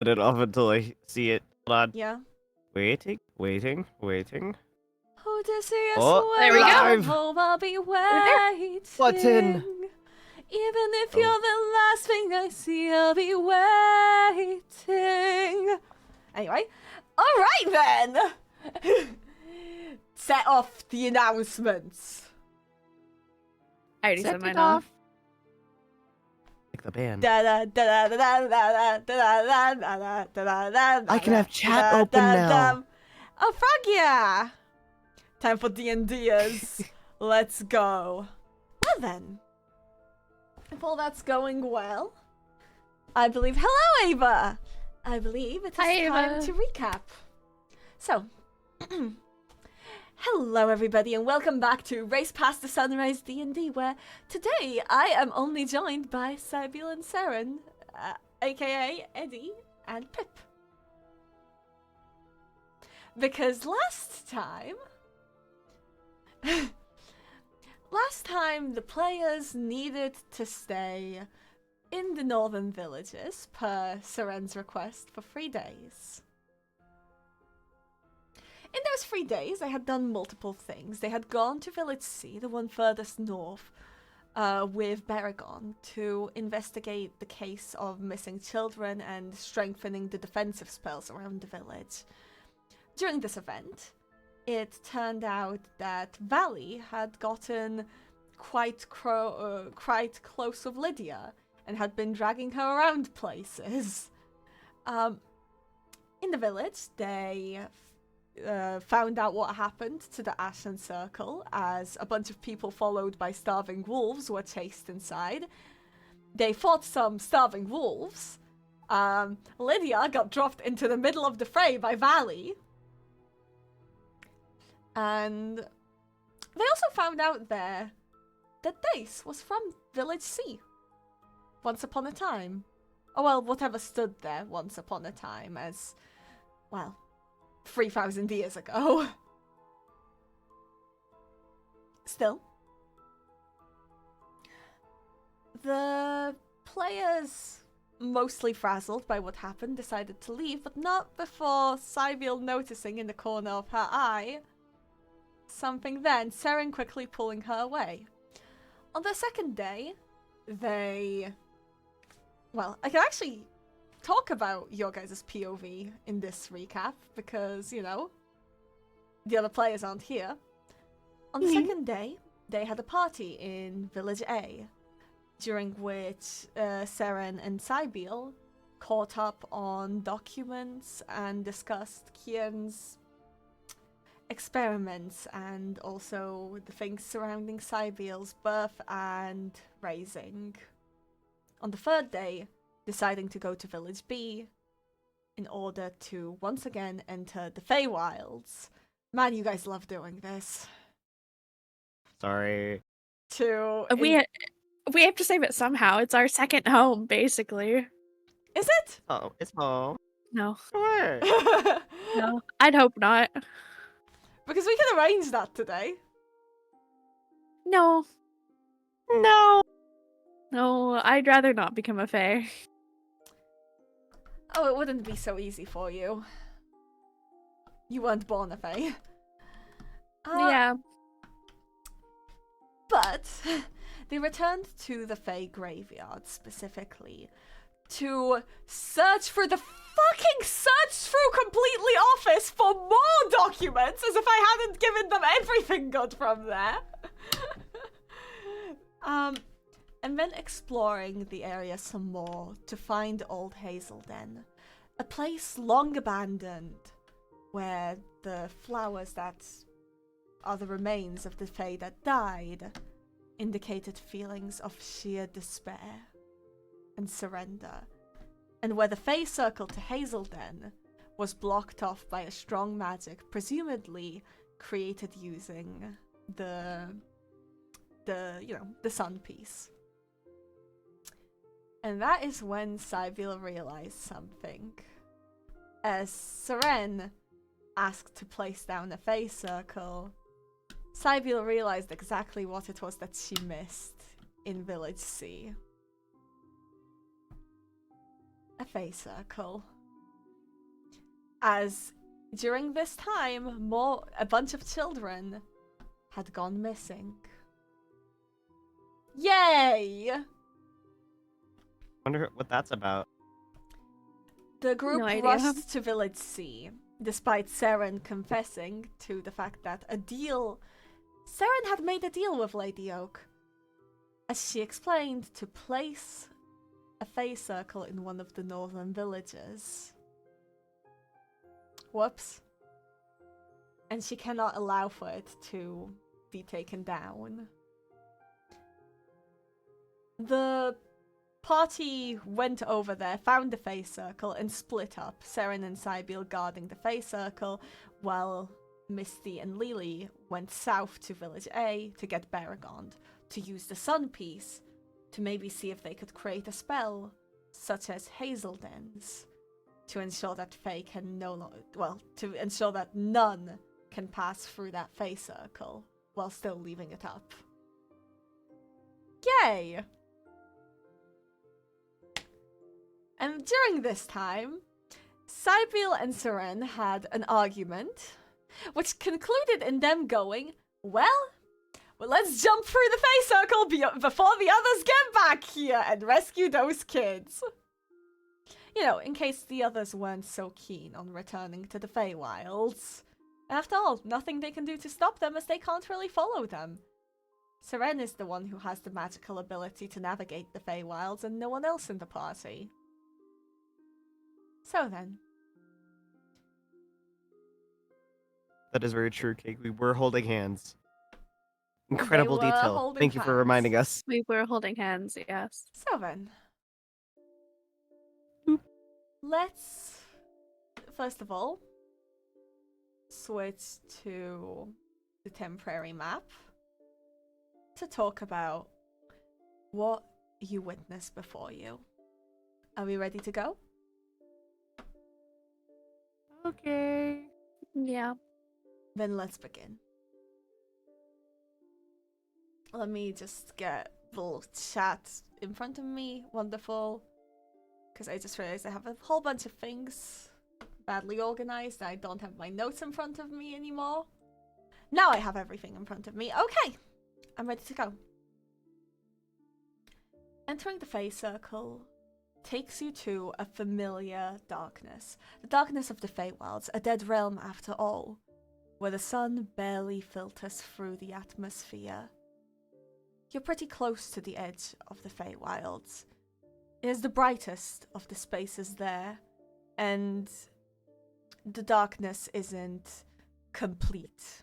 put it off until I see it. Hold on. Yeah. Waiting. Oh, to see us Oh, there we go. live. Oh, I'll be there. waiting. Button. Even if Oh. you're the last thing I see, I'll be waiting. Anyway, all right then. Set off the announcements. I already Set said mine it off. Like the band. I can have chat open now. Oh, frog yeah! Time for D&Ders. Let's go. Well then, if all that's going well, I believe. Hello, Ava. I believe it is Hi, time Ava. to recap. So, hello everybody, and welcome back to Race Past the Sunrise D&D, where today I am only joined by Syblle and Seren, aka Eddie and Pip. Because last time the players needed to stay in the northern villages per Seren's request for 3 days. In those 3 days, they had done multiple things. They had gone to Village C, the one furthest north, with Baragon to investigate the case of missing children and strengthening the defensive spells around the village. During this event, it turned out that Valley had gotten quite close with Lydia and had been dragging her around places. In the village, they found out what happened to the Ashen Circle as a bunch of people followed by starving wolves were chased inside. They fought some starving wolves. Lydia got dropped into the middle of the fray by Valley. And they also found out there that Dace was from Village C. Once upon a time. Oh well, whatever stood there once upon a time as, well, 3,000 years ago. Still, the players, mostly frazzled by what happened, decided to leave, but not before Syblle noticing in the corner of her eye something then, Seren quickly pulling her away. On the second day, well, I can actually talk about your guys' POV in this recap because, you know, the other players aren't here. On the second day, they had a party in Village A, during which Seren and Syblle caught up on documents and discussed Kian's experiments and also the things surrounding Sybble's birth and raising. On the third day, deciding to go to Village B in order to once again enter the Feywilds. Man, you guys love doing this. Sorry. We have to save it somehow. It's our second home, basically. Is it? Oh, it's home. No. Sure. No. I'd hope not. Because we can arrange that today. No. No. No, I'd rather not become a fae. Oh, it wouldn't be so easy for you. You weren't born a fae. Yeah. But they returned to the Fae graveyard specifically to search through completely office for more documents, as if I hadn't given them everything good from there. And then exploring the area some more to find Old Hazelden, a place long abandoned where the flowers that are the remains of the Fae that died indicated feelings of sheer despair and surrender, and where the Fae circle to Hazelden was blocked off by a strong magic presumably created using the sun piece. And that is when Syblle realized something. As Seren asked to place down a Fae circle, Syblle realized exactly what it was that she missed in Village C. A Fae circle. as during this time, a bunch of children had gone missing. Yay! Wonder what that's about. The group No idea. rushed to Village C, despite Seren confessing to the fact that Seren had made a deal with Lady Oak, as she explained, to place a Fey circle in one of the northern villages. Whoops. And she cannot allow for it to be taken down. The party went over there, found the Fey circle, and split up. Seren and Sybille guarding the Fey circle, while Misty and Lele went south to Village A to get Baragond, to use the Sun Piece to maybe see if they could create a spell, such as Hazel Dens, to ensure that Fey can to ensure that none can pass through that Fey circle while still leaving it up. Yay! And during this time, Sybille and Seren had an argument, which concluded in them going, well, let's jump through the Fey circle before the others get back here and rescue those kids. You know, in case the others weren't so keen on returning to the Feywilds. After all, nothing they can do to stop them, as they can't really follow them. Seren is the one who has the magical ability to navigate the Feywilds, and no one else in the party. So then. That is very true, Cake. We were holding hands. Incredible They were detail. holding Thank you for hands. reminding us. We were holding hands, yes. So then. Boop. Let's, first of all, switch to the temporary map to talk about what you witnessed before you. Are we ready to go? Okay. Yeah. Then let's begin. Let me just get the little chat in front of me. Wonderful. Because I just realized I have a whole bunch of things badly organized. I don't have my notes in front of me anymore. Now I have everything in front of me. Okay. I'm ready to go. Entering the Fey Circle takes you to a familiar darkness. The darkness of the Feywilds, a dead realm after all, where the sun barely filters through the atmosphere. You're pretty close to the edge of the Feywilds. It is the brightest of the spaces there, and the darkness isn't complete.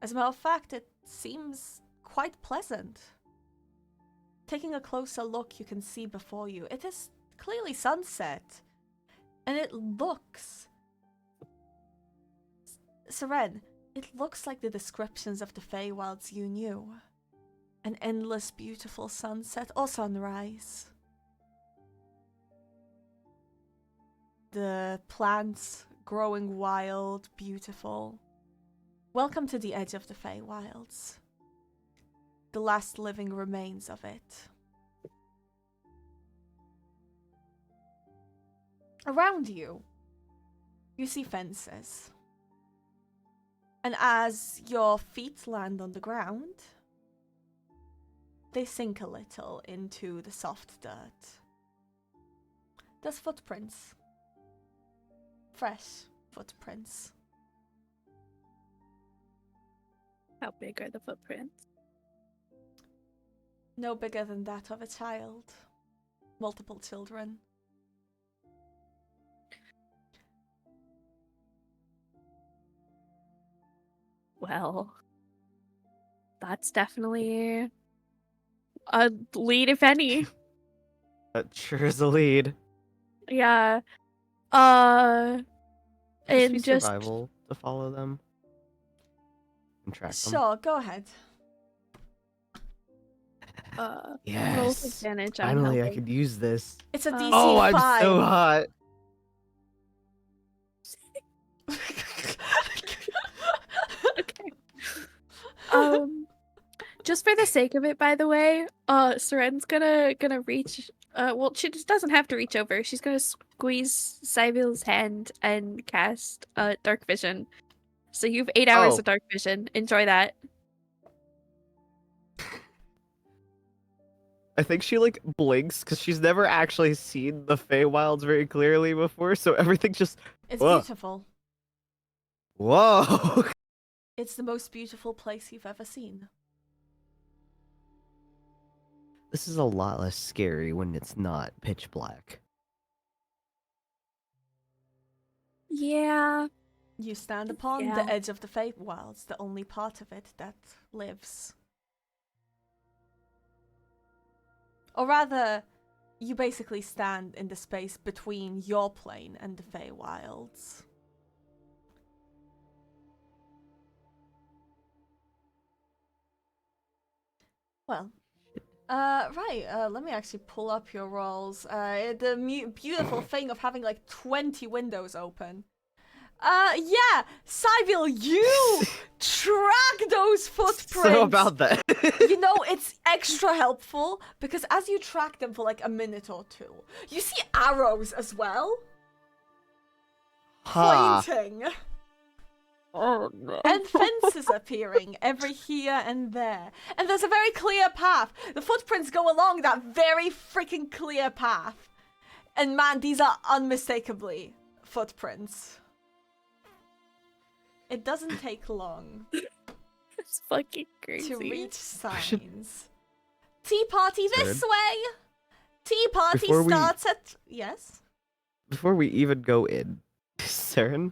As a matter of fact, it seems quite pleasant. Taking a closer look, you can see before you, it is clearly sunset, and it looks... Seren, it looks like the descriptions of the Feywilds you knew. An endless, beautiful sunset or sunrise. The plants growing wild, beautiful. Welcome to the edge of the Feywilds. The last living remains of it. Around you, you see fences. And as your feet land on the ground, they sink a little into the soft dirt. There's footprints. Fresh footprints. How big are the footprints? No bigger than that of a child. Multiple children. Well, that's definitely a lead, if any. That sure is a lead. Yeah. Would this be And just survival to follow them and track them. Sure, go ahead. roll Yes. advantage. on Finally, I helping. could use this. It's a DC Oh, I'm 5. so hot. Okay. Just for the sake of it, by the way, Seren's gonna reach. Well, she just doesn't have to reach over. She's gonna squeeze Sybille's hand and cast dark vision. So you have 8 hours Oh. of dark vision. Enjoy that. I think she like blinks because she's never actually seen the Feywilds very clearly before, so everything just It's Whoa. beautiful. whoa. It's the most beautiful place you've ever seen. This is a lot less scary when it's not pitch black. Yeah. You stand upon Yeah. the edge of the Feywilds, the only part of it that lives. Or rather, you basically stand in the space between your plane and the Feywilds. Well, let me actually pull up your rolls. The beautiful thing of having like 20 windows open. Yeah, Sybille, you track those footprints. So about that. You know, it's extra helpful because as you track them for like a minute or two, you see arrows as well. Ha. Pointing. Oh no. And fences appearing every here and there. And there's a very clear path. The footprints go along that very freaking clear path. And man, these are unmistakably footprints. It doesn't take long It's fucking crazy. to reach signs. Tea party this way! Tea party Before we- starts at... Yes? Before we even go in, Seren,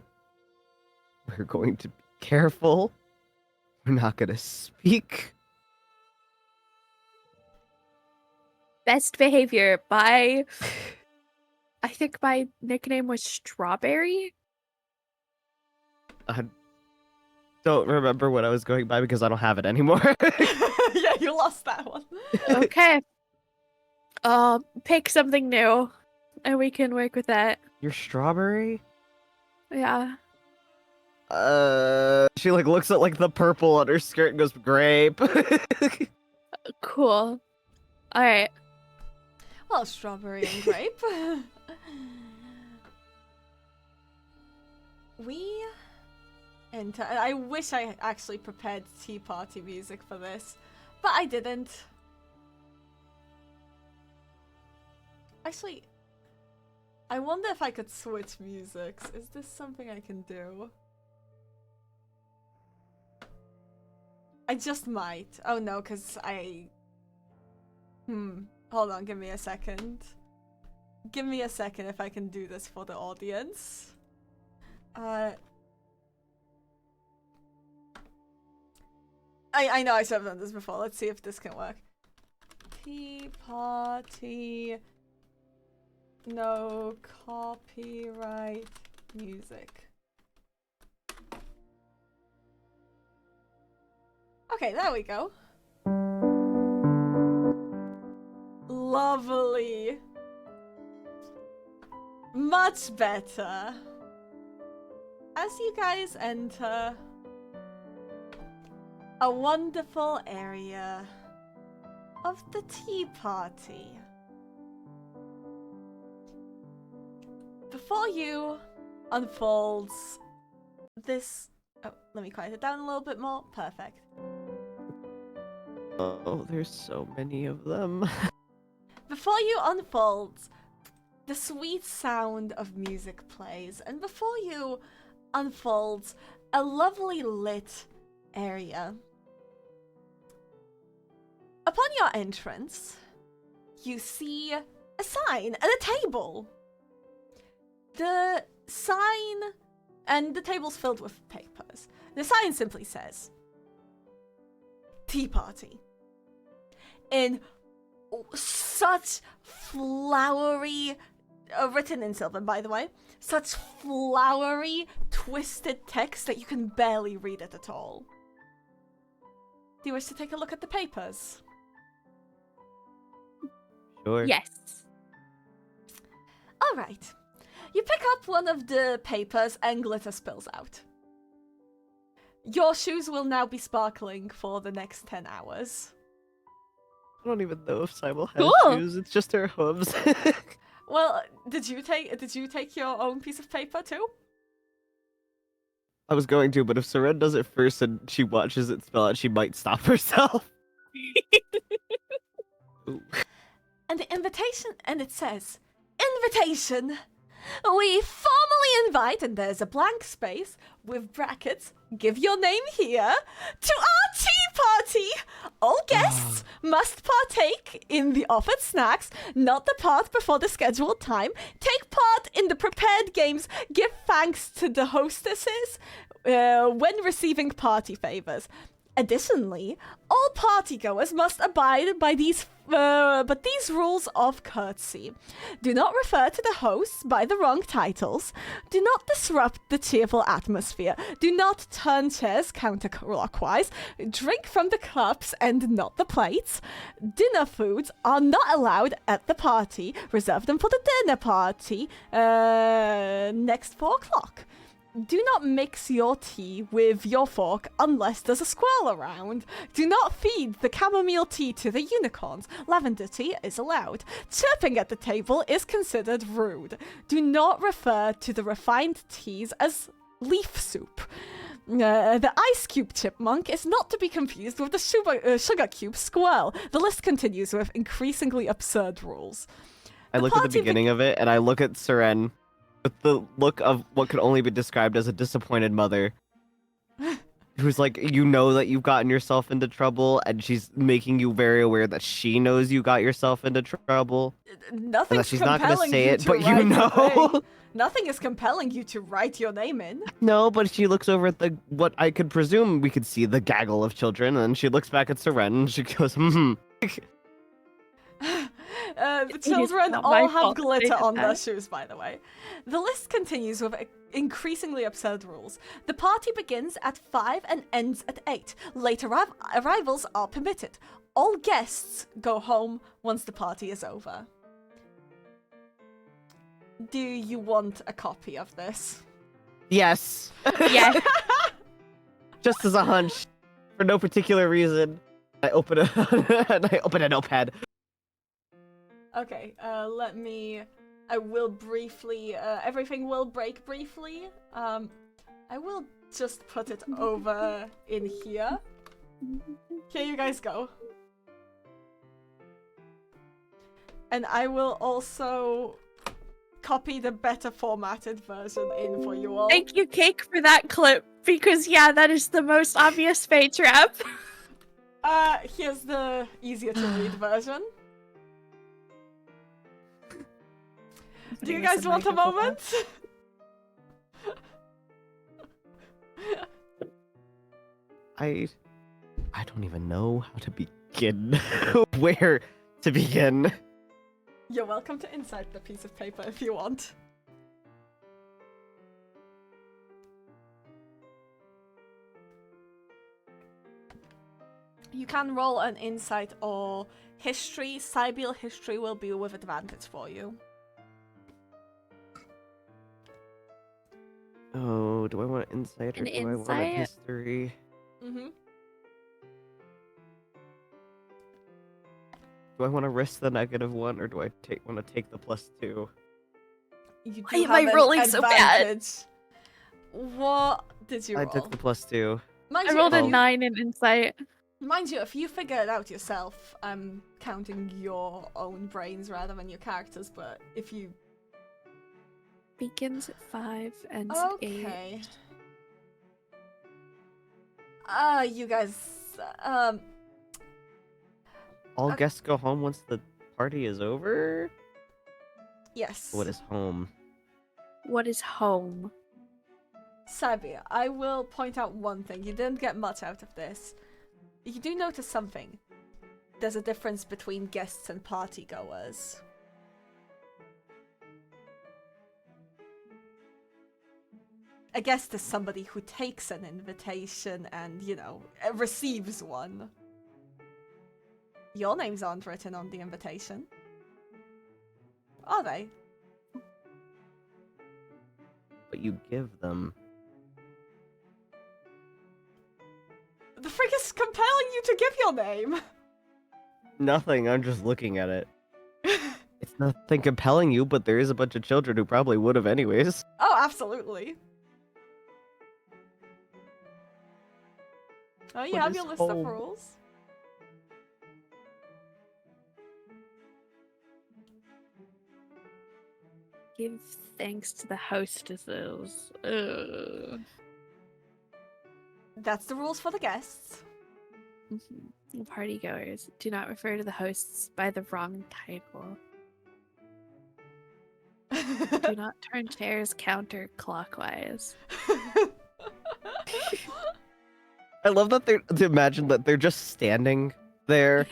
we're going to be careful. We're not gonna speak. Best behavior by. I think my nickname was Strawberry. I don't remember what I was going by because I don't have it anymore. Yeah, you lost that one. Okay. Pick something new, and we can work with that. You're strawberry? Yeah. She like looks at like the purple on her skirt and goes, grape. Cool. All right. Well, strawberry and grape. We enter. I wish I actually prepared tea party music for this, but I didn't. Actually, I wonder if I could switch musics. Is this something I can do? I just might. Oh no, because I... Hold on, give me a second. Give me a second if I can do this for the audience. I know I should have done this before. Let's see if this can work. Tea party. No copyright music. Okay, there we go. Lovely. Much better. As you guys enter a wonderful area of the tea party, before you unfolds this... Oh, let me quiet it down a little bit more. Perfect. Oh, there's so many of them. Before you unfolds, the sweet sound of music plays, and before you unfolds a lovely lit area. Upon your entrance, you see a sign and a table. The sign, and the table's filled with papers. The sign simply says, Tea Party. In such flowery, written in Sylvan, by the way, such flowery, twisted text that you can barely read it at all. Do you wish to take a look at the papers? Sure. Yes. Alright. You pick up one of the papers and glitter spills out. Your shoes will now be sparkling for the next 10 hours. I don't even know if Sybille has Cool. shoes. It's just her hooves. Well, did you take your own piece of paper too? I was going to, but if Seren does it first and she watches it spell out, she might stop herself. Ooh. And the invitation, and it says, invitation. We formally invite, and there's a blank space with brackets, give your name here, to our tea party. All guests must partake in the offered snacks, not depart before the scheduled time, take part in the prepared games, give thanks to the hostesses when receiving party favors. Additionally, all partygoers must abide by these rules of courtesy. Do not refer to the hosts by the wrong titles. Do not disrupt the cheerful atmosphere. Do not turn chairs counterclockwise. Drink from the cups and not the plates. Dinner foods are not allowed at the party. Reserve them for the dinner party next 4 o'clock. Do not mix your tea with your fork unless there's a squirrel around. Do not feed the chamomile tea to the unicorns. Lavender tea is allowed. Chirping at the table is considered rude. Do not refer to the refined teas as leaf soup. The ice cube chipmunk is not to be confused with the sugar cube squirrel. The list continues with increasingly absurd rules. I look at the beginning of it and I look at Seren with the look of what could only be described as a disappointed mother. Who's like, you know that you've gotten yourself into trouble, and she's making you very aware that she knows you got yourself into trouble. Nothing's And that she's not compelling gonna say you it, to but you write your know. name. Nothing is compelling you to write your name in. No, but she looks over at the what I could presume we could see the gaggle of children, and she looks back at Seren and she goes, The is children not my all have fault that they glitter did on their that. shoes, by the way. The list continues with increasingly absurd rules. The party begins at 5 and ends at 8. Late arrivals are permitted. All guests go home once the party is over. Do you want a copy of this? yes. Yeah. Just as a hunch, for no particular reason. I open a notepad. Okay, I will briefly, everything will break briefly. I will just put it over in here. Here you guys go. And I will also copy the better formatted version in for you all. Thank you, Cake, for that clip, because yeah, that is the most obvious fate trap. Here's the easier to read version. Do you guys want a moment? I don't even know how to begin. Where to begin? You're welcome to insert the piece of paper if you want. You can roll an insight or history. Sybille history will be with advantage for you. Oh, do I want insight or An do I want insight? history? Mm-hmm. Do I want to risk the -1 or do I want to take the +2? You Why am I rolling so bad? advantage. What did you I roll? took the +2. Mind I you, rolled if a you- 9 in insight. Mind you, if you figure it out yourself, I'm counting your own brains rather than your characters, but if you... Begins at 5, ends at 8. Okay. You guys, All Okay. guests go home once the party is over? yes. What is home? What is home? Sabi, I will point out one thing. You didn't get much out of this. You do notice something. There's a difference between guests and partygoers. A guest is somebody who takes an invitation and, you know, receives one. Your names aren't written on the invitation. Are they? But you give them. give your name? Nothing, I'm just looking at it. It's nothing compelling you, but there is a bunch of children who probably would have anyways. Oh, absolutely. Oh, you What have is your list home? of rules. Give thanks to the hostesses. Ugh. That's the rules for the guests. Partygoers, do not refer to the hosts by the wrong title. Do not turn chairs counterclockwise. I love that to imagine that they're just standing there,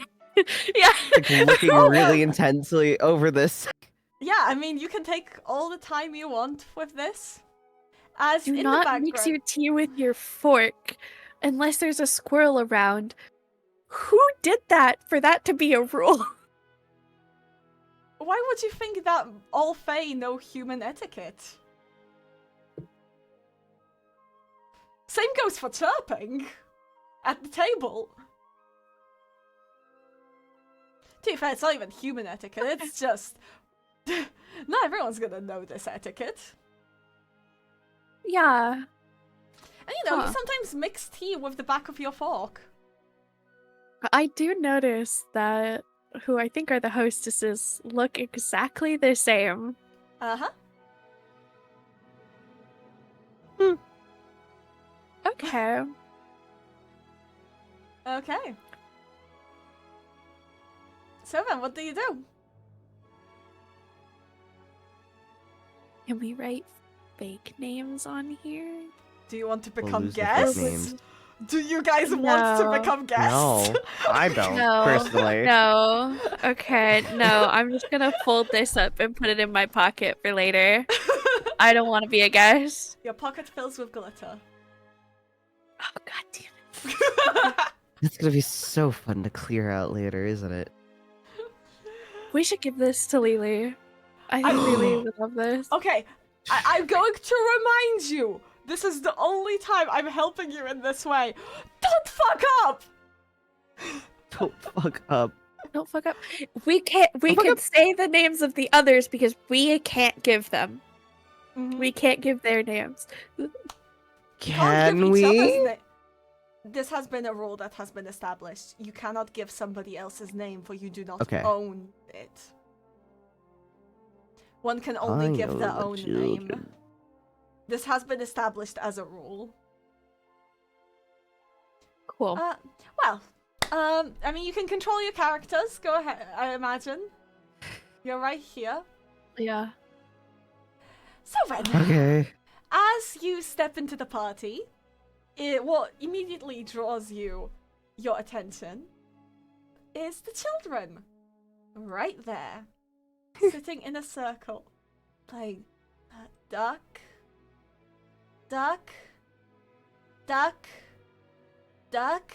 Yeah. like looking really intensely over this. Yeah, I mean, you can take all the time you want with this. As Do in the not background. mix your tea with your fork unless there's a squirrel around. Who did that for that to be a rule? Why would you think that all Fae know human etiquette? Same goes for chirping at the table. To be fair, it's not even human etiquette, it's just... not everyone's gonna know this etiquette. Yeah. And you know, you Huh. sometimes mix tea with the back of your fork. I do notice that who I think are the hostesses look exactly the same. Uh-huh. Okay. Okay. So then, what do you do? Can we write fake names on here? Do you want to We'll become lose the fake guests? names. Do you guys want to No. become guests? No, I don't, No. personally. No. Okay, no. I'm just gonna fold this up and put it in my pocket for later. I don't want to be a guest. Your pocket fills with glitter. Oh, god damn it. It's gonna be so fun to clear out later, isn't it? We should give this to Lele. I think Lele would love this. Okay, I'm going to remind you. This is the only time I'm helping you in this way. Don't fuck up! Don't fuck up. Don't fuck up. We can't. We Don't fuck can say the names of the others because we can't give them. Mhm. We can't give their names. Can't give Can each other's we? This has been a rule that has been established. You cannot give somebody else's name, for you do not Okay. own it. One can only I give know their the own name. children. This has been established as a rule. Cool. Well, I mean, you can control your characters. Go ahead, I imagine. You're right here. Yeah. So then, Okay. as you step into the party, what immediately draws your attention is the children. Right there. Sitting in a circle. Playing duck, duck, duck, duck,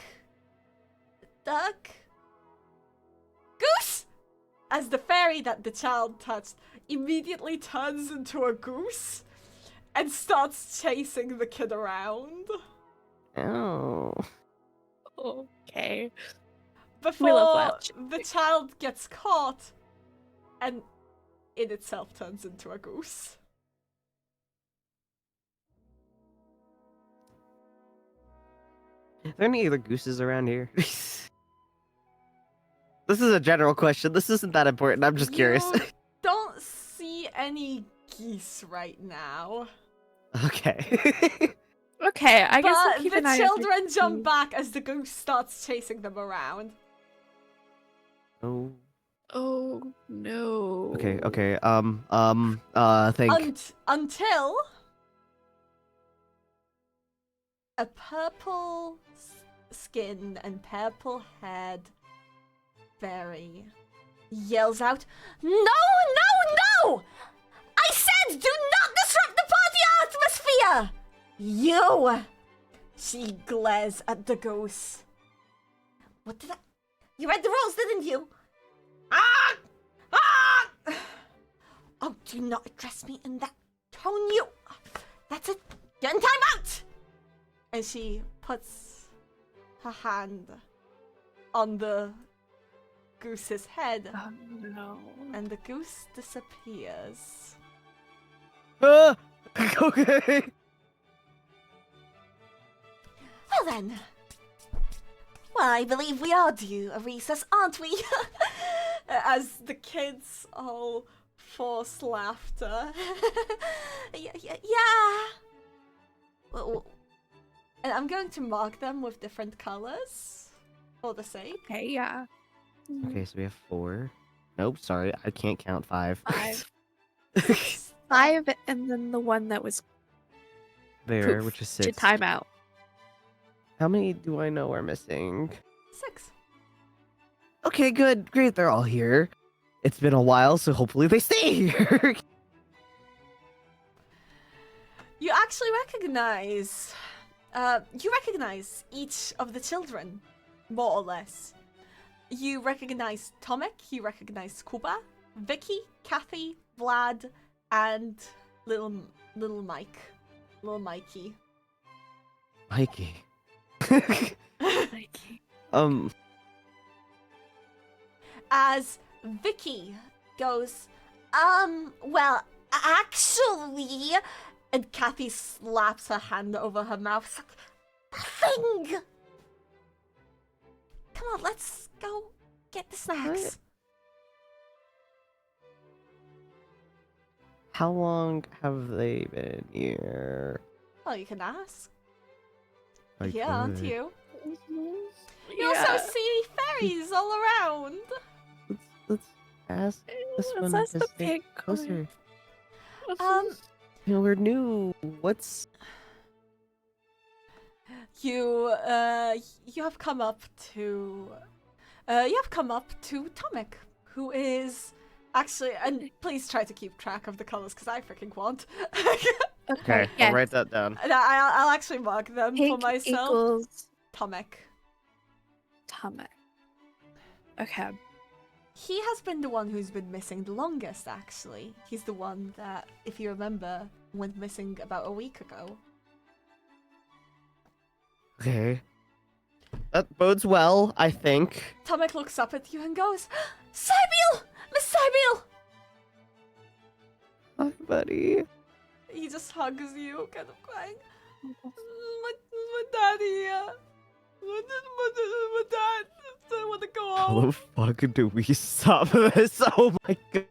duck, goose! As the fairy that the child touched immediately turns into a goose and starts chasing the kid around. Oh. Okay. Before wild the child gets caught and in itself turns into a goose. Are there any other gooses around here? This is a general question. This isn't that important. I'm just curious. You don't see any geese right now. Okay. Okay, I guess But we'll keep the an eye out for children jump geese. back as the goose starts chasing them around. Oh. Oh no. Okay. Okay. Think. Until a purple skinned and purple haired fairy yells out, "No, no, no! I said do not disrupt the party atmosphere! You!" She glares at the goose. What did I... You read the rules, didn't you? Ah! Ah! Oh, do not address me in that tone, you... That's it. You're in time out! And she puts her hand on the goose's head, Oh no. and the goose disappears. Ah! Okay. Well then. Well, I believe we are due a recess, aren't we? As the kids all force laughter. Yeah. And I'm going to mark them with different colors for the sake. Okay, yeah. Okay, so we have 4. Nope, sorry, I can't count 5. 5. 5, and then the one that was There, poof, which is to 6. time out. How many do I know are missing? 6. Okay, good, great, they're all here. It's been a while, so hopefully they stay here. You actually recognize. You recognize each of the children, more or less. You recognize Tomek, you recognize Kuba, Vicky, Kathy, Vlad, and little Mike. Little Mikey. Mikey. Mikey. As Vicky goes, well, actually, and Kathy slaps her hand over her mouth. Nothing! Come on, let's go get the snacks. What? How long have they been here? Well, you can ask. I Yeah, aren't could. you? Mhm. You also see fairies all around. Let's ask this one That's to the stay big closer. Um, You know, we're new. What's... you have come up to Tomek, who is actually, and please try to keep track of the colors because I freaking want. Okay, yes. I'll write that down. And I'll actually mark them for Pink myself. equals Tomek. Tomek. Okay. He has been the one who's been missing the longest, actually. He's the one that, if you remember, went missing about a week ago. Okay. That bodes well, I think. Tomek looks up at you and goes, Sybille! Miss Sybille! Hi, buddy. He just hugs you, kind of crying. My daddy, my dad, I want to go How home. the fuck do we stop this? Oh my god.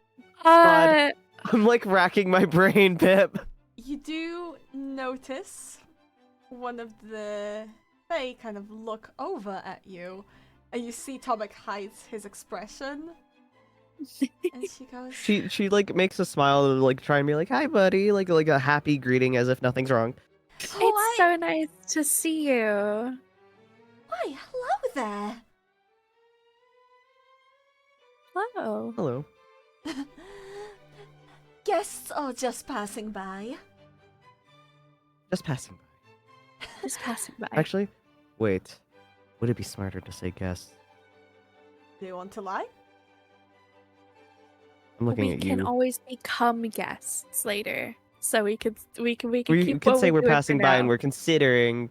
Uh, I'm like racking my brain, Pip. You do notice one of the Fae kind of look over at you, and you see Tomek hides his expression. And she goes, She like makes a smile, like trying to be like, "Hi, buddy," like a happy greeting, as if nothing's wrong. oh, it's so nice to see you. Why, hello there. Hello. Hello. Guests are just passing by. Just passing by. Just passing by. Actually, wait. Would it be smarter to say guests? Do you want to lie? I'm looking we at can you. always become guests later, so we can We keep could what say we're doing for passing by and now. we're considering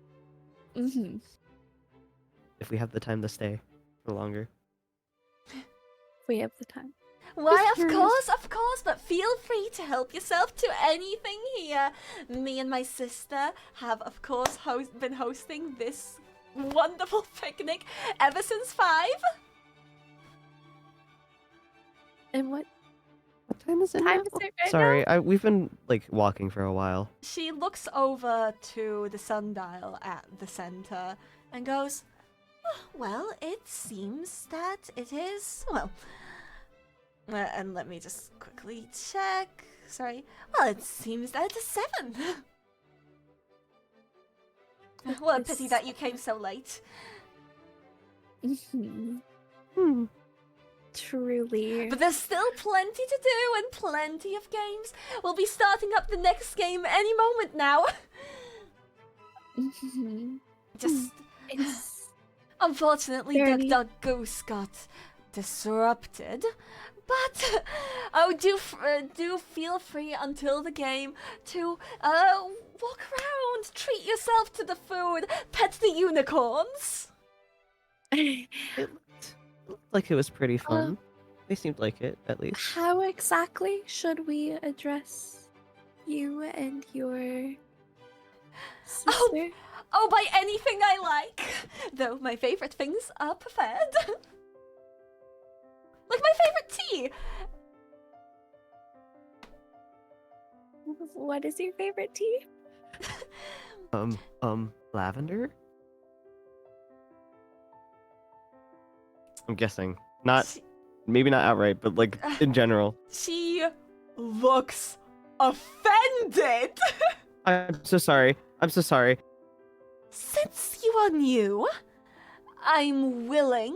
Mhm. if we have the time to stay for longer. We have the time. Why, Just of course, but feel free to help yourself to anything here. Me and my sister have, of course, been hosting this wonderful picnic ever since 5. And what What time is it time now? is it right Sorry, we've been like walking for a while. She looks over to the sundial at the center and goes, "Oh, well, it seems that it is, well, and let me just quickly check. Sorry. Well, it seems that it is 7. What a pity that you came so late. now? Mhm. Hmm. Truly. But there's still plenty to do and plenty of games. We'll be starting up the next game any moment now. Mhm. Just, It's unfortunately, Barely. Duck Duck Goose got disrupted. But do feel free until the game to walk around, treat yourself to the food, pet the unicorns. looked like it was pretty fun. They seemed like it, at least. How exactly should we address you and your sister? Oh, by anything I like. Though my favorite things are preferred. Like my favorite tea. What is your favorite tea? Lavender? I'm guessing. Maybe not outright, but like in general. She looks offended. I'm so sorry. I'm so sorry. Since you are new, I'm willing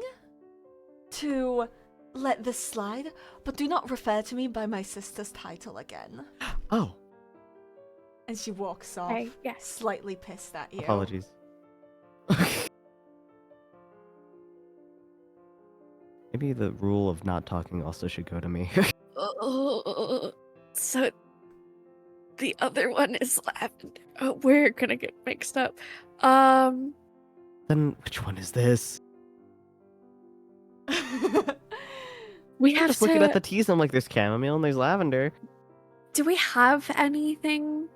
to let this slide, but do not refer to me by my sister's title again. Oh. And she walks off, Yes. slightly pissed at you. Apologies. Maybe the rule of not talking also should go to me. So the other one is lavender. Oh, we're gonna get mixed up. Then which one is this? We I'm have just to. looking at the teas. I'm like, there's chamomile and there's lavender. Do we have anything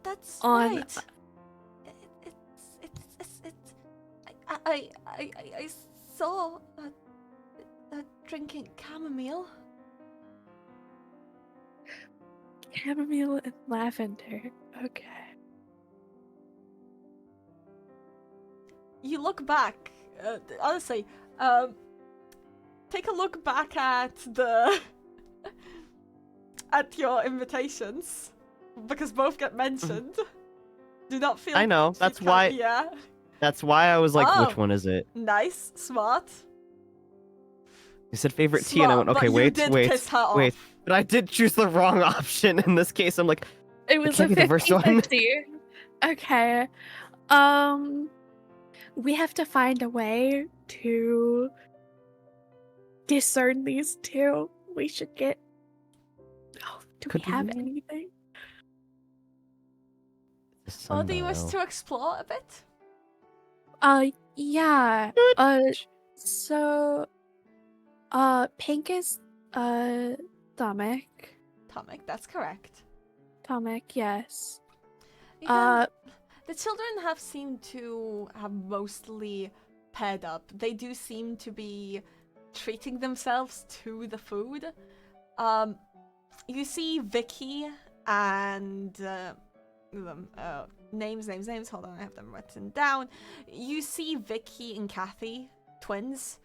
That's on? right. I saw drinking chamomile. Chamomile and lavender. Okay. You look back, honestly, take a look back at at your invitations, because both get mentioned. Do not feel. I know. you That's can't- why. Yeah. That's why I was like, Oh. which one is it? Nice, smart. You said favorite tea, and I went, Smart, okay, but you did piss her off. wait. But I did choose the wrong option in this case. I'm like, It was can't a be the first one. 50-50. Okay. We have to find a way to discern these two. We should get. Oh, do Could we have we? anything? the Or do you wish sundial. to explore a bit? Yeah. So, pink is Tomek. Tomek, that's correct. Tomek, yes. Yeah, the children have seemed to have mostly paired up. They do seem to be treating themselves to the food. You see Vicky and names. Hold on, I have them written down. You see Vicky and Kathy, twins.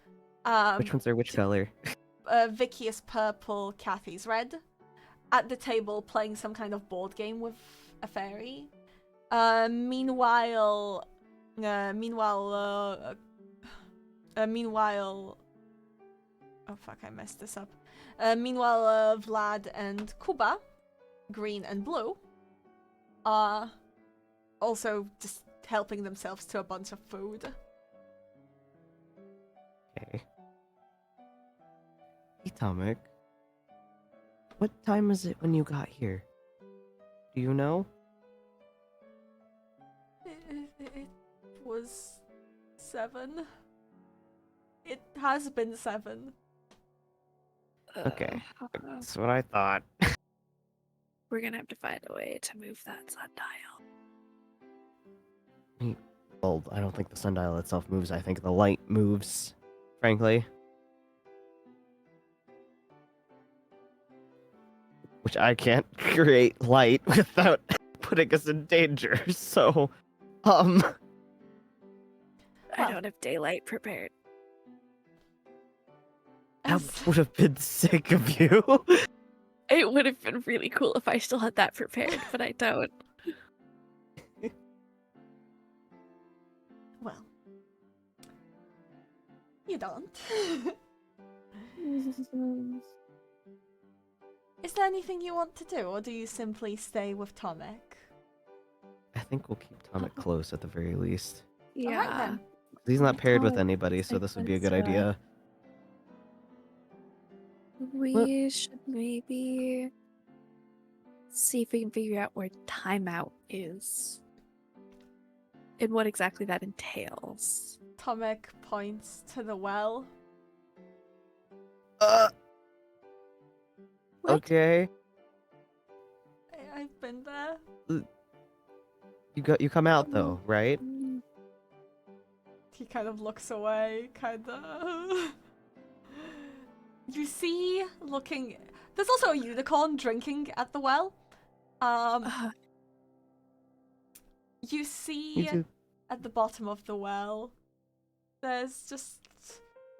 Which ones are which color? Vicky is purple, Kathy's red. At the table, playing some kind of board game with a fairy. Meanwhile, oh fuck, I messed this up. Meanwhile, Vlad and Kuba, green and blue, are also just helping themselves to a bunch of food. Okay. Hey, Tomek. What time is it when you got here? Do you know? It was 7. It has been 7. Okay. That's what I thought. We're gonna have to find a way to move that sundial. Well, I don't think the sundial itself moves. I think the light moves, frankly. Which I can't create light without putting us in danger, so... I Well. don't have daylight prepared. That would have been sick of you. It would have been really cool if I still had that prepared, but I don't. Well, you don't. Is there anything you want to do, or do you simply stay with Tomek? I think we'll keep Tomek close at the very least. Yeah. then. He's not paired with Tomek anybody, so like this would be a this, good idea. We should maybe see if we can figure out where timeout is. And what exactly that entails. Tomek points to the well Uh, What? okay. I've been there. You come out though, right? Mm, He kind of looks away, kind of. You see, looking. There's also a unicorn drinking at the well. uh, You You see do. at the bottom of the well, there's just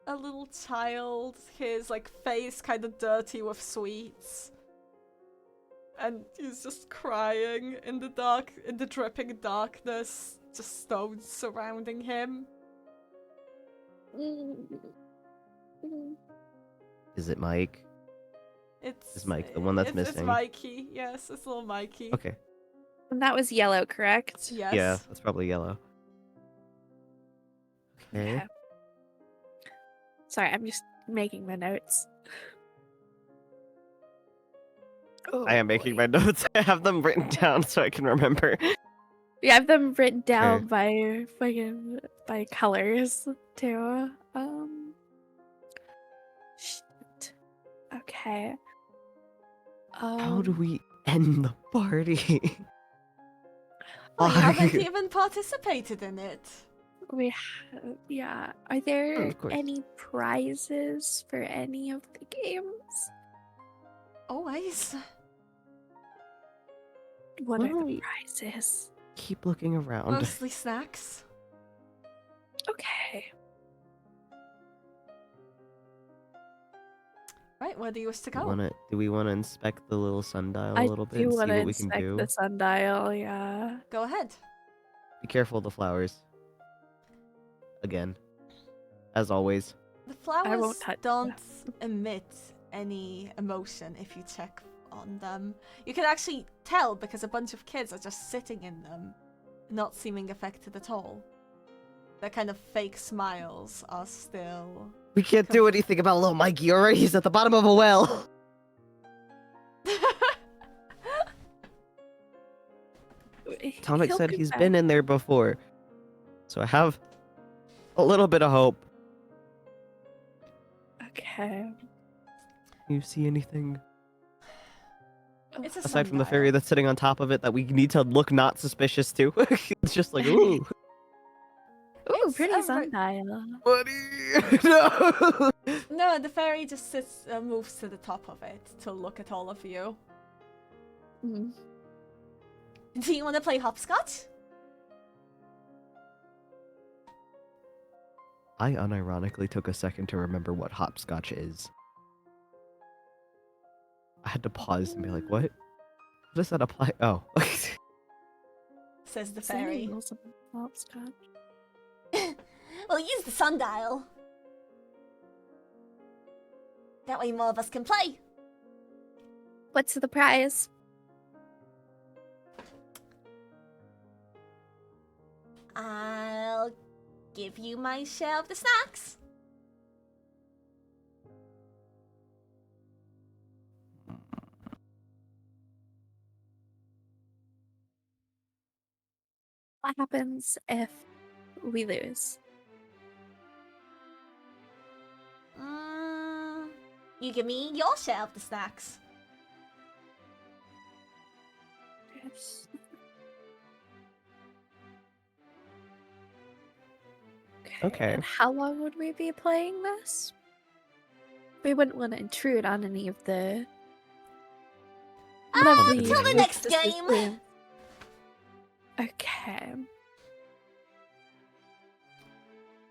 a little child, his like face kind of dirty with sweets. And he's just crying in the dark, in the dripping darkness, just stones surrounding him. mm, mm. Is it Mike? It's Is Mike the one that's it's missing? Mikey, yes, it's little Mikey. Okay. And that was yellow, correct? Yes. Yeah, that's probably yellow. Okay. Sorry, I'm just making my notes. Oh, I am making boy. my notes. I have them written down so I can remember. Yeah, I have them written down by fucking by colors too. Shit. Okay. How do we end the party? Well, you haven't Fuck. even participated in it. Yeah. Are there Of course. any prizes for any of the games? Always. What Why are don't the we prizes? keep looking around? Mostly snacks. Okay. Right, where do you wish to go? Do we wanna inspect the little sundial a I little bit do and see want to what we can inspect do? the sundial, yeah. Go ahead. Be careful of the flowers. Again. As always. The flowers won't touch don't emit any emotion if you check on them. You can actually tell because a bunch of kids are just sitting in them, not seeming affected at all. Their kind of fake smiles are still... We can't do anything about little Mikey already. He's at the bottom of a well. Tonic He'll said be he's back. been in there before. So I have a little bit of hope. Okay. You see anything? It's a Aside from the fairy sundial. that's sitting on top of it that we need to look not suspicious to. It's just like, ooh. Ooh, It's pretty a sundial. Buddy! No! No, the fairy just moves to the top of it to look at all of you. Mm. Do you want to play hopscotch? I unironically took a second to remember what hopscotch is. I had to pause and be like, what? How does that apply? Oh. Says the Is there any fairy. rules of hopscotch? Well, use the sundial. That way more of us can play. What's the prize? I'll give you my share of the snacks. What happens if we lose? You give me your share of the snacks. Yes. Okay. And how long would we be playing this? We wouldn't want to intrude on any of the. Lovely Till the games. next This is game. the- Okay.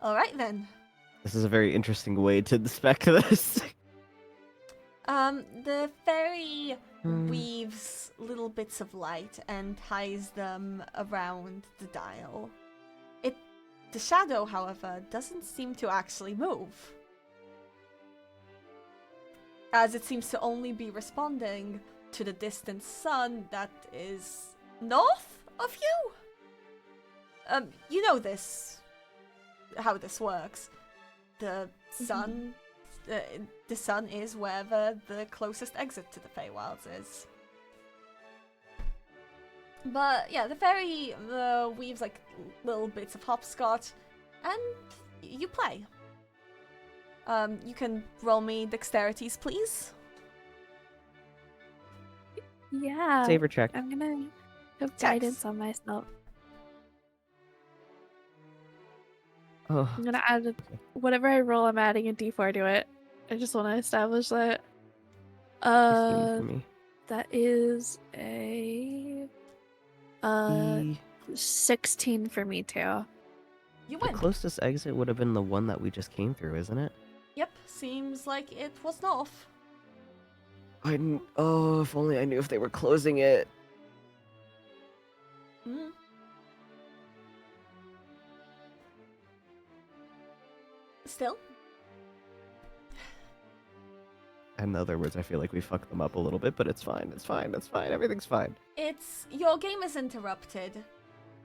Alright then. This is a very interesting way to inspect this. The fairy Hmm. weaves little bits of light and ties them around the dial. The shadow, however, doesn't seem to actually move. As it seems to only be responding to the distant sun that is north of you. You know this, how this works. The sun, the sun is wherever the closest exit to the Feywilds is. But yeah, the fairy weaves like little bits of hopscotch, and you play. You can roll me dexterities, please. Yeah. Saver check. I'm gonna have Dex. guidance on myself. Oh, I'm gonna add whatever I roll. I'm adding a d4 to it. I just want to establish that. 15 for me. That is a The 16 for me too. You the win. closest exit would have been the one that we just came through, isn't it? Yep, seems like it was off. Oh, if only I knew if they were closing it. Mm. Still? In other words, I feel like we fucked them up a little bit, but it's fine. It's fine. It's fine. Everything's fine. Your game is interrupted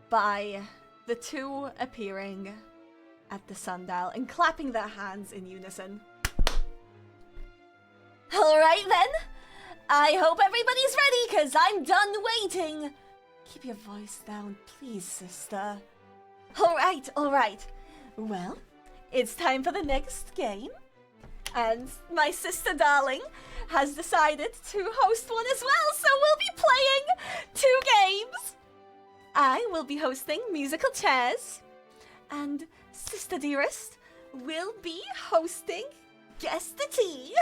by the two appearing at the sundial and clapping their hands in unison. Alright then, I hope everybody's ready, cause I'm done waiting. Keep your voice down, please, sister. Alright. Well, it's time for the next game. And my sister darling has decided to host one as well, so we'll be playing 2 games. I will be hosting musical chairs, and sister dearest will be hosting guess the tea.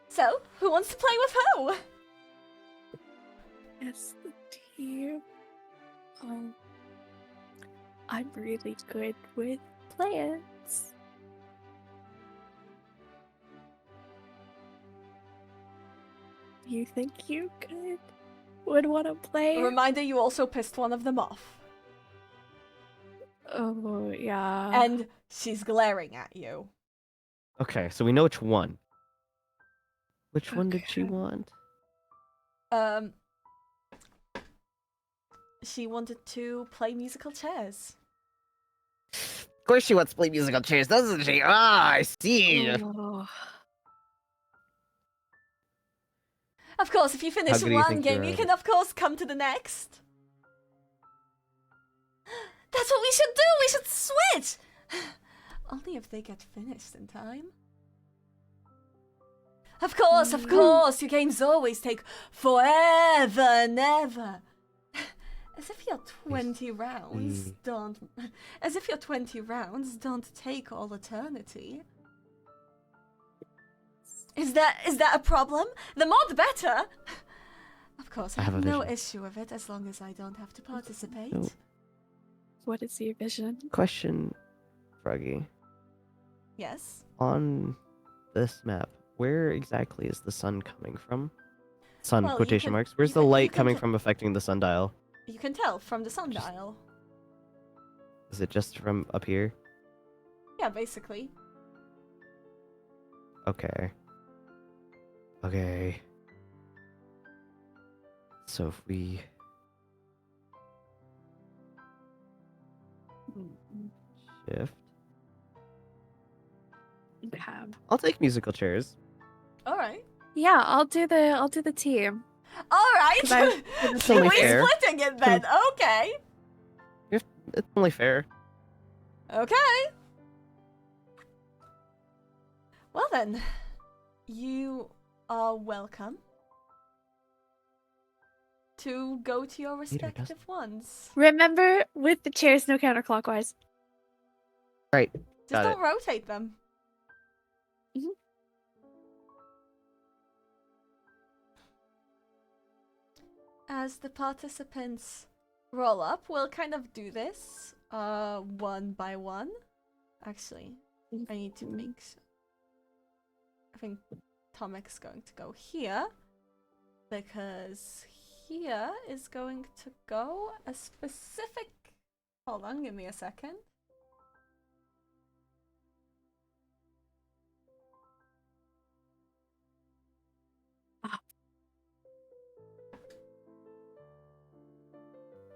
So, who wants to play with who? Yes, the team. I'm really good with plants. You think you would want to play? A reminder, you also pissed one of them off. Oh, yeah. And she's glaring at you. Okay, so we know which one. Which one did she Okay. want? She wanted to play musical chairs. Of course she wants to play musical chairs, doesn't she? Ah, I see. Oh. Of course, if you finish good do you one think game, you're you at can it? of course come to the next. That's what we should do! We should switch! Only if they get finished in time. Of course, your games always take forever and ever. As if your 20 rounds don't... As if your 20 rounds don't take all eternity. Is that a problem? The more the better! Of course, I I have have a no vision. issue with it as long as I don't have to participate. No. What is your vision? Question, Froggy. Yes? On this map, where exactly is the sun coming from? Sun, Well, you quotation can- marks. Where's you the can- you light can coming t- from affecting the sundial? You can tell from the sundial. Is it just from up here? Yeah, basically. Okay. Okay. So if we shift... Okay. I'll take musical chairs. Alright. Yeah, I'll do the team. 'Cause Alright! It's We're only fair. splitting it then, okay. It's only fair. Okay. Well then, you are welcome to go to your respective ones. Remember, with the chairs, no counterclockwise. Right. Just Got don't rotate them. Mhm. As the participants roll up, we'll kind of do this one by one. Actually, I need to make sure. I think Tomek's going to go here because here is going to go a specific. Hold on, give me a second.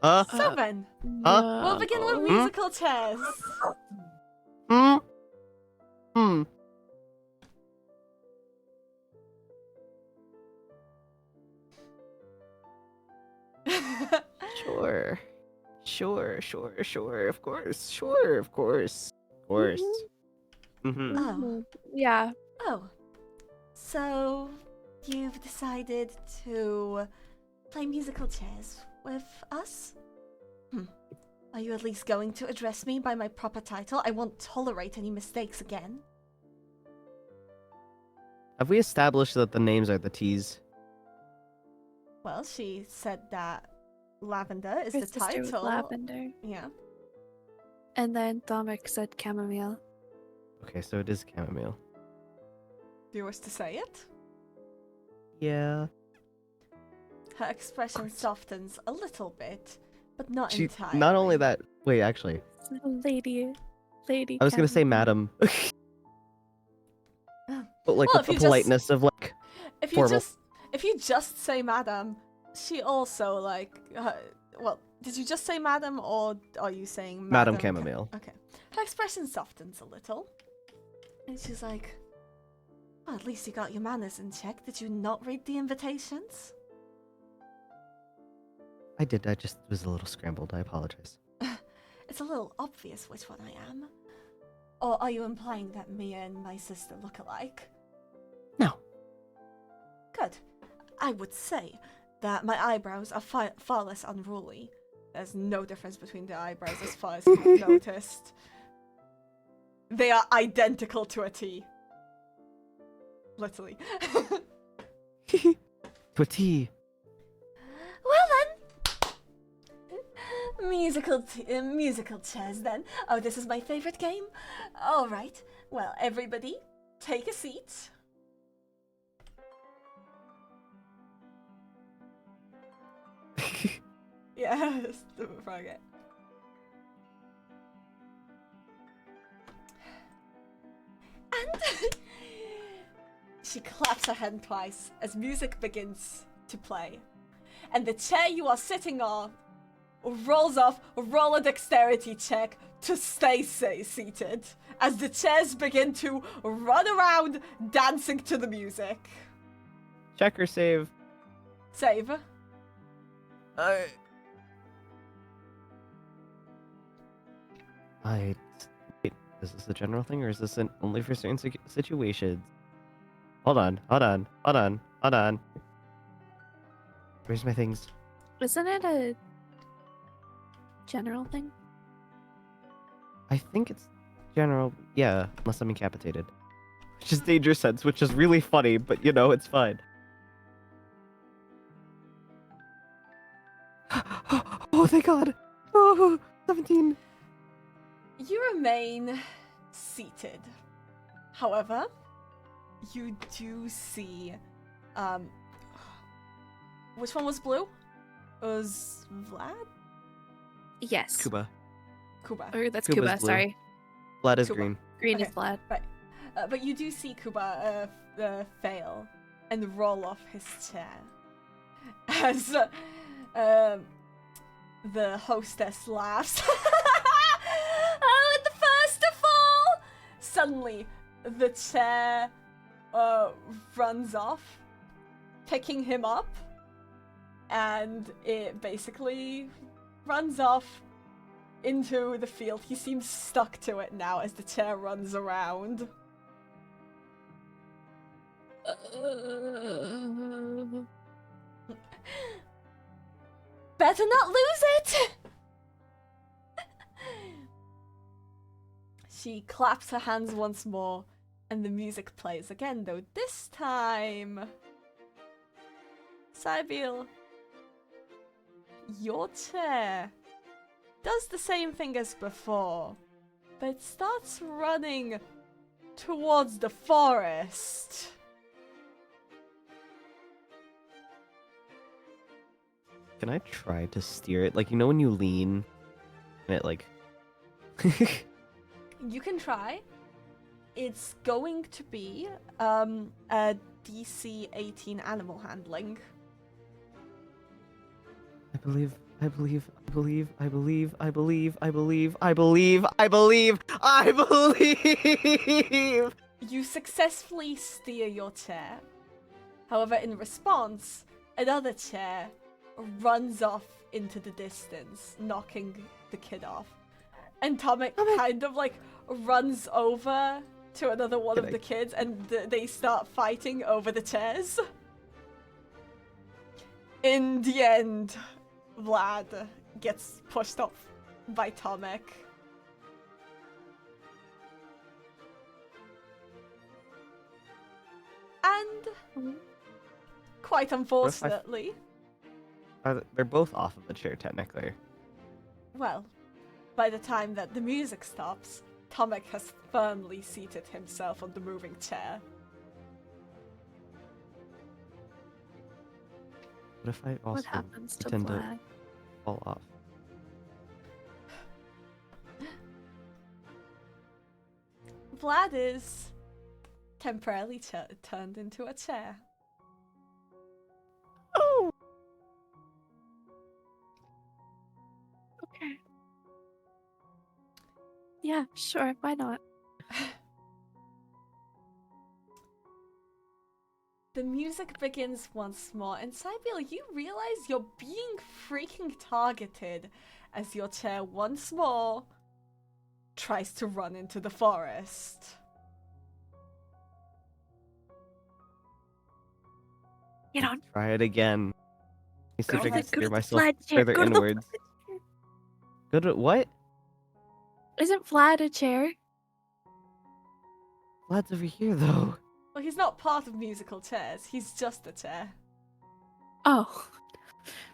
Huh? So then, Huh? we'll begin with No. musical chairs. Hmm? Hmm. Sure. Sure, of course. Sure, of course. Of course. Mm-hmm. Oh. Yeah. Oh. So, you've decided to play musical chairs with us? Are you at least going to address me by my proper title? I won't tolerate any mistakes again. Have we established that the names are the T's? Well, she said that Lavender is Her the sister was title. Lavender. Yeah. And then Dominic said chamomile. Okay, so it is chamomile. Do you wish to say it? Yeah. Her expression softens a little bit, but not She, entirely. not only that, wait, actually, Lady. I was gonna say chamomile. madam. But like Well, with if the you just- politeness of like, If you formal. just say madam, she also like well, did you just say madam or are you saying Madam Cam- Chamomile. Okay. Her expression softens a little. And she's like, well, at least you got your manners in check. Did you not read the invitations? I did, I just was a little scrambled, I apologize. It's a little obvious which one I am. Or are you implying that me and my sister look alike? No. Good. I would say that my eyebrows are far less unruly. There's no difference between the eyebrows as far as I've noticed. They are identical to a T. Literally. To a T. Well then. Musical chairs then. Oh, this is my favorite game. All right. Well, everybody, take a seat. Yes, don't forget. And she claps her hand twice as music begins to play. And the chair you are sitting on rolls off, roll a dexterity check to stay seated as the chairs begin to run around dancing to the music. Check or save. Save. Wait, is this a general thing or is this only for certain situations? Hold on. Where's my things? Isn't it a general thing? I think it's general, yeah, unless I'm incapacitated. Which is danger sense, which is really funny, but you know, it's fine. Oh, thank God! Oh, 17! You remain seated. However, you do see, which one was blue? It was Vlad? Yes. Kuba. Kuba. Or that's Kuba's Kuba, blue. sorry. Vlad is Kuba. green. Green Okay. is Vlad. But you do see Kuba fail and roll off his chair as the hostess laughs. Oh, and the first of all, suddenly the chair runs off, picking him up, and it basically runs off into the field. He seems stuck to it now as the chair runs around. Better not lose it! She claps her hands once more, and the music plays again, though this time... Sybille, your chair does the same thing as before, but it starts running towards the forest. Can I try to steer it? Like, you know when you lean and it like... You can try. It's going to be a DC 18 animal handling. I believe. You successfully steer your chair. However, in response, another chair runs off into the distance, knocking the kid off. And Tomek kind of like runs over to another one Can of I- the kids, and they start fighting over the chairs. In the end, Vlad gets pushed off by Tomek. And, quite unfortunately, They're both off of the chair, technically. well, by the time that the music stops, Tomek has firmly seated himself on the moving chair. What if I also What happens to pretend to Vlad? fall off? Vlad is temporarily turned into a chair. Oh! Okay. Yeah, sure. Why not? The music begins once more, and Sybille, you realize you're being freaking targeted as your chair once more tries to run into the forest. Get on. Try it again. Let me see Go if to I can the, steer myself Vlad chair. further Go to the inwards. Vlad chair. Go to what? Isn't Vlad a chair? Vlad's over here, though. Well, he's not part of musical chairs, he's just a chair. Oh,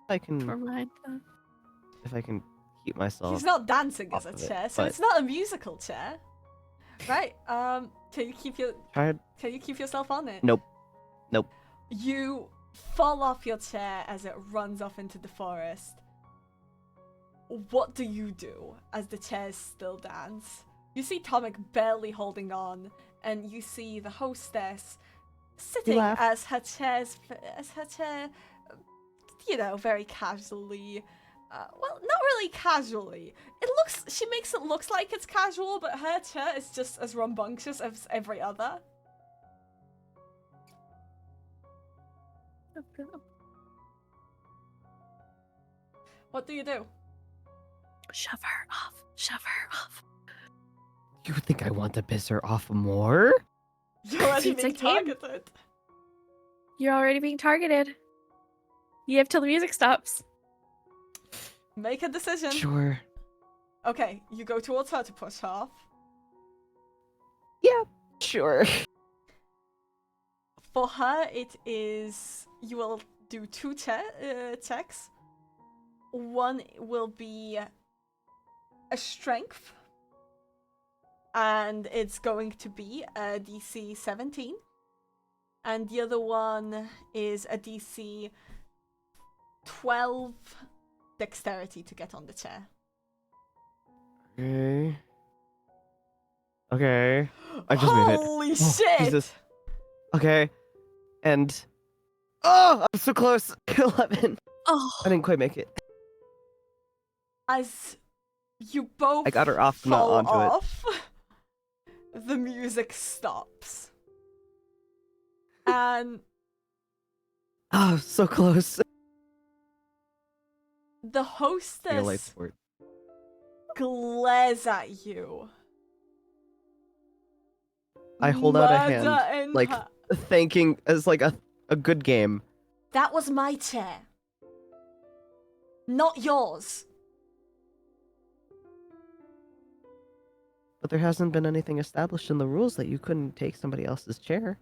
I can, never mind. if I can keep myself. He's not dancing as off a of it, chair, so but- it's not a musical chair. Right, can you keep yourself on it? Nope. Nope. You fall off your chair as it runs off into the forest. What do you do as the chairs still dance? You see Tomek barely holding on, and you see the hostess sitting laugh. as her chair, you know, very casually. Well, not really casually. She makes it look like it's casual, but her chair is just as rambunctious as every other. What do you do? Shove her off. Shove her off. You think I want to piss her off more? You're already It's being a game. targeted. You're already being targeted. You have till the music stops. Make a decision. Sure. Okay, you go towards her to push her off. Yeah, sure. For her, it is... You will do two checks. One will be a strength. And it's going to be a DC 17. And the other one is a DC 12 dexterity to get on the chair. Okay. Okay. I just made it. Holy Oh, shit! Jesus. Okay. And... Oh! I'm so close! 11. Oh, I didn't quite make it. As you both I got her off, not fall onto it. off, the music stops. And Oh, so close. the I got a light hostess sport. glares at you. I hold out a hand, Murder in like, her- thanking as like a good game. That was my chair. Not yours. But there hasn't been anything established in the rules that you couldn't take somebody else's chair.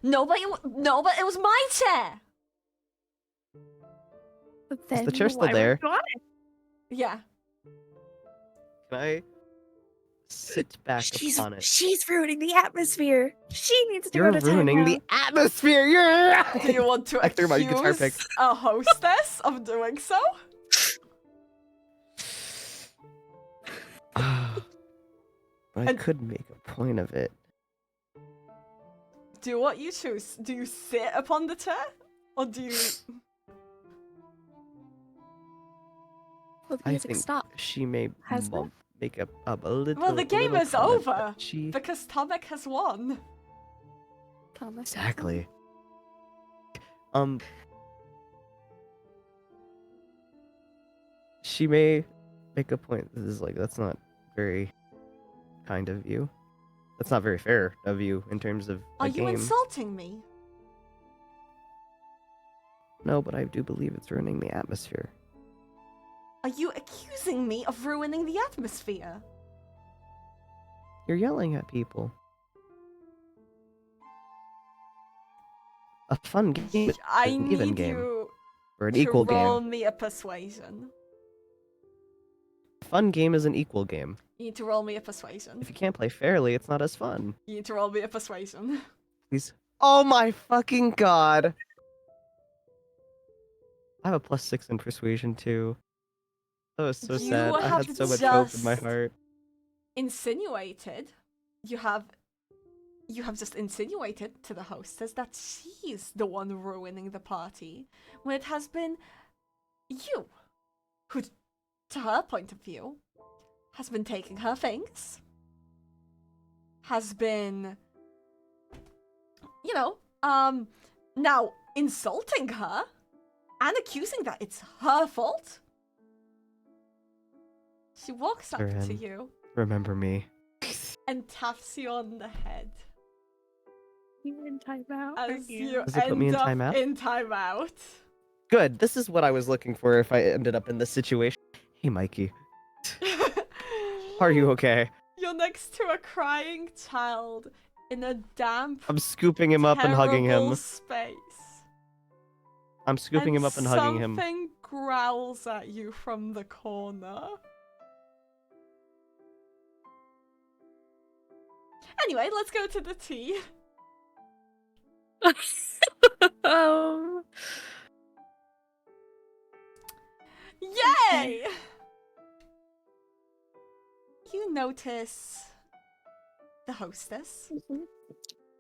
No, but it was my chair. but then the chair still why would there? you want it? Yeah. Can I sit back upon it? She's ruining the atmosphere. She needs to You're go to ruining timeout. the atmosphere. You're Do you want to I threw my guitar pick. accuse a hostess of doing so? But I And- could make a point of it. Do what you choose. Do you sit upon the chair? Or do you... Well, the I music think stopped. she may Has bump, make up a little. Well, the game little is comment, over, but She because Tomek has won. Thomas. exactly. She may make a point. This is like that's not very kind of you. That's not very fair of you in terms of Are the you game. insulting me? No, but I do believe it's ruining the atmosphere. Are you accusing me of ruining the atmosphere? You're yelling at people. A fun game is I an even need game. you Or an to equal roll game. me a persuasion. A fun game is an equal game. You need to roll me a persuasion. If you can't play fairly, it's not as fun. You need to roll me a persuasion. Please. Oh my fucking god! I have a +6 in persuasion too. That was so You sad. I have had so much hope in my just heart. Insinuated. You have just insinuated to the hostess that she's the one ruining the party, when it has been you who, to her point of view, has been taking her things, has been, now insulting her and accusing that it's her fault. She walks up to Seren. you Remember me. and taps you on the head You're in timeout. as aren't you Does it put me end in up timeout? in timeout. Good. This is what I was looking for if I ended up in this situation. Hey, Mikey. Are you okay? You're next to a crying child in a damp, I'm scooping him up and hugging terrible him. space. I'm scooping him up and hugging him. Something growls at you from the corner. Anyway, let's go to the tea. um, Yay! You notice the hostess.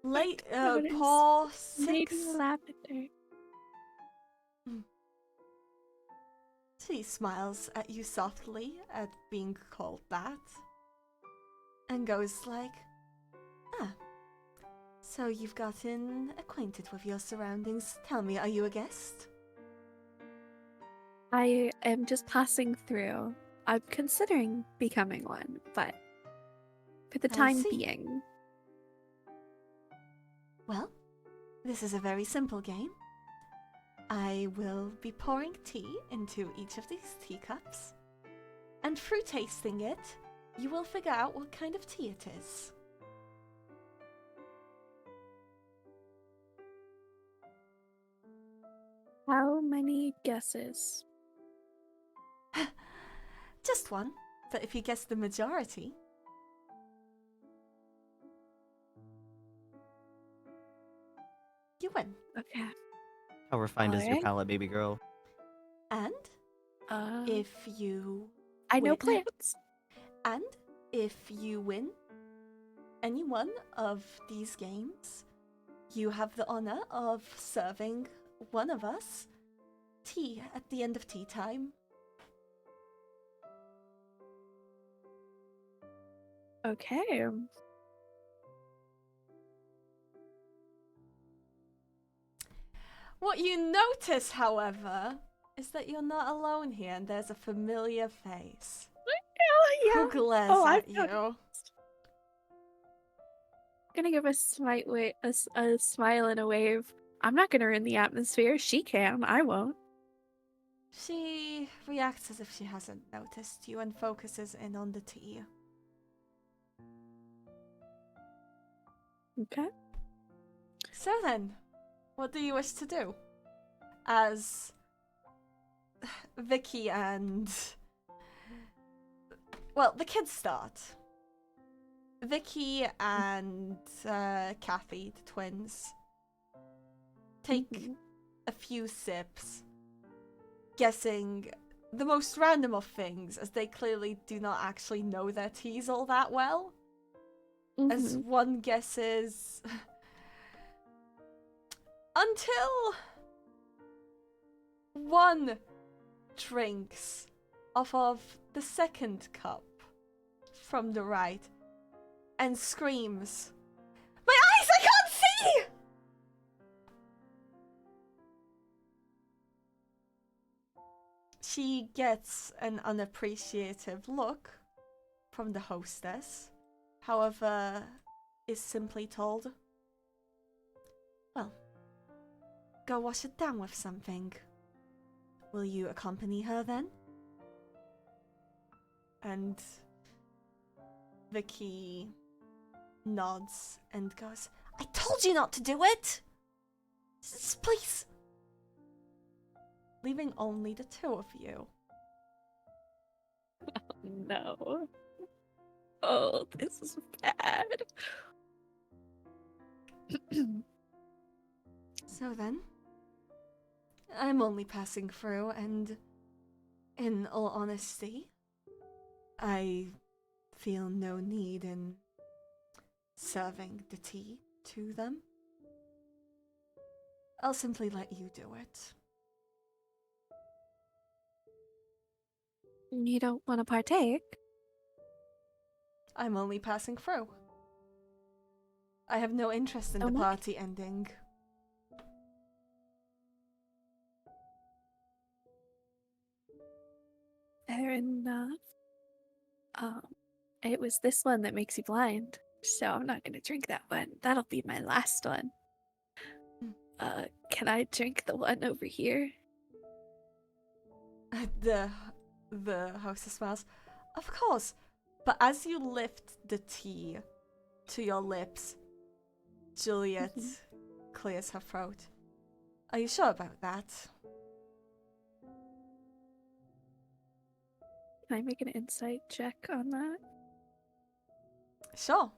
Late, notice Paul maybe 6. lavender. She smiles at you softly at being called that. And goes like, ah, so you've gotten acquainted with your surroundings. Tell me, are you a guest? I am just passing through. I'm considering becoming one, but for the I time see. being. Well, this is a very simple game. I will be pouring tea into each of these teacups, and through tasting it, you will figure out what kind of tea it is. How many guesses? Just one, but if you guess the majority, you win. Okay. How refined is your Alright. palate, baby girl? And if you I know win- plants. And if you win any one of these games, you have the honor of serving one of us tea at the end of tea time. Okay. What you notice, however, is that you're not alone here, and there's a familiar face who glares I at you. Gonna give a a smile and a wave. I'm not gonna ruin the atmosphere. She can. I won't. She reacts as if she hasn't noticed you and focuses in on the tea. Okay. So then, what do you wish to do? As Vicky and... Well, the kids start. Vicky and Kathy, the twins, take a few sips, guessing the most random of things, as they clearly do not actually know their teas all that well. As one guesses... Until one drinks off of the second cup from the right and screams, "My eyes, I can't see!" She gets an unappreciative look from the hostess. however, is simply told, well, go wash it down with something. Will you accompany her then? And Vicky nods and goes, I told you not to do it! Please! Leaving only the two of you. No. Oh, this is bad. So then, I'm only passing through, and in all honesty, I feel no need in serving the tea to them. I'll simply let you do it. You don't want to partake? I'm only passing through. I have no interest in Oh the my. party ending. Fair enough. It was this one that makes you blind, so I'm not gonna drink that one. That'll be my last one. Can I drink the one over here? The hostess smiles. Of course, but as you lift the tea to your lips, Juliet clears her throat. Are you sure about that? Can I make an insight check on that? Sure.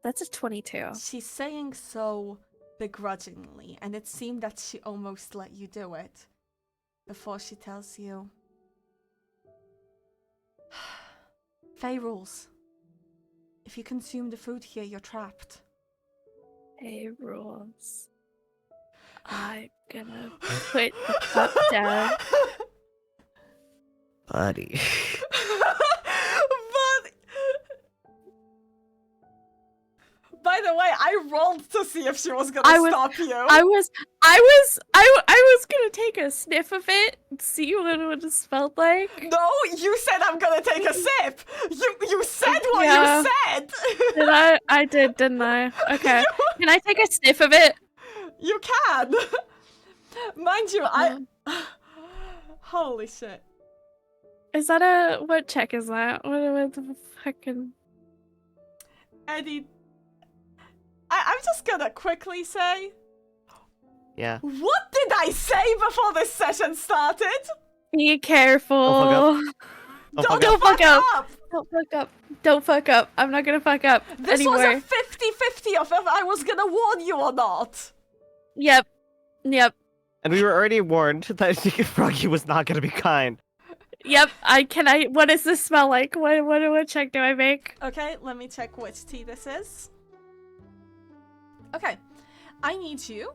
That's a 22. She's saying so begrudgingly, and it seemed that she almost let you do it before she tells you. Fae rules. If you consume the food here, you're trapped. Hey, rules. I'm gonna put the cup down. Buddy. By the way, I rolled to see if she was gonna stop you. I was gonna take a sniff of it and see what it smelled like. No, you said I'm gonna take a sip. You said what Yeah. you said. Did I? I did, didn't I? Okay. Can I take a sniff of it? You can. Mind you, Holy shit. Is that a what check is that? What the fucking Eddie, I'm just gonna quickly say. Yeah. What did I say before this session started? Be careful. Don't fuck up. Don't fuck up. Don't fuck up. I'm not gonna fuck up This anymore. was a 50-50 of if I was gonna warn you or not. Yep. And we were already warned that Froggy was not gonna be kind. Yep. What does this smell like? What check do I make? Okay, let me check which tea this is. Okay. I need you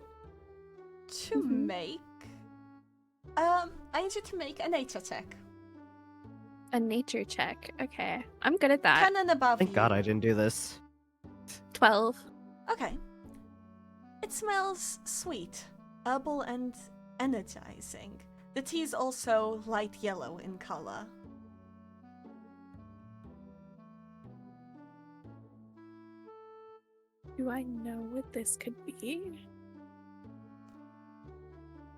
to make a nature check. A nature check. Okay. I'm good at that. 10 and above. Thank God I didn't do this. 12. Okay. It smells sweet, herbal, and energizing. The tea is also light yellow in color. Do I know what this could be?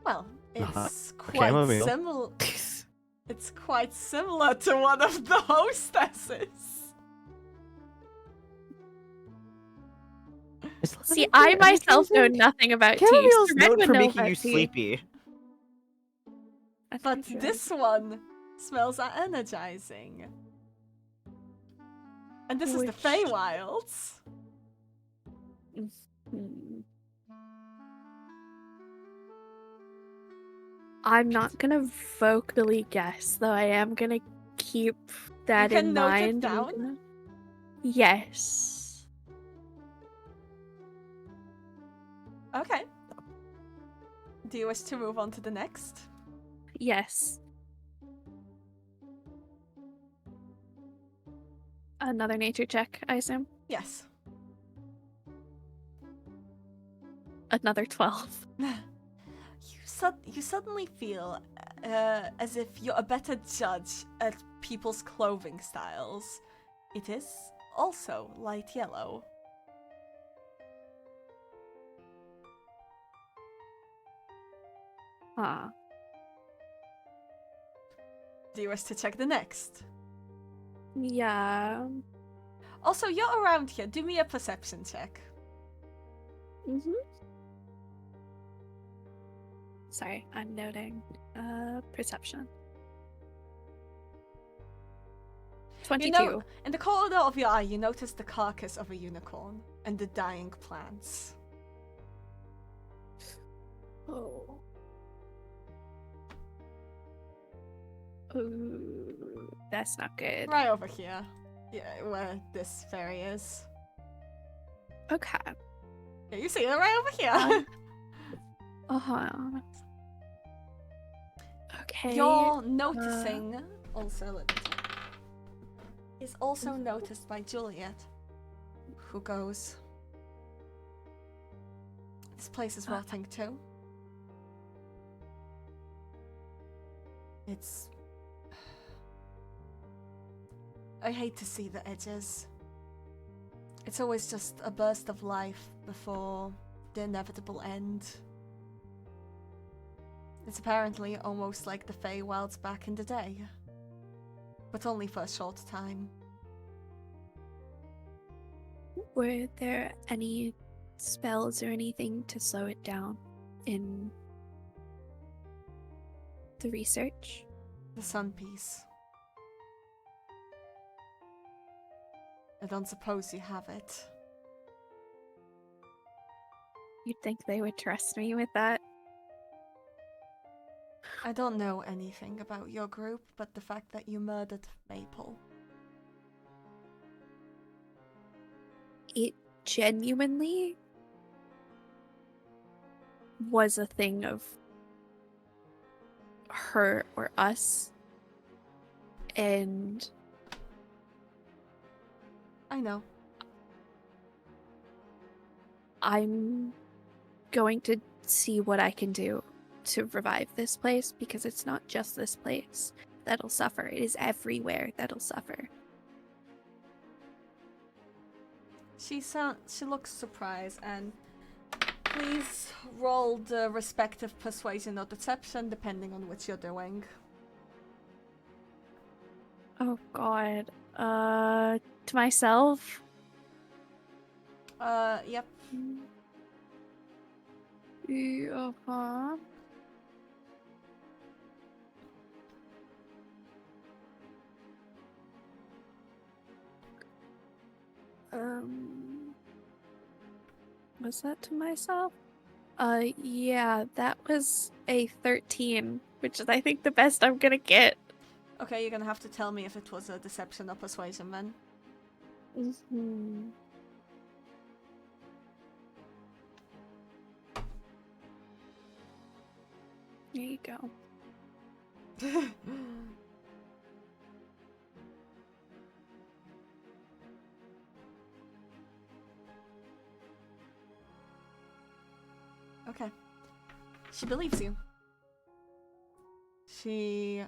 Well, it's quite chamomile. similar. It's quite similar to one of the hostesses. See, I myself know nothing about tea. Chamomile's Seren known would for know making about you tea. sleepy. That's But true. this one smells energizing. And this is the Which- Feywilds. Hmm. I'm not gonna vocally guess, though I am gonna keep that You can in note it mind. down? Yes. Okay. Do you wish to move on to the next? Yes. Another nature check, I assume. Yes. Another 12. You you suddenly feel as if you're a better judge at people's clothing styles. It is also light yellow. Huh. Do you wish to check the next? Yeah. Also, you're around here. Do me a perception check. Sorry, I'm noting. Perception. 22. You know, in the corner of your eye, you notice the carcass of a unicorn and the dying plants. Oh. Ooh, that's not good. Right over here. Yeah, where this fairy is. Okay. Yeah, you see it right over here. Uh-huh. Okay. You're noticing also, let me check, is also noticed by Juliet, who goes, this place is rotting too. It's... I hate to see the edges. It's always just a burst of life before the inevitable end. It's apparently almost like the Feywilds back in the day. But only for a short time. Were there any spells or anything to slow it down in the research? The Sun Piece. I don't suppose you have it. You'd think they would trust me with that. I don't know anything about your group, but the fact that you murdered Maple. It genuinely was a thing of her or us. And I know. I'm going to see what I can do to revive this place, because it's not just this place that'll suffer. It is everywhere that'll suffer. She looks surprised, and please roll the respective persuasion or deception depending on which you're doing. Oh god. To myself? Yep. Uh-huh. Was that to myself? Yeah, that was a 13, which is I think the best I'm gonna get. Okay, you're gonna have to tell me if it was a deception or persuasion then. Mm-hmm. There you go. Okay. She believes you. She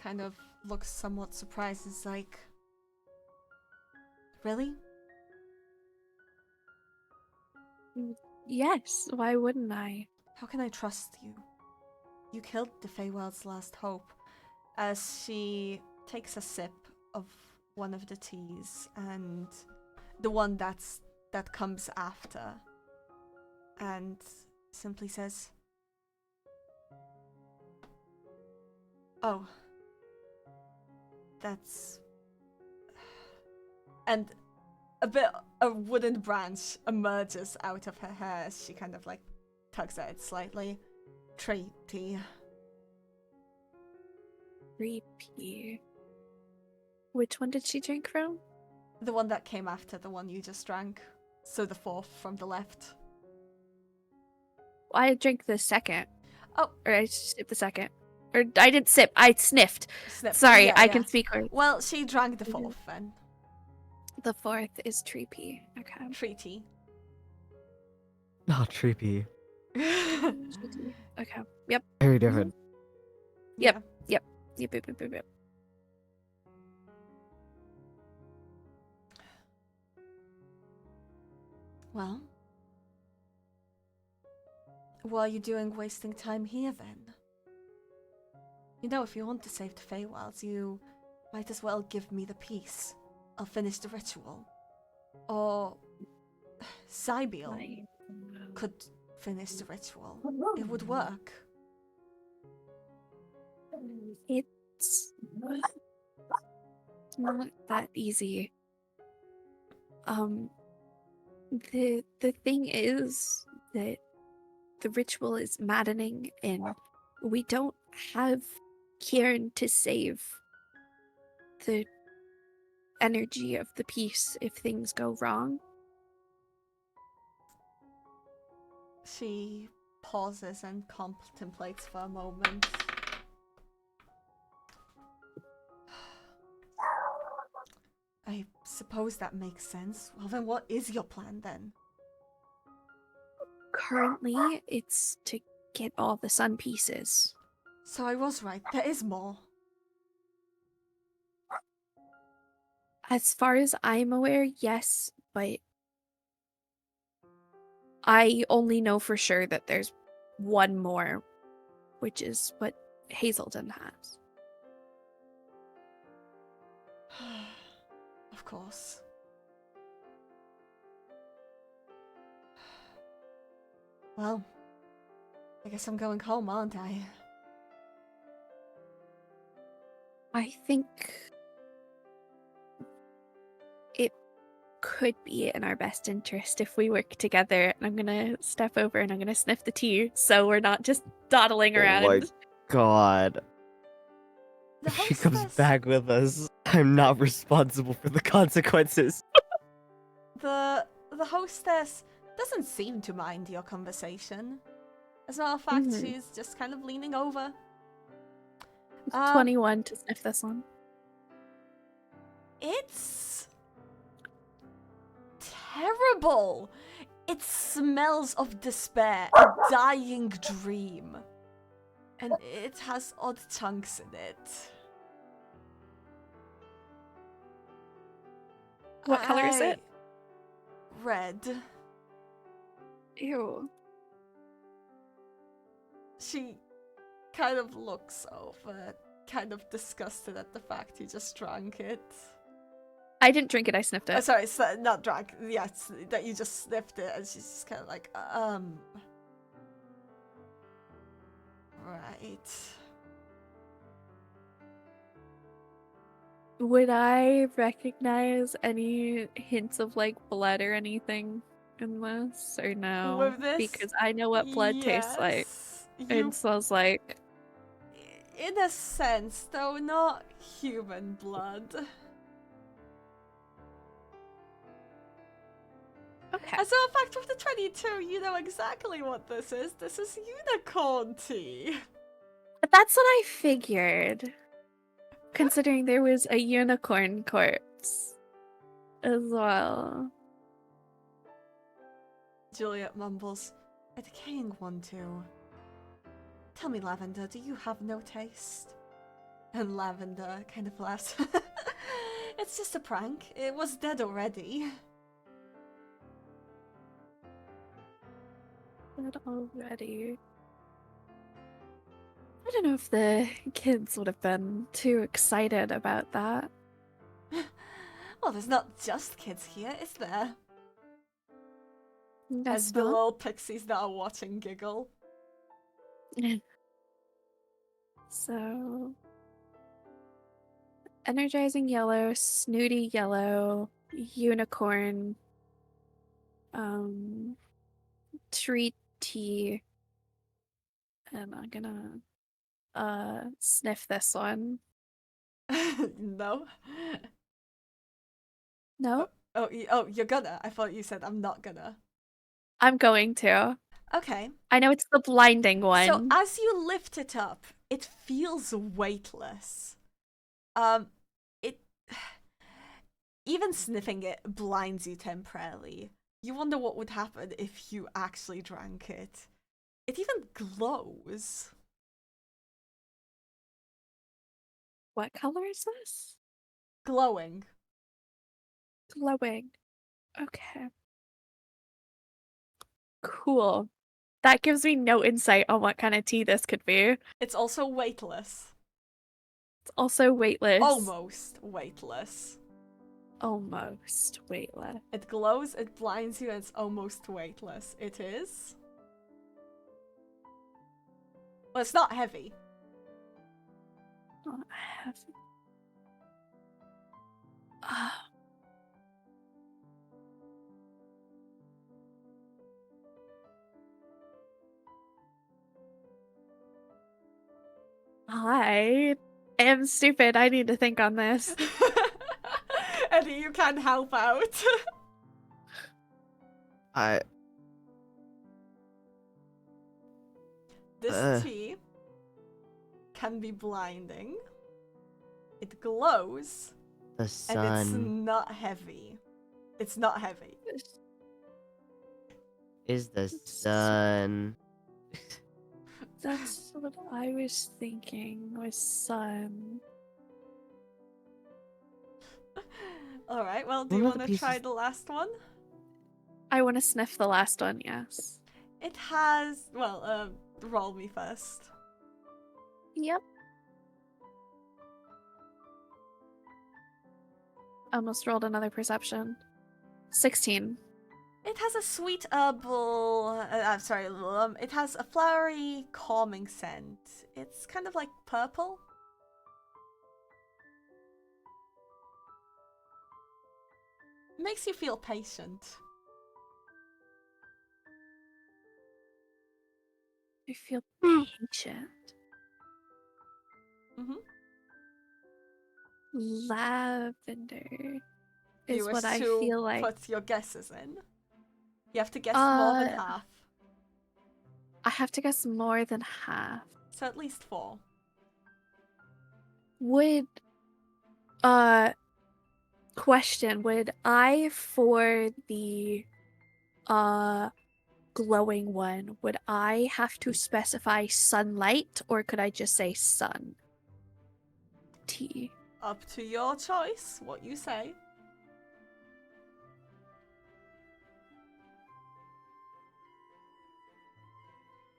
kind of looks somewhat surprised. It's like, really? Yes, why wouldn't I? How can I trust you? You killed the Feywild's last hope. As she takes a sip of one of the teas, and the one that comes after, and simply says, "Oh, that's..." And a wooden branch emerges out of her hair as she kind of like tugs at it slightly. Treaty. Creepy. Which one did she drink from? The one that came after the one you just drank. So the fourth from the left. I drank the second. Oh. Or I sipped the second. Or I didn't sip, I sniffed. Snip. Sorry, Yeah, I yeah. can speak words. Well, she drank the fourth then. The fourth is Treepy. Okay. Treaty. Not creepy. Okay. Yep. Very different. Yep. Yeah. Yep. Well, what are you doing wasting time here then? You know, if you want to save the Feywilds, you might as well give me the piece. I'll finish the ritual. Or Sybille could finish the ritual. It would work. It's not that easy. The thing is that the ritual is maddening and we don't have Kieran to save the energy of the piece if things go wrong. She pauses and contemplates for a moment. I suppose that makes sense. Well then, what is your plan then? Currently, it's to get all the sun pieces. So I was right, there is more. As far as I'm aware, yes, but I only know for sure that there's one more, which is what Hazelden has. Of course. Well, I guess I'm going home, aren't I? I think it could be in our best interest if we work together. And I'm gonna step over and I'm gonna sniff the tea so we're not just dawdling around. Oh my god. The If she comes hostess- back with us, I'm not responsible for the consequences. The hostess doesn't seem to mind your conversation. As a matter of fact, Mhm. she's just kind of leaning over. 21 to sniff this one. It's terrible. It smells of despair, a dying dream. And it has odd chunks in it. What color is it? Red. Ew. She kind of looks over, kind of disgusted at the fact you just drank it. I didn't drink it, I sniffed it. Oh, sorry, not drank. Yes, that you just sniffed it, and she's just kind of like, right. Would I recognize any hints of like blood or anything in this or no? With this, because I know what blood tastes like you, and smells like. in a sense, though not human blood. Okay. As a matter of fact, with the 22, you know exactly what this is. This is unicorn tea. But that's what I figured. Considering there was a unicorn corpse as well. Juliet mumbles, a decaying one too. Tell me, Lavender, do you have no taste? And Lavender kind of laughs. It's just a prank. It was dead already. But already. I don't know if the kids would have been too excited about that. Well, there's not just kids here, is there? Guess As the not. little pixies that are watching giggle. So, energizing yellow, snooty yellow, unicorn, treat tea, and I'm gonna sniff this one. No. No, Oh, you're gonna. I thought you said I'm not gonna. I'm going to. Okay. I know it's the blinding one. So as you lift it up, it feels weightless. It even sniffing it blinds you temporarily. You wonder what would happen if you actually drank it. It even glows. What color is this? Glowing. Glowing. Okay. Cool. That gives me no insight on what kind of tea this could be. It's also weightless. It's also weightless. Almost weightless. Almost weightless. It glows, it blinds you, and it's almost weightless. It is. Well, it's not heavy. Not heavy. Ah. I am stupid. I need to think on this. Eddie, you can help out. This tea can be blinding. It glows. The sun. And it's not heavy. It's not heavy. Is the sun. That's what I was thinking, was sun. Alright, well, do One you of the want to try pieces- the last one? I want to sniff the last one, yes. It has... Well, roll me first. Yep. Almost rolled another perception. 16. It has a sweet herbal... it has a flowery, calming scent. It's kind of like purple. Makes you feel patient. I feel patient. Mm-hmm. Lavender is You what I to feel like. put your guesses in. You have to guess more than half. I have to guess more than half. So at least 4. Would question, would I, for the glowing one, would I have to specify sunlight, or could I just say sun? Tea. Up to your choice, what you say.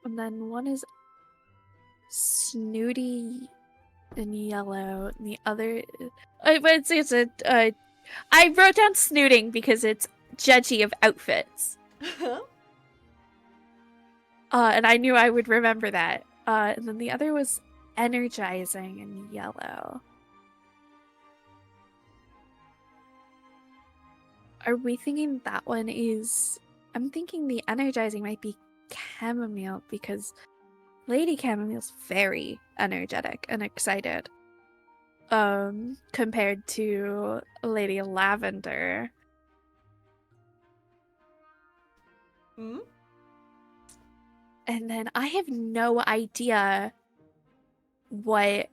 And then one is snooty and yellow, and the other it's a I wrote down snooting because it's judgy of outfits. And I knew I would remember that. And then the other was energizing and yellow. Are we thinking that one is... I'm thinking the energizing might be chamomile, because Lady Chamomile's very energetic and excited. Compared to Lady Lavender. Hmm? And then I have no idea what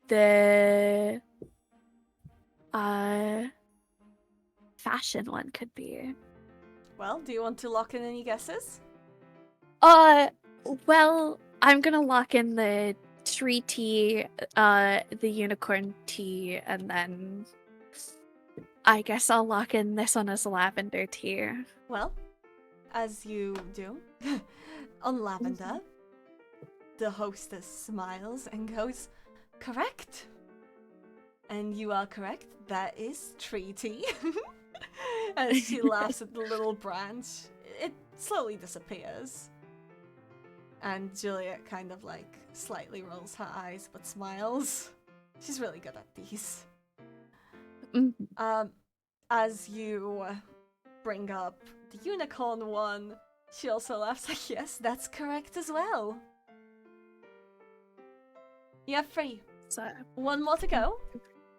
the fashion one could be. Well, do you want to lock in any guesses? Well, I'm gonna lock in the tree tea, the unicorn tea, and then I guess I'll lock in this one as lavender tea. Well, as you do, on lavender, the hostess smiles and goes, "Correct." And you are correct, that is tree tea. As she laughs at the little branch, it slowly disappears. And Juliet kind of like slightly rolls her eyes but smiles. She's really good at these. As you bring up the unicorn one, she also laughs like, "Yes, that's correct as well." You have 3. So, One more to go,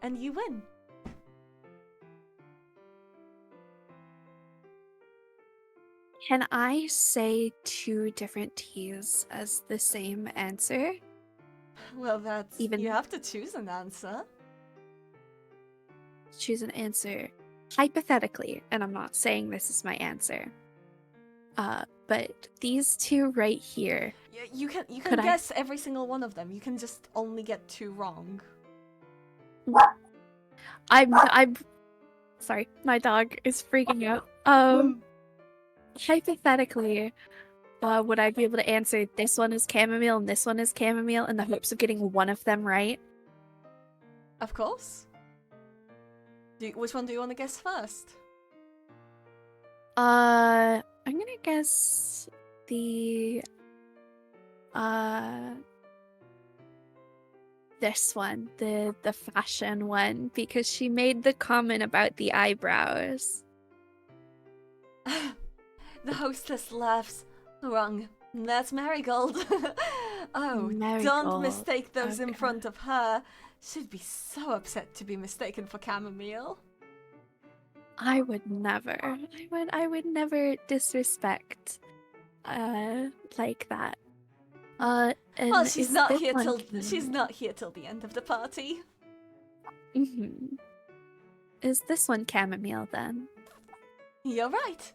and you win. can I say 2 different teas as the same answer? Well, that's... Even- You have to choose an answer. Choose an answer. Hypothetically, and I'm not saying this is my answer. But these two right here. You can Could I- guess every single one of them. You can just only get 2 wrong. I'm sorry, my dog is freaking out. Hypothetically, would I be able to answer this one is chamomile and this one is chamomile in the hopes of getting one of them right? Of course. Which one do you want to guess first? I'm gonna guess the this one, the fashion one, because she made the comment about the eyebrows. The hostess laughs. Wrong. That's Marigold. Oh, don't Marigold. mistake those in Okay. front of her. She'd be so upset to be mistaken for chamomile. I would never. I would never disrespect like that. And Well, she's is not this here one till chamomile? she's not here till the end of the party. Is this one chamomile then? You're right.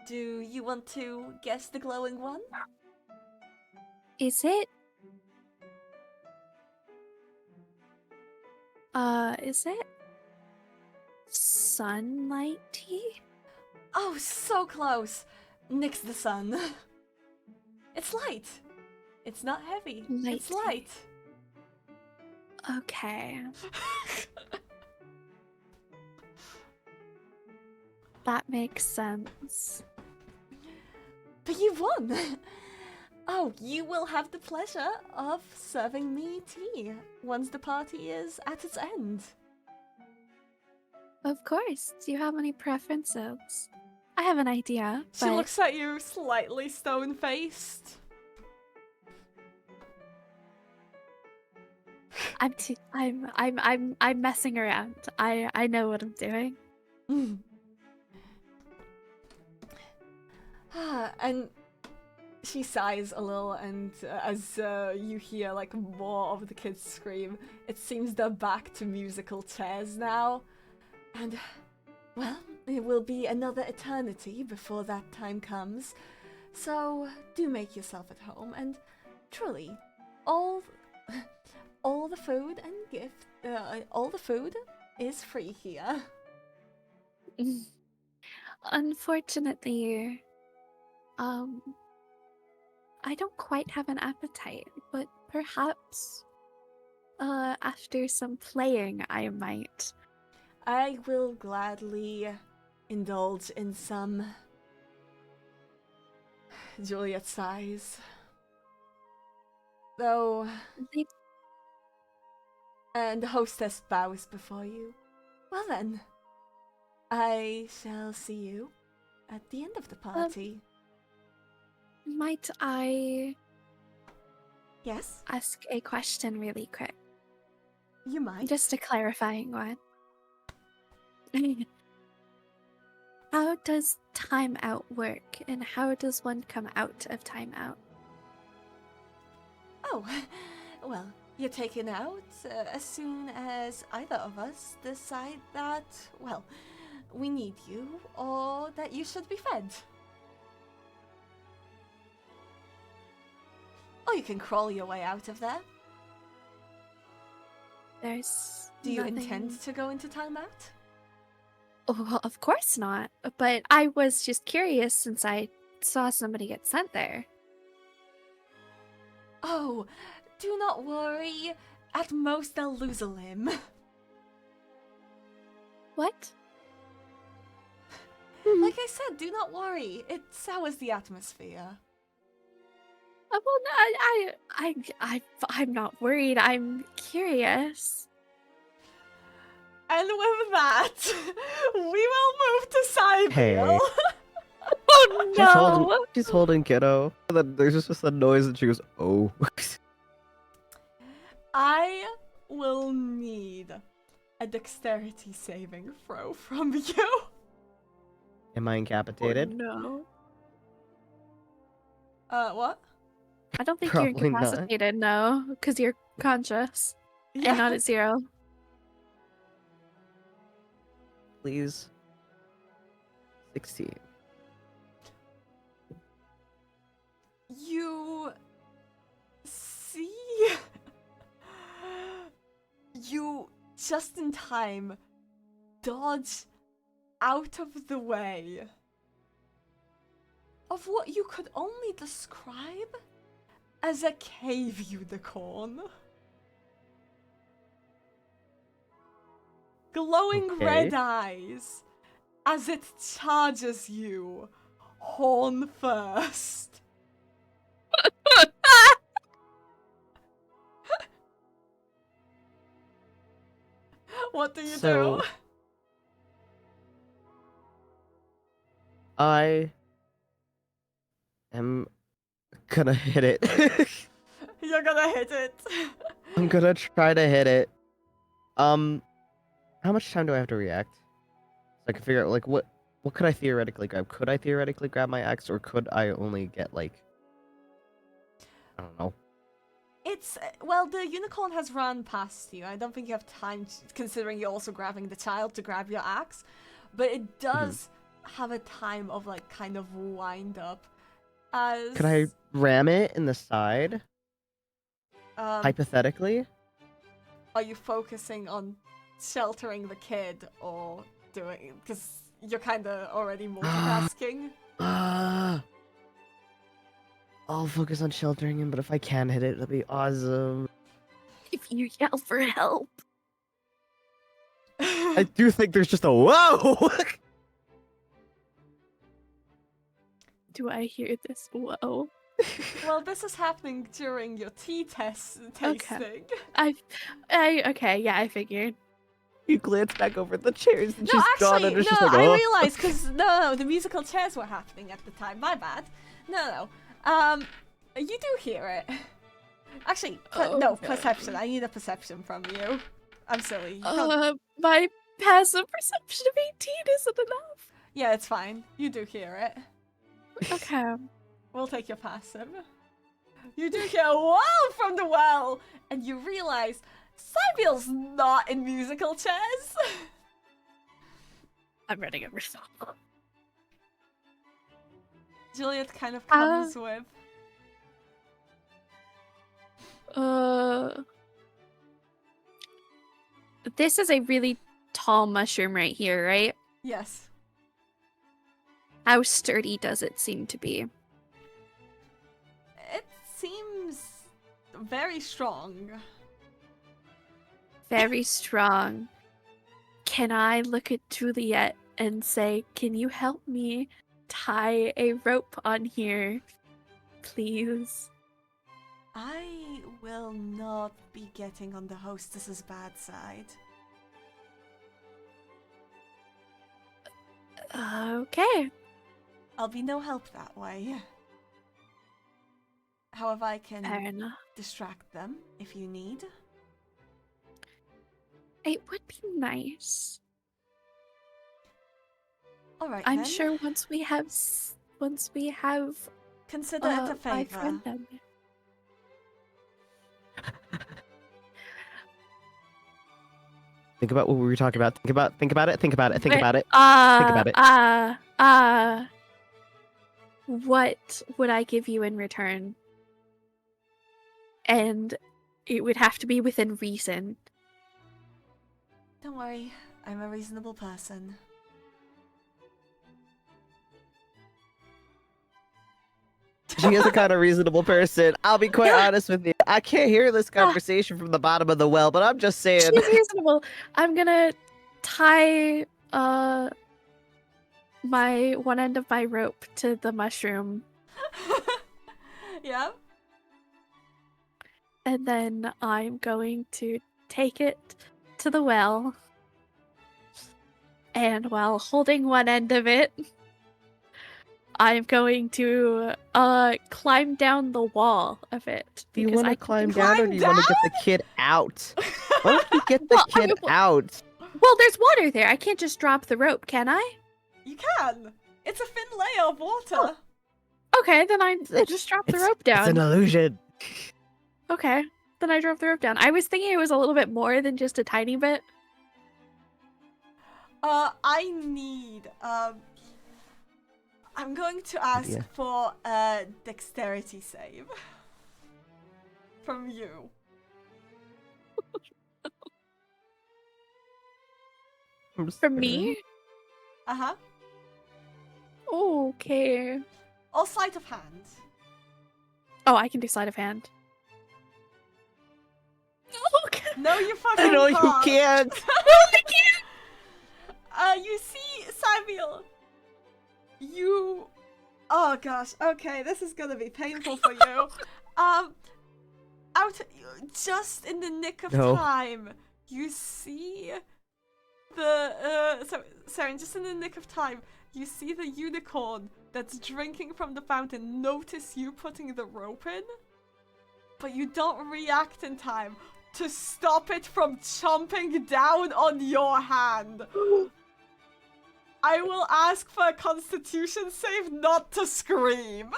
Do you want to guess the glowing one? Is it? Is it sunlight tea? Oh, so close. Nix the sun. It's light. It's not heavy. It's Light. light. Okay. That makes sense. But you won! Oh, you will have the pleasure of serving me tea once the party is at its end. Of course. Do you have any preferences? I have an idea. She but looks at you slightly stone-faced. I'm messing around. I know what I'm doing. And she sighs a little, and as you hear like more of the kids scream, it seems they're back to musical chairs now. And, well, it will be another eternity before that time comes. So do make yourself at home, and truly, all the food and all the food is free here. Unfortunately, I don't quite have an appetite, but perhaps, after some playing, I might. I will gladly indulge in some. Juliet sighs. Though. And the hostess bows before you. Well then, I shall see you at the end of the party. Might I Yes, ask a question really quick? you might. Just a clarifying one. How does timeout work, and how does one come out of timeout? Oh, well, you're taken out as soon as either of us decide that, well, we need you or that you should be fed. Or you can crawl your way out of there. There's Do you nothing... intend to go into timeout? Oh, well, of course not. But I was just curious since I saw somebody get sent there. Oh, do not worry. At most, they'll lose a limb. What? Like I said, do not worry. It sours the atmosphere. Well, no, I'm not worried. I'm curious. And with that, we will move to Sybille. Hey. Oh no! She's holding kiddo. And then there's just a noise and she goes, oh. I will need a dexterity saving throw from you. Am I incapacitated? Oh, no. What? I don't think Probably you're not. incapacitated, no, because you're conscious and not at 0. Please. 16. You see, you just in time dodge out of the way of what you could only describe as a cave unicorn. Glowing red eyes as it charges you, horn first. What do you do? I am gonna hit it. You're gonna hit it. I'm gonna try to hit it. How much time do I have to react? So I can figure out like what could I theoretically grab? Could I theoretically grab my axe, or could I only get like I don't know. It's well, the unicorn has run past you. I don't think you have time, considering you're also grabbing the child, to grab your axe. But it does have a time of like kind of wind up. As Could I ram it in the side? Hypothetically? Are you focusing on sheltering the kid or doing? Because you're kind of already multitasking. I'll focus on sheltering him, but if I can hit it, that'd be awesome. If you yell for help. I do think there's just a whoa! Do I hear this? Whoa. Well, this is happening during your tea tasting. Okay, yeah, I figured. You glance back over at the chairs and No, she's gone, actually, and it's no, just like, I oh. realized because no, the musical chairs were happening at the time. My bad. No. You do hear it. Actually, no, perception. I need a perception from you. I'm silly. You can't... My passive perception of 18 isn't enough. Yeah, it's fine. You do hear it. Okay. We'll take your passive. You do hear a wow from the well, and you realize Sybille's not in musical chairs. I'm running over stuff. Juliet kind of comes with. This is a really tall mushroom right here, right? Yes. How sturdy does it seem to be? It seems very strong. Very strong. Can I look at Juliet and say, can you help me tie a rope on here, please? I will not be getting on the hostess's bad side. Okay. I'll be no help that way. However, I Fair can enough. distract them if you need. It would be nice. Alright, I'm then. sure once we have Consider it a my favor. friend down there. Think about what we were talking about. Think about it. Think about it. Think about it. Think about it. What would I give you in return? And it would have to be within reason. Don't worry, I'm a reasonable person. She is a kind of reasonable person. I'll be quite honest with you. I can't hear this conversation from the bottom of the well, but I'm just saying. She's reasonable. I'm gonna tie my one end of my rope to the mushroom. Yeah? And then I'm going to take it to the well. And while holding one end of it, I'm going to climb down the wall of it. Do you want to climb down, or do you Climb want to get the kid out? Why don't you get the kid out? Well, there's water there. I can't just drop the rope, can I? You can! It's a thin layer of water! Oh. Okay, then I just drop the rope down. It's an illusion. Okay, then I drop the rope down. I was thinking it was a little bit more than just a tiny bit. I need, I'm going to ask Idea. for a dexterity save from you. From me? Uh-huh. Okay. Or sleight of hand. Oh, I can do sleight of hand. Okay. No, you fucking I know you can't. can't. I can't. You see, Syblle, you... Oh gosh, okay, this is gonna be painful for you. Just in the nick of No. time, you see the, Seren, just in the nick of time, you see the unicorn that's drinking from the fountain notice you putting the rope in, but you don't react in time to stop it from chomping down on your hand. I will ask for a constitution save not to scream.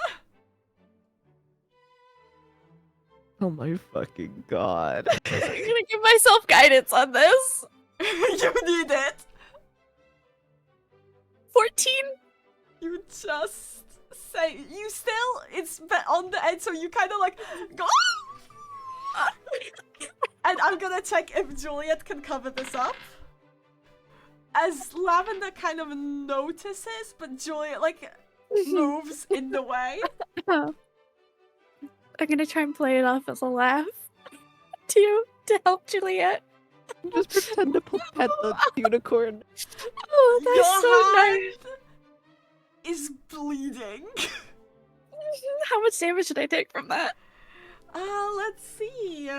Oh my fucking god. I'm gonna give myself guidance on this. You need it. 14. You just say, you still, it's on the edge, so you kind of like go. And I'm gonna check if Juliet can cover this up. As Lavender kind of notices, but Juliet like moves in the way. I'm gonna try and play it off as a laugh to help Juliet. Just pretend to pet the unicorn. Oh, that's Your so hand is bleeding. nice. How much damage should I take from that? Let's see.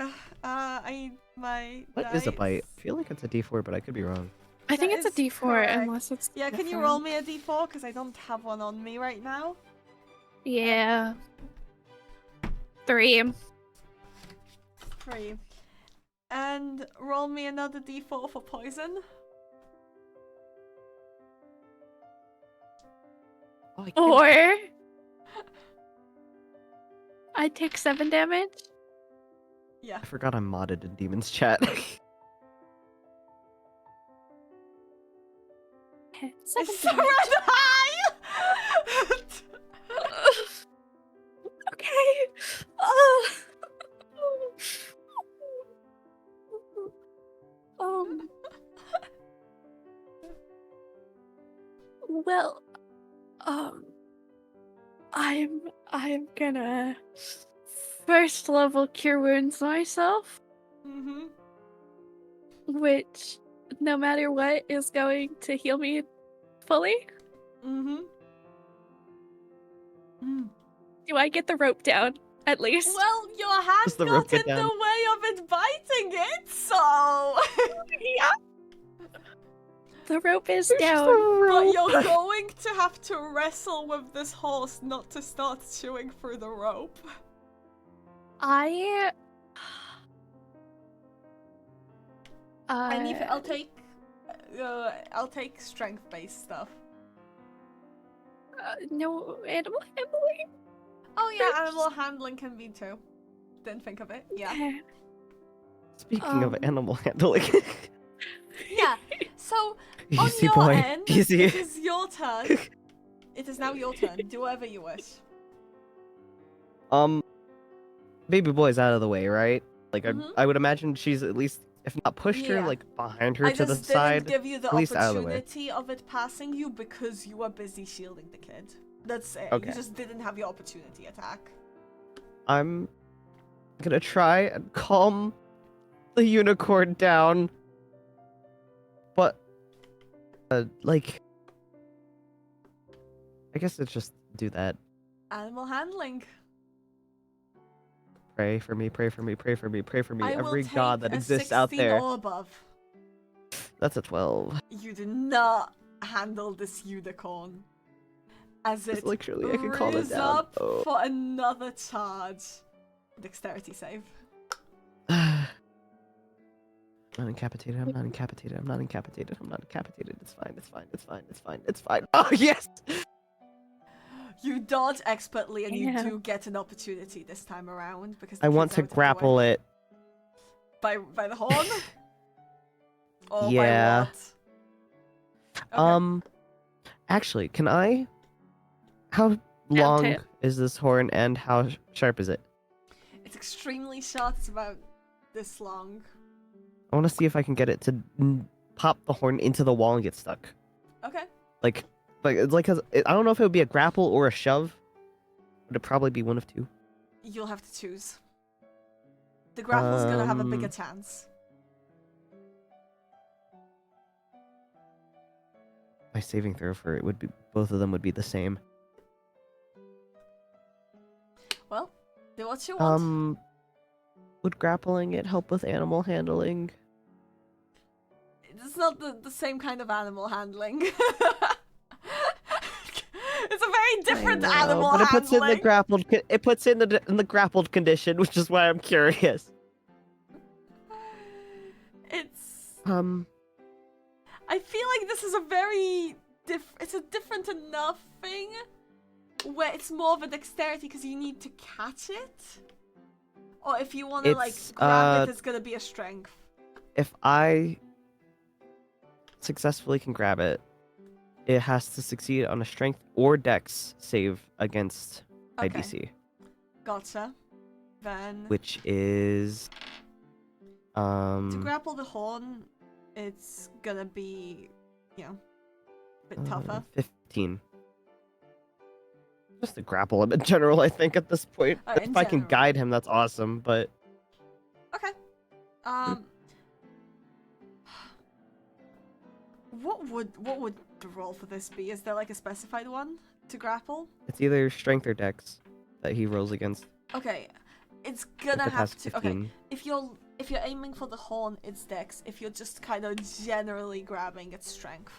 I need my What is a dice. bite? I feel like it's a D4, but I could be wrong. I think That it's a is D4 correct. unless it's. Yeah, can you different. roll me a d4? Because I don't have one on me right now. Yeah. 3. 3. And roll me another d4 for poison. Oh, I can't- Or I take 7 damage. Yeah. I forgot I'm modded in Demon's chat. 7 It's damage. red high! Okay. Um. Well, I'm gonna first level cure wounds myself, Mm-hmm. which no matter what is going to heal me fully. Mm-hmm. Mm. Do I get the rope down at least? Well, your hand Does the rope got in get the down? way of it biting it, so... Yeah. The rope is Push the down. But rope. you're going to have to wrestle with this horse not to start chewing through the rope. I I'll take strength-based stuff. no animal handling. Oh yeah, animal handling can be too. Didn't think of it. Yeah. Okay. Speaking of Um, animal handling. Yeah. So on Easy your boy. end, Easy. it is your turn. It is now your turn. Do whatever you wish. Baby boy's out of the way, right? Like Mhm. I would imagine she's at least, if not pushed her, Yeah. like behind her I to the just didn't side. give you the at least out of the way. opportunity of it passing you because you were busy shielding the kid. That's it. Okay. You just didn't have your opportunity attack. I'm gonna try and calm the unicorn down, but like, I guess it's just do that. Animal handling. Pray for me, pray for me, pray for me, pray for me. I will Every take god that a exists out 16 there. or above. That's a 12. You do not handle this unicorn. As it Literally, I can call it rears down. up Oh. for another charge. Dexterity save. I'm not incapacitated. I'm not incapacitated. I'm not incapacitated. I'm not incapacitated. It's fine. It's fine. It's fine. It's fine. It's fine. Oh yes. You dodge expertly and Yeah. you do get an opportunity this time around because I want to grapple it. by the horn. Or Yeah. By what? Okay. Actually, can I How long tail. is this horn and how sharp is it? It's extremely short. It's about this long. I want to see if I can get it to pop the horn into the wall and get stuck. Okay. It's like I don't know if it would be a grapple or a shove. Would it probably be one of two? You'll have to choose. The grapple's gonna have a bigger chance. My saving throw for it would be both of them would be the same. Well, do what you want. Would grappling it help with animal handling? It's not the same kind of animal handling. It's a very different animal but it handling. puts in the grappled. It puts in the grappled condition, which is why I'm curious. It's. I feel like this is a very it's a different enough thing where it's more of a dexterity because you need to catch it. Or if you want to like grab it, it's gonna be a strength. If I successfully can grab it, it has to succeed on a strength or dex save against IDC. Gotcha. Then Which is to grapple the horn, it's gonna be, a bit tougher. 15. Just to grapple him in general, I think at this point. If I can guide him, that's awesome. But okay. What would the roll for this be? Is there like a specified one to grapple? it's either strength or dex that he rolls against. Okay, it's If gonna it have has to. 15. Okay, if you're aiming for the horn, it's dex. If you're just kind of generally grabbing, it's strength.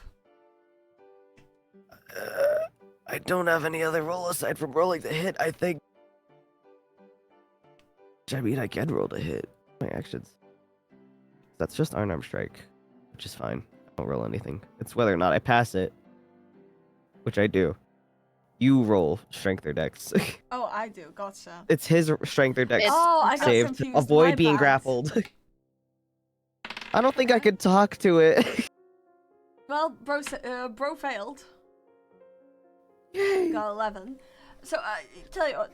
I don't have any other roll aside from rolling the hit, I think. I mean, I can roll the hit. My actions. That's just unarmed strike, which is fine. I don't roll anything. It's whether or not I pass it, which I do. You roll strength or dex. Oh, I do. Gotcha. It's his strength or dex Oh, I got save confused. to avoid My being bad. grappled. I don't think I could talk to it. Well, bro failed. Yay! Got 11. So,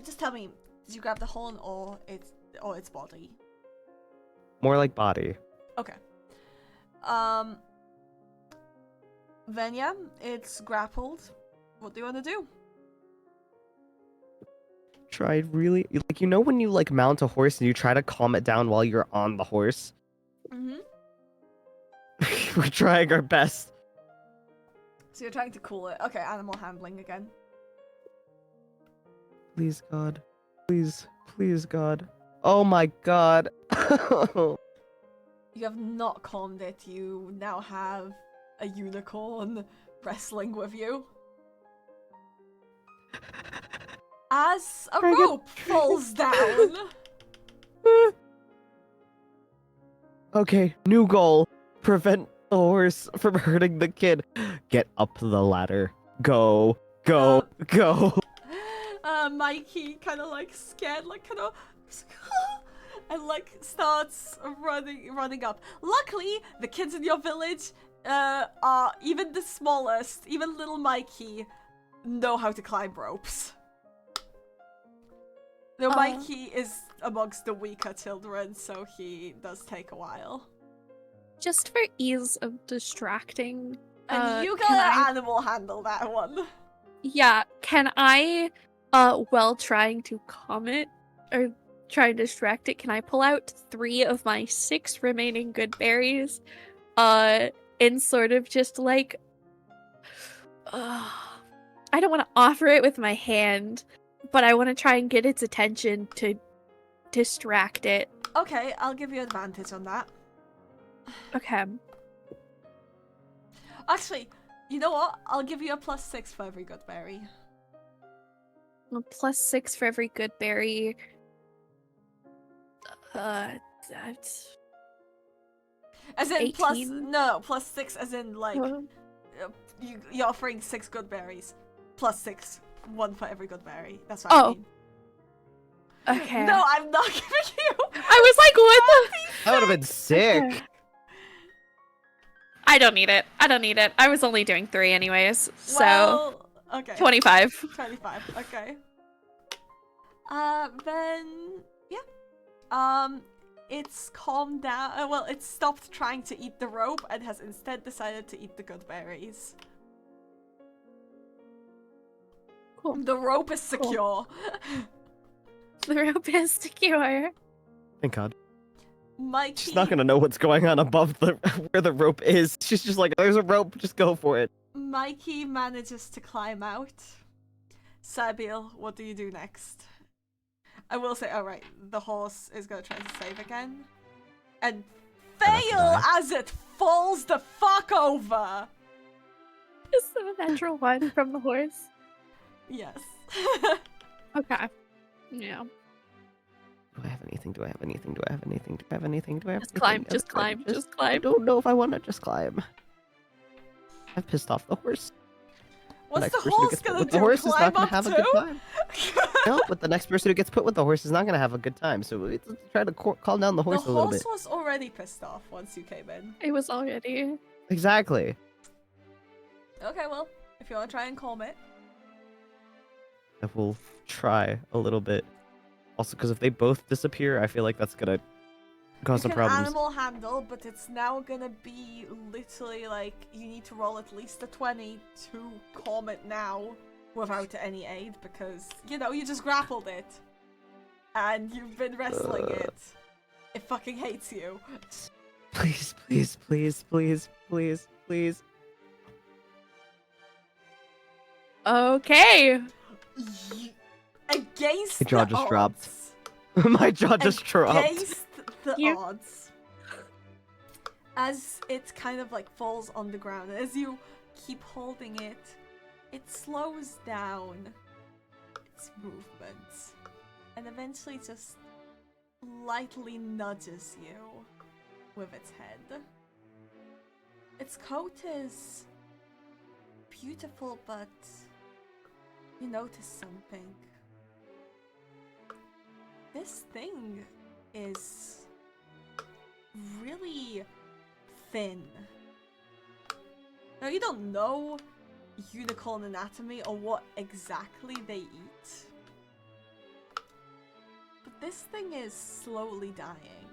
just tell me, did you grab the horn or its body? More like body. Okay. Then yeah, it's grappled. What do you want to do? Tried really like when you like mount a horse and you try to calm it down while you're on the horse. Mm-hmm. We're trying our best. So you're trying to cool it. Okay, animal handling again. Please God. Please God. Oh my God. You have not calmed it. You now have a unicorn wrestling with you. As a rope falls down. Okay, new goal. Prevent the horse from hurting the kid. Get up the ladder. Go. Mikey kind of like scared, like kind of, and like starts running up. Luckily, the kids in your village are even the smallest, even little Mikey, know how to climb ropes. Though Mikey is amongst the weaker children, so he does take a while. Just for ease of distracting. And you gotta animal handle that one. Yeah, can I, while trying to calm it, or try and distract it, can I pull out 3 of my 6 remaining good berries, in sort of just like, I don't want to offer it with my hand, but I want to try and get its attention to distract it. Okay, I'll give you advantage on that. Okay. Actually, you know what? I'll give you a +6 for every good berry. Well, +6 for every good berry. That's... As in 18? +6 as in like you're offering 6 good berries. +6, 1 for every good berry. That's what I mean. Okay. No, I'm not giving you. I was like, what the? That would have been sick. Okay. I don't need it. I was only doing 3 anyways, so... Well, Okay. 25. 25. Okay. Then yeah. It's calmed down. Well, it stopped trying to eat the rope and has instead decided to eat the good berries. Cool. The rope is secure. The rope is secure. Thank God. Mikey. She's not gonna know what's going on above the where the rope is. She's just like, there's a rope, just go for it. Mikey manages to climb out. Sibylle, what do you do next? I will say, alright, the horse is gonna try to save again. And fail as it falls the fuck over! Is the natural one from the horse? Yes. Okay. Yeah. Do I have anything? Do I have anything? Do I have anything? Do I have anything? Do I have Just anything? climb, just climb, just I climb. don't know if I want to just climb. I've pissed off the horse. What's the next person who horse gets put gonna with do? the horse is Climb not gonna up have a too? good time. No, but the next person who gets put with the horse is not gonna have a good time. So let's try to calm down the horse a little bit. The horse was already pissed off once you came in. It was already. Exactly. Okay, well, if you want to try and calm it. I will try a little bit. Also, because if they both disappear, I feel like that's gonna cause You some can problems. animal handle, but it's now gonna be literally like you need to roll at least a 20 to calm it now without any aid because, you know, you just grappled it. And you've been wrestling it. It fucking hates you. Please, please, please, please, please, please. Okay. Against My jaw the just odds. dropped. My jaw just dropped. Against the You- odds. As it kind of like falls on the ground, as you keep holding it, it slows down its movements and eventually just lightly nudges you with its head. Its coat is beautiful, but you notice something. This thing is really thin. Now, you don't know unicorn anatomy or what exactly they eat, but this thing is slowly dying.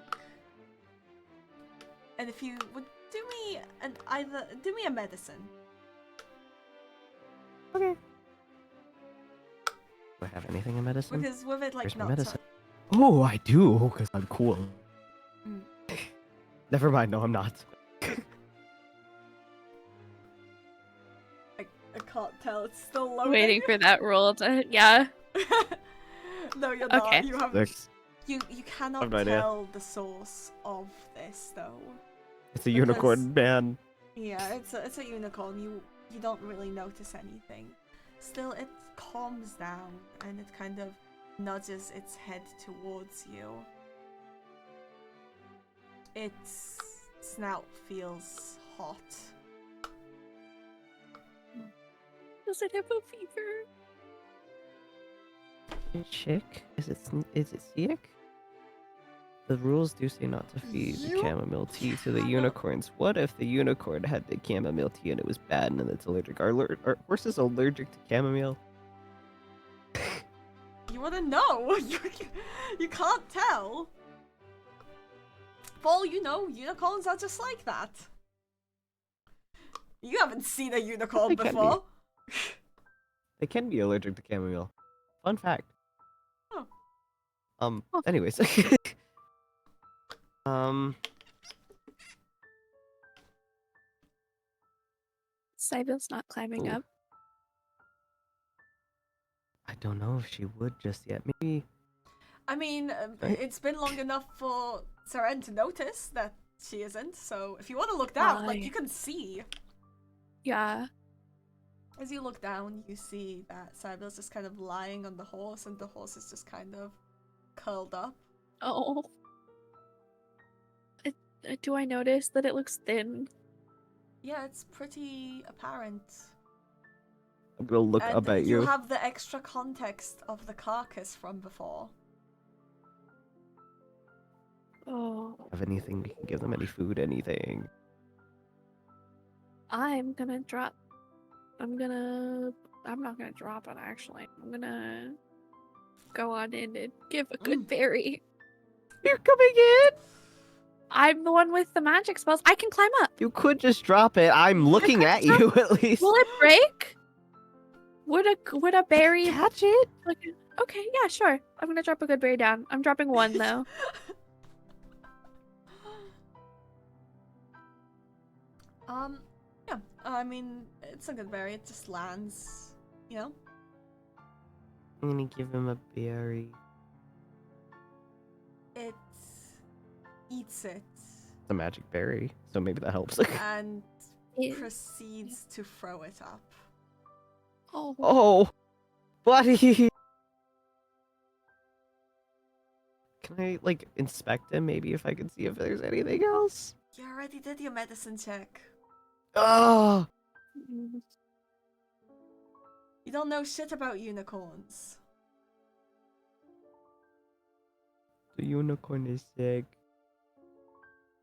And if you would do me a medicine. Okay. Do I have anything in medicine? Because with it, like, Where's my not medicine? Oh, I do, because I'm cool. Mm. Never mind, no, I'm not. I can't tell. It's still loading. Waiting for that roll to. Yeah. No, you're Okay. not. You have. Six. You cannot I've no idea. tell the source of this though. It's a unicorn, man. Yeah, it's a unicorn. You don't really notice anything. Still, it calms down and it kind of nudges its head towards you. Its snout feels hot. Does it have a fever? Chick? Is it sick? The rules do say not to feed the You chamomile tea to the cannot- unicorns. What if the unicorn had the chamomile tea and it was bad and it's allergic? Are horses allergic to chamomile? You wanna know? You can't tell. For all you know, unicorns are just like that. You haven't seen a unicorn They can be. before. They can be allergic to chamomile. Fun fact. Oh. Oh. Anyways. Sybille's not climbing Ooh. up. I don't know if she would just yet. Maybe. I mean, Right. it's been long enough for Seren to notice that she isn't, so if you want to look down, like, Why? you can see. Yeah. As you look down, you see that Sybille's just kind of lying on the horse, and the horse is just kind of curled up. Oh. Do I notice that it looks thin? Yeah, it's pretty apparent. I'm gonna look And up at you. have the extra context of the carcass from before. Oh. Have anything we can give them? Any food? Anything? I'm gonna I'm not gonna drop it, actually. I'm gonna go on in and give a good berry. You're coming in. I'm the one with the magic spells. I can climb up. You could just drop it. I'm looking at you at least. Will it break? Would a berry Catch it? Okay, yeah, sure. I'm gonna drop a good berry down. I'm dropping one though. Yeah. I mean, it's a good berry. It just lands, you know. I'm gonna give him a berry. It eats it It's a magic berry, so maybe that helps. and It- proceeds to throw it up. Oh. Oh, buddy. Can I like inspect him? Maybe if I can see if there's anything else. You already did your medicine check. Oh, Mm. You don't know shit about unicorns. the unicorn is sick.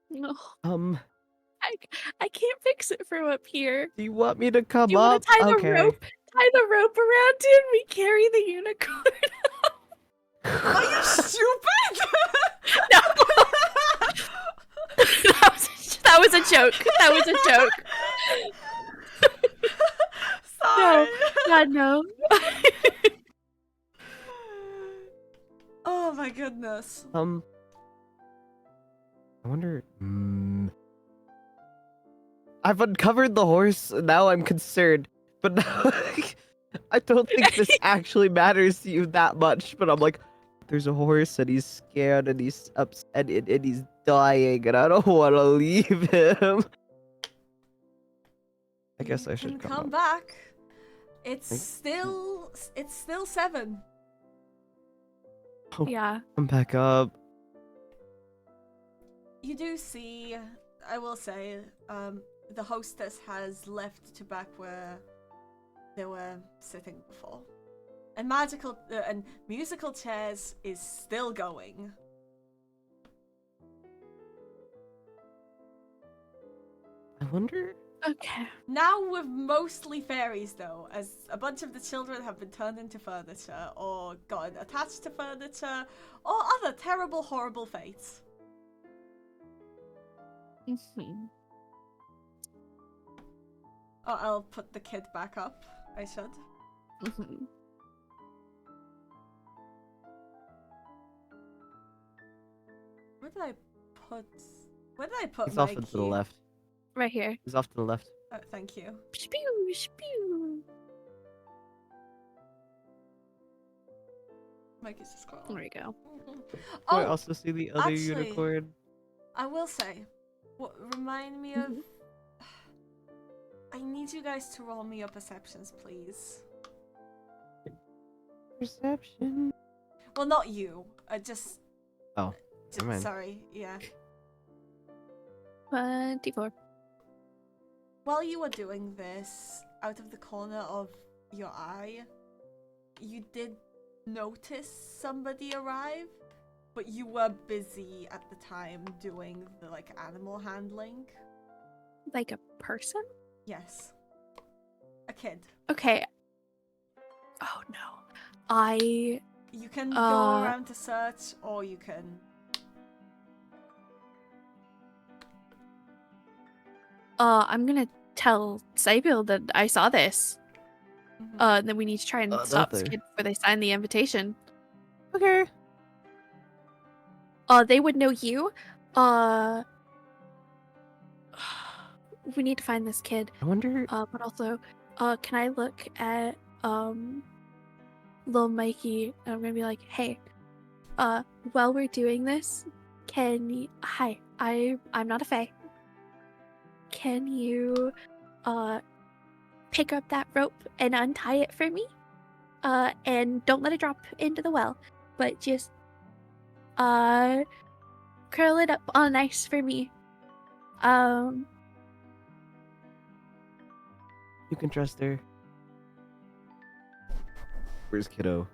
No. I can't fix it from up here. Do you want me to come Do you want up? to tie the Okay. rope? Tie the rope around you and we carry the unicorn. Are you stupid? No. that was a joke. That was a joke. Sorry. God, no. Oh my goodness. I wonder. I've uncovered the horse. Now I'm concerned, but now I don't think this actually matters to you that much. But I'm like, there's a horse and he's scared and he's upset and he's dying and I don't want to leave him. I guess You I should can come up. back. It's Thank- still 7. Yeah. Come back up. You do see, I will say, the hostess has left to back where they were sitting before. And musical chairs is still going. I wonder. Okay. Now with mostly fairies though, as a bunch of the children have been turned into furniture or gotten attached to furniture or other terrible, horrible fates. Mhm. Oh, I'll put the kid back up. I should. Mhm. Where did I put He's my off to the key? left. Right here. He's off to the left. Oh, thank you. Spew, spew. Mike is just scrolling. There we go. Oh, I Oh, also see the other actually- unicorn. I will say, remind me of. Mhm. I need you guys to roll me your perceptions, please. Perception. Well, not you. Just. Oh, never mind. Sorry. Yeah. 24. While you were doing this, out of the corner of your eye, you did notice somebody arrive, but you were busy at the time doing the animal handling. Like a person? Yes. A kid. Okay. Oh no. I You can go Uh, around to search, or you can. I'm gonna tell Sibylle that I saw this. Mhm. And then we need to try and That's stop this there. kid before they sign the invitation. Okay. They would know you. We need to find this kid. I wonder. But also, can I look at little Mikey? And I'm gonna be like, hey, while we're doing this, hi, I'm not a fae. Can you pick up that rope and untie it for me? And don't let it drop into the well, but just curl it up all nice for me. You can trust her. Where's kiddo?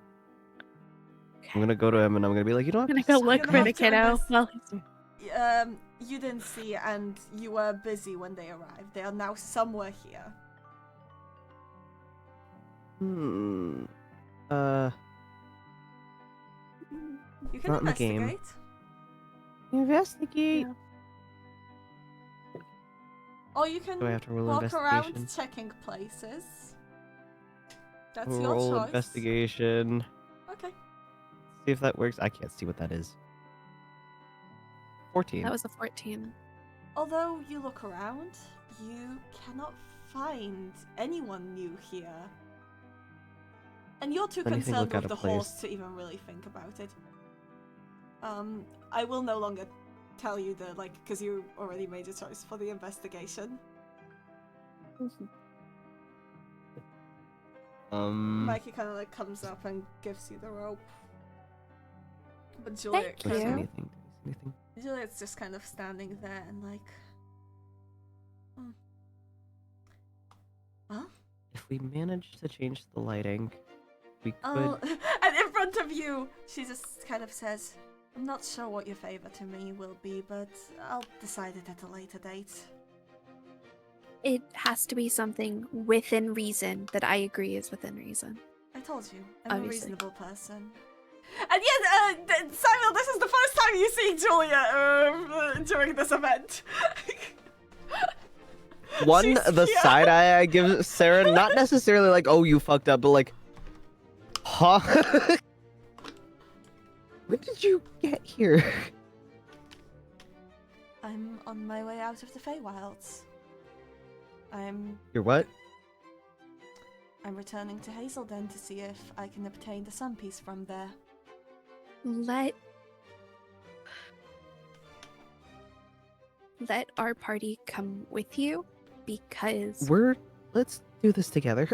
I'm gonna go to him and I'm gonna be like, you don't I'm have gonna to go I'm look gonna for have the to do kiddo. this. Well, You didn't see, and you were busy when they arrived. They are now somewhere here. Hmm. You can Not in the game. investigate. Investigate. Yeah. Or you can Do I have to roll walk around investigation? checking places. That's I'll your roll choice. investigation. Okay. See if that works. I can't see what that is. 14. That was a 14. Although you look around, you cannot find anyone new here. And you're too Anything concerned look out with the of place? horse to even really think about it. I will no longer tell you the, because you already made a choice for the investigation. Mikey kind of comes up and gives you the rope. But Juliet Thank Does you. anything? Anything? Juliet's just kind of standing there and Huh? If we manage to change the lighting, we could. Oh, and in front of you, she just kind of says, I'm not sure what your favor to me will be, but I'll decide it at a later date. It has to be something within reason that I agree is within reason. I told you, I'm Obviously. a reasonable person. And yes, Samuel, this is the first time you see Julia during this event. One, She's the here. side eye I give Seren, not necessarily like, oh, you fucked up, but like, huh? When did you get here? I'm on my way out of the Feywilds. You're what? I'm returning to Hazelden to see if I can obtain the Sun Piece from there. Let our party come with you, because Let's do this together.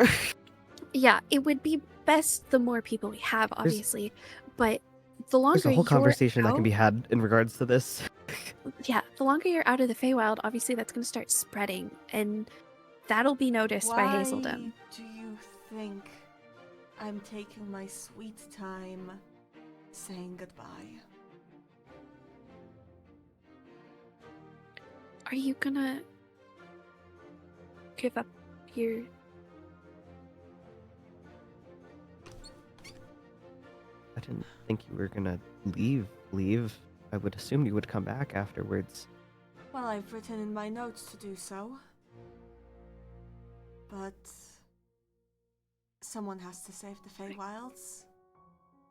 yeah, it would be best the more people we have, obviously, but the longer There's a whole you're conversation that can out- be had in regards to this. Yeah, the longer you're out of the Feywild, obviously that's going to start spreading, and that'll be noticed by Hazelden. Why do you think I'm taking my sweet time saying goodbye? Are you gonna give up your... I didn't think you were gonna leave. I would assume you would come back afterwards. Well, I've written in my notes to do so. But someone has to save the Feywilds.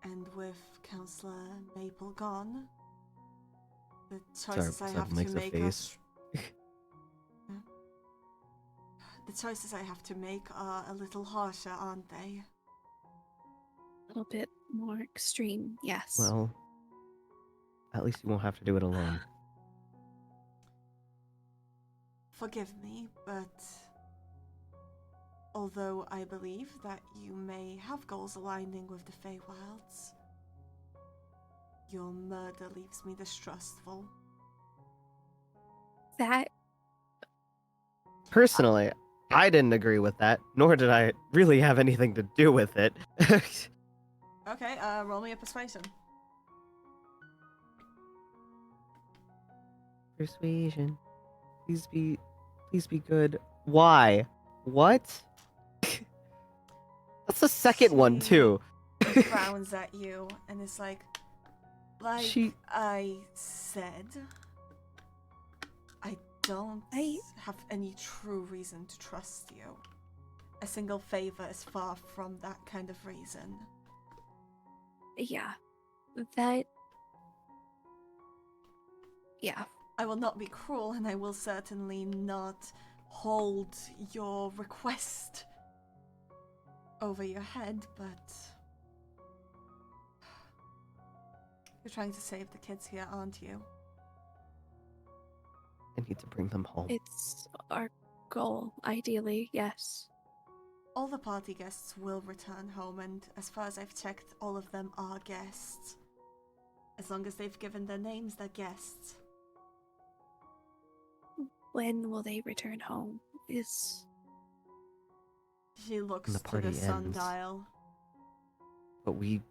And with Councillor Maple gone, the choices I have to makes a make face. the choices I have to make are a little harsher, aren't they? A little bit more extreme, yes. Well, at least you won't have to do it alone. Forgive me, but although I believe that you may have goals aligning with the Feywilds, your murder leaves me distrustful. That... Personally, I didn't agree with that, nor did I really have anything to do with it. Okay, roll me a persuasion. Persuasion. Please be good. Why? What? That's the second one She too. frowns at you and is like She- I said, I don't have any true reason to trust you. A single favor is far from that kind of reason. Yeah. That... Yeah. I will not be cruel, and I will certainly not hold your request over your head, but you're trying to save the kids here, aren't you? I need to bring them home. It's our goal, ideally, yes. All the party guests will return home, and as far as I've checked, all of them are guests. As long as they've given their names, they're guests. When will they return home? She looks the to the party ends. sundial. But we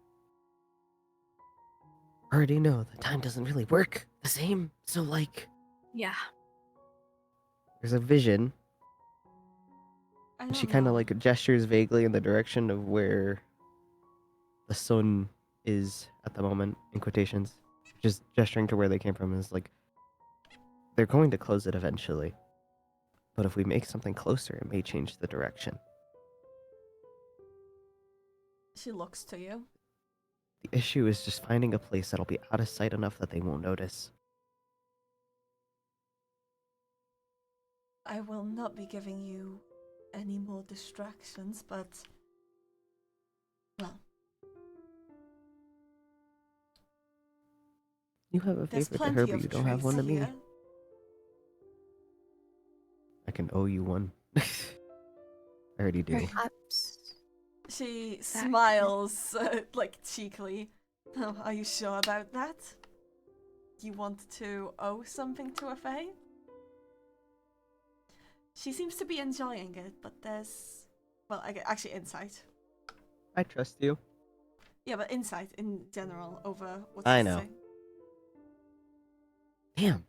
already know that time doesn't really work the same. So like, Yeah. there's a vision I And she don't kind of know. like gestures vaguely in the direction of where the sun is at the moment, in quotations. Just gesturing to where they came from is like, they're going to close it eventually. But if we make something closer, it may change the direction. She looks to you. The issue is just finding a place that'll be out of sight enough that they won't notice. I will not be giving you any more distractions, but well, You have a there's favor to her, plenty but you of don't have trees one to here. me. I can owe you one. I already do. Perhaps She that smiles like cheekily. Oh, are you sure about that? You want to owe something to a fae? She seems to be enjoying it, but there's... Well, actually insight. I trust you. Yeah, but insight in general over what I she's know. saying. Damn.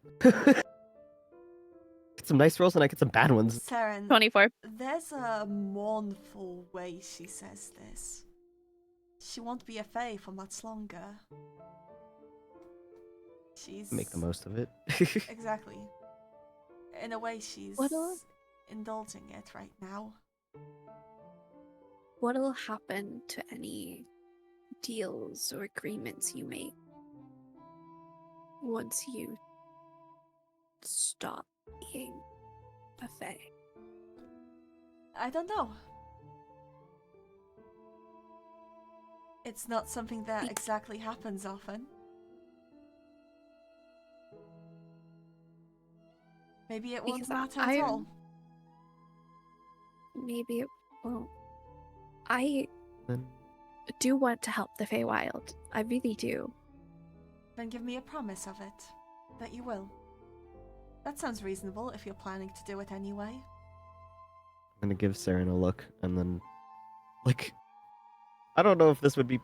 Get some nice rolls and I get some bad ones. Seren, 24. there's a mournful way she says this. She won't be a fae for much longer. She's... Make the most of it. Exactly. In a way, she's What'll indulging it right now. what'll happen to any deals or agreements you make once you stop being a fae? I don't know. It's not something that Be- exactly happens often. Maybe it won't Because matter at all. maybe it won't. I Then do want to help the Feywild. I really do. Then give me a promise of it. That you will. That sounds reasonable if you're planning to do it anyway. I'm gonna give Seren a look and then, like, I don't know if this would be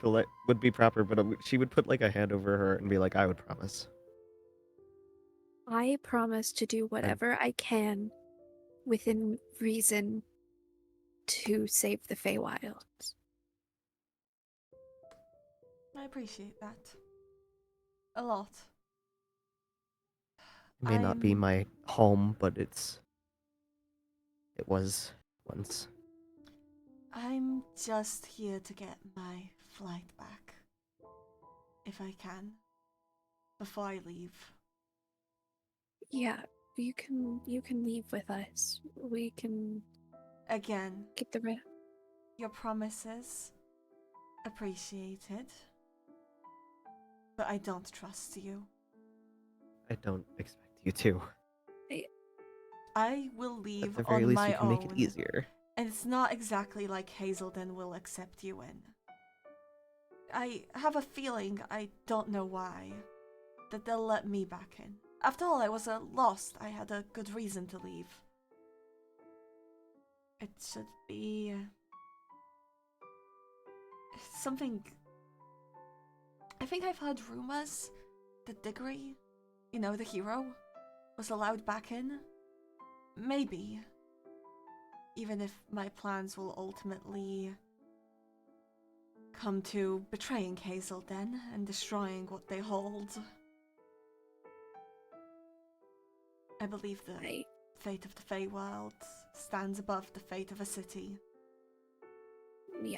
would be proper, but she would put like a hand over her and be like, "I would promise." I promise to do whatever I can within reason to save the Feywild. I appreciate that. A lot. It may not be I'm- my home, but it was once. I'm just here to get my flight back. If I can. Before I leave. Yeah, you can leave with us. We can Again, get the rest. your promises appreciated. But I don't trust you. I don't expect you to. I will At leave the very on least, my you can own. make it easier. And it's not exactly like Hazelden will accept you in. I have a feeling, I don't know why, that they'll let me back in. After all, I was lost. I had a good reason to leave. It should be... something... I think I've heard rumors that Diggory, you know, the hero, was allowed back in. Maybe. Even if my plans will ultimately come to betraying Hazelden and destroying what they hold. I believe the fate of the Feywild stands above the fate of a city. Yeah.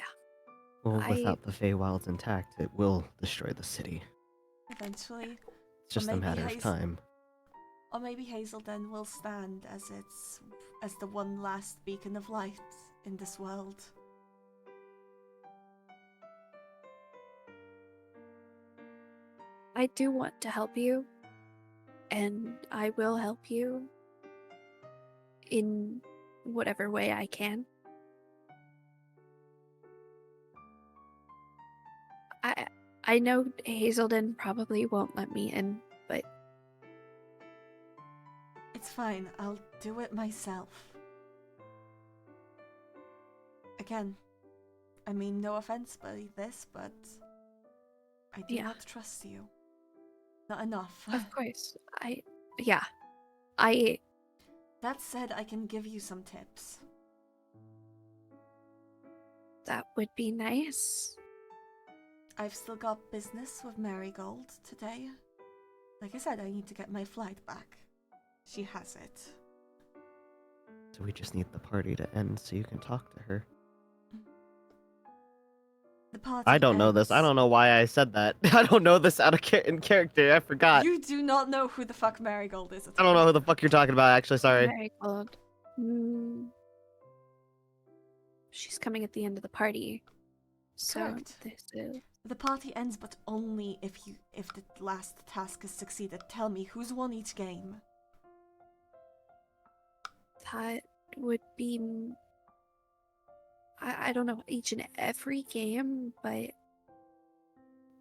Well, without the Feywilds intact, it will destroy the city. Eventually. It's just a maybe matter of time. Or maybe Hazelden will stand as the one last beacon of light in this world. I do want to help you, and I will help you in whatever way I can. I know Hazelden probably won't let me in, but It's fine, I'll do it myself. Again, I mean no offense by this, but I do not trust you. Not enough. of course, I That said, I can give you some tips. That would be nice. I've still got business with Marigold today. Like I said, I need to get my flight back. She has it. So we just need the party to end so you can talk to her. The party I don't know this. I ends- don't know why I said that. I don't know this out of in character. I forgot. You do not know who the fuck Marigold is at I don't know who the fuck you're talking about, actually. Sorry. Marigold. Hmm. She's coming at the end of the party. So Correct. this is... The party ends, but only if the last task is succeeded. Tell me, who's won each game? That would be... I don't know each and every game, but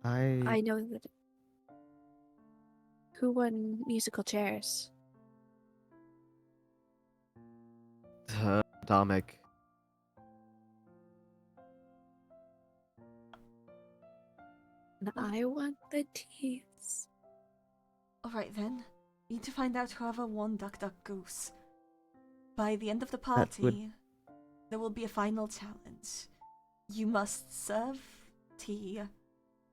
I know that... Who won musical chairs? Dominic. And I want the teeth. Alright then. You need to find out whoever won Duck Duck Goose. By the end of the party, there will be a final challenge. You must serve tea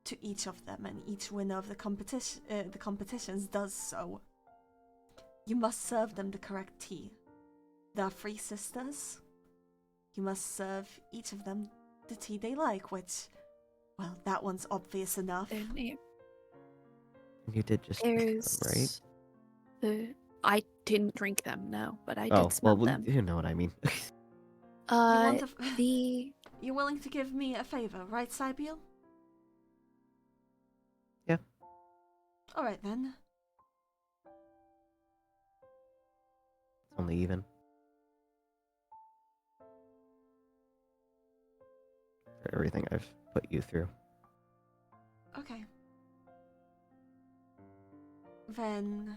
to each of them, and each winner of the competitions does so. You must serve them the correct tea. There are 3 sisters. You must serve each of them the tea they like, which, well, that one's obvious enough. You did just pick them, right? I didn't drink them, no, but I did smell them. You know what I mean. You're willing to give me a favor, right, Sibylle? Yeah. Alright then. It's only even. For everything I've put you through. Okay. Then,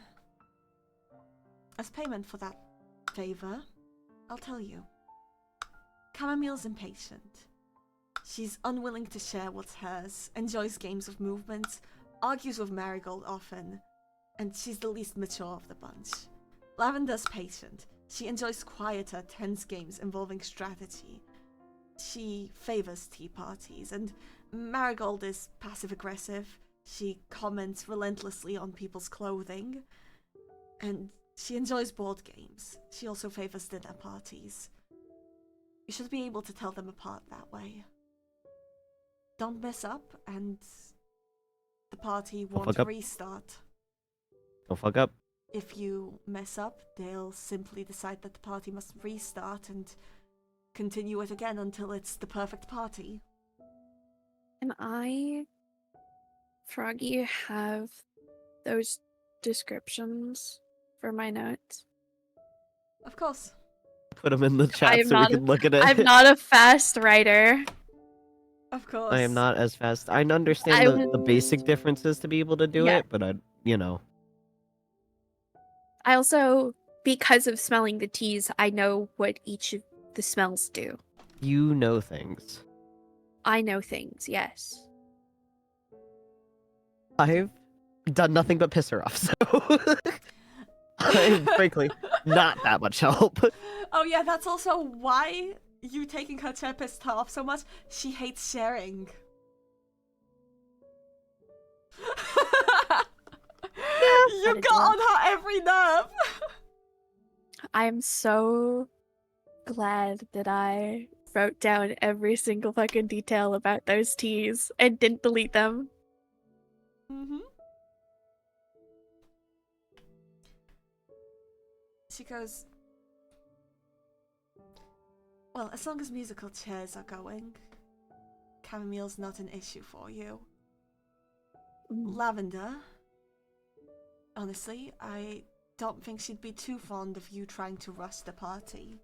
as payment for that favor, I'll tell you. Camomile's impatient. She's unwilling to share what's hers, enjoys games of movement, argues with Marigold often, and she's the least mature of the bunch. Lavender's patient. She enjoys quieter, tense games involving strategy. She favors tea parties, and Marigold is passive-aggressive. She comments relentlessly on people's clothing, and she enjoys board games. She also favors dinner parties. You should be able to tell them apart that way. Don't mess up, and the party won't restart. Don't fuck up. If you mess up, they'll simply decide that the party must restart and continue it again until it's the perfect party. Can I, Froggy, have those descriptions for my notes? Of course. Put them in the chat so we can look at it. I'm not a fast writer. Of course. I am not as fast. I understand the basic differences to be able to do it, but I also, because of smelling the teas, I know what each of the smells do. You know things. I know things, yes. I've done nothing but piss her off, so I'm frankly not that much help. Oh yeah, that's also why you taking her chair pissed her off so much. She hates sharing. You got on her every nerve. I'm so glad that I wrote down every single fucking detail about those teas and didn't delete them. Mm-hmm. She goes, well, as long as musical chairs are going, Camomile's not an issue for you. Lavender, honestly, I don't think she'd be too fond of you trying to rush the party.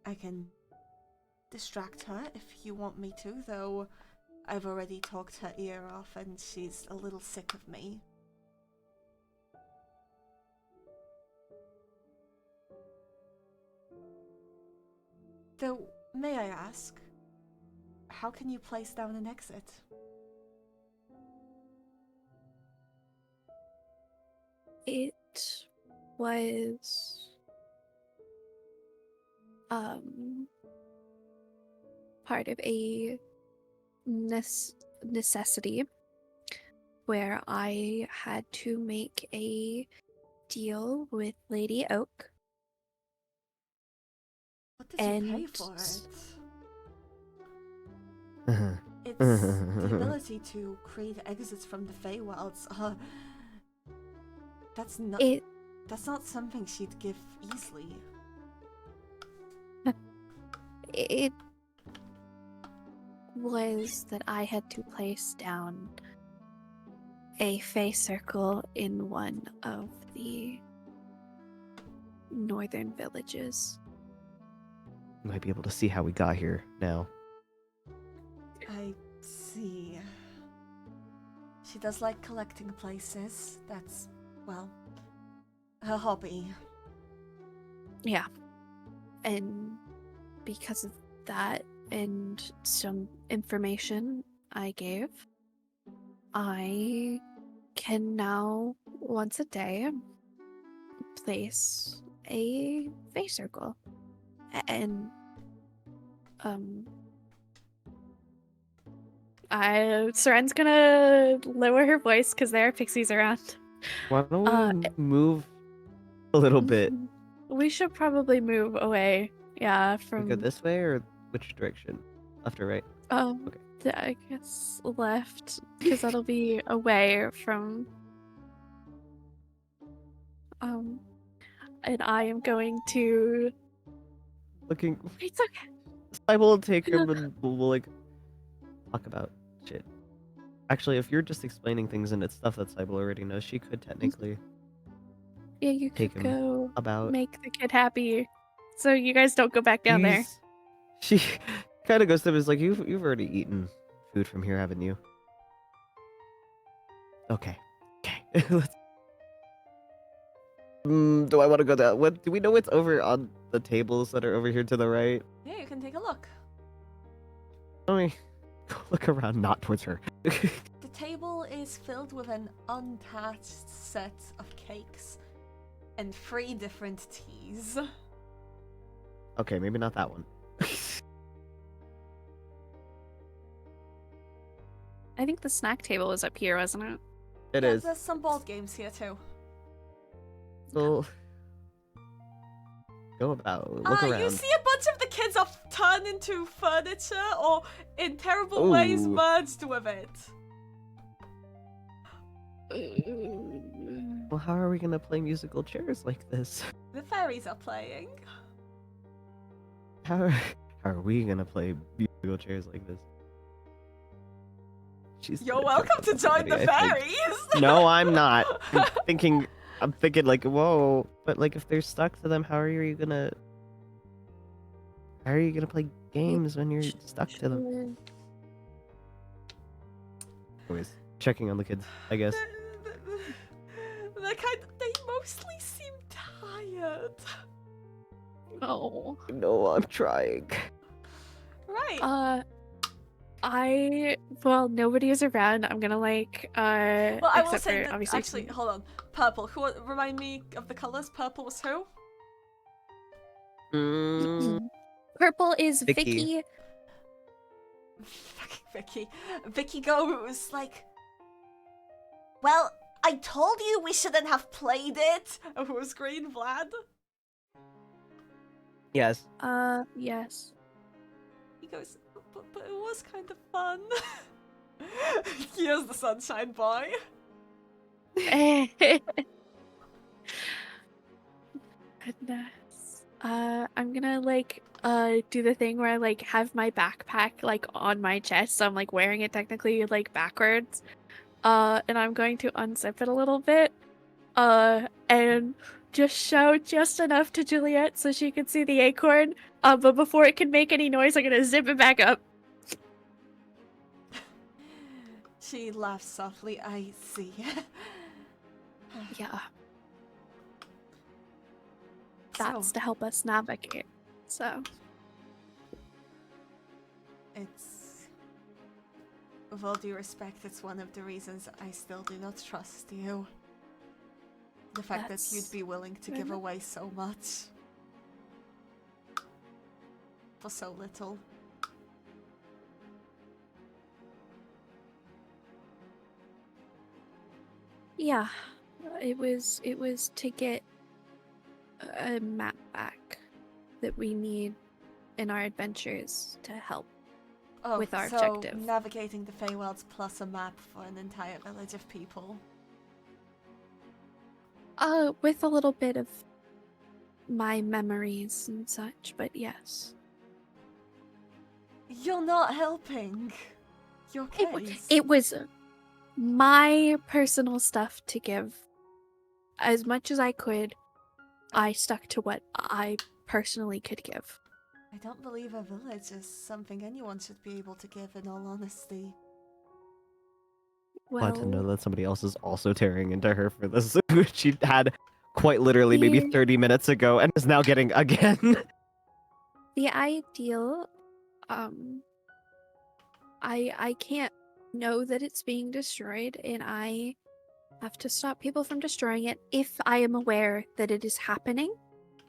I can distract her if you want me to, though I've already talked her ear off and she's a little sick of me. Though, may I ask, how can you place down an exit? It was part of a necessity where I had to make a deal with Lady Oak. What did you pay And for it? It's the ability to create exits from the Feywilds. That's not something she'd give easily. it was that I had to place down a Fey circle in one of the northern villages. You might be able to see how we got here now. I see. She does like collecting places. That's, well, her hobby. Yeah. And because of that and some information I gave, I can now, once a day, place a Fey circle. And, Seren's gonna lower her voice because there are pixies around. Why don't we move a little bit? We should probably move away. Yeah, We go from this way or which direction? Left or right? Okay. I guess left because that'll be away from. And I am going to. Looking. It's okay. I will take him and we'll like talk about shit. Actually, if you're just explaining things and it's stuff that Syblle already knows, she could technically Yeah, you take could him go about. make the kid happy, so you guys don't go back down there. She kind of goes to him. Is like, you've already eaten food from here, haven't you? Okay. Let's. Do I want to go down? What do we know? What's over on the tables that are over here to the right? Yeah, you can take a look. Let me go look around, not towards her. The table is filled with an untouched set of cakes and 3 different teas. Okay, maybe not that one. I think the snack table was up here, wasn't it? It Yeah, is. there's some board games here too. So go about. Look around. You see a bunch of the kids are turned into furniture or in terrible ways Ooh. merged with it. Well, how are we gonna play musical chairs like this? The fairies are playing. How are we gonna play musical chairs like this? You're welcome to join the fairies. No, I'm not. I'm thinking like, whoa, but like if they're stuck to them, how are you gonna play games when you're stuck to them? Anyways, checking on the kids, I guess. They mostly seem tired. Oh. No, I'm trying. Right. Well, nobody is around. I'm gonna like Well, I will except say for that obviously actually, hold on. Purple. Who remind me of the colors? Purple was who? Purple is Vicky. Fucking Vicky. Vicky goes like, well, I told you we shouldn't have played it. Oh, who's green, Vlad? Yes. Yes. He goes, but it was kind of fun. Here's the sunshine boy. Goodness. I'm gonna like do the thing where I like have my backpack like on my chest, so I'm like wearing it technically like backwards. And I'm going to unzip it a little bit. And just show just enough to Juliet so she can see the acorn. But before it can make any noise, I'm gonna zip it back up. She laughs softly. I see. Yeah. That's to help us navigate. So. It's... With all due respect, it's one of the reasons I still do not trust you. The fact that you'd be willing to give away so much. For so little. Yeah, it was to get a map back that we need in our adventures to help Oh, with our so objective. navigating the Feywilds plus a map for an entire village of people. With a little bit of my memories and such, but yes. You're not helping your case. It was my personal stuff to give. As much as I could, I stuck to what I personally could give. I don't believe a village is something anyone should be able to give, in all honesty. Glad to know Well, that somebody else is also tearing into her for this, which she had quite literally maybe the 30 minutes ago and is now getting again. the ideal, I can't know that it's being destroyed, and I have to stop people from destroying it if I am aware that it is happening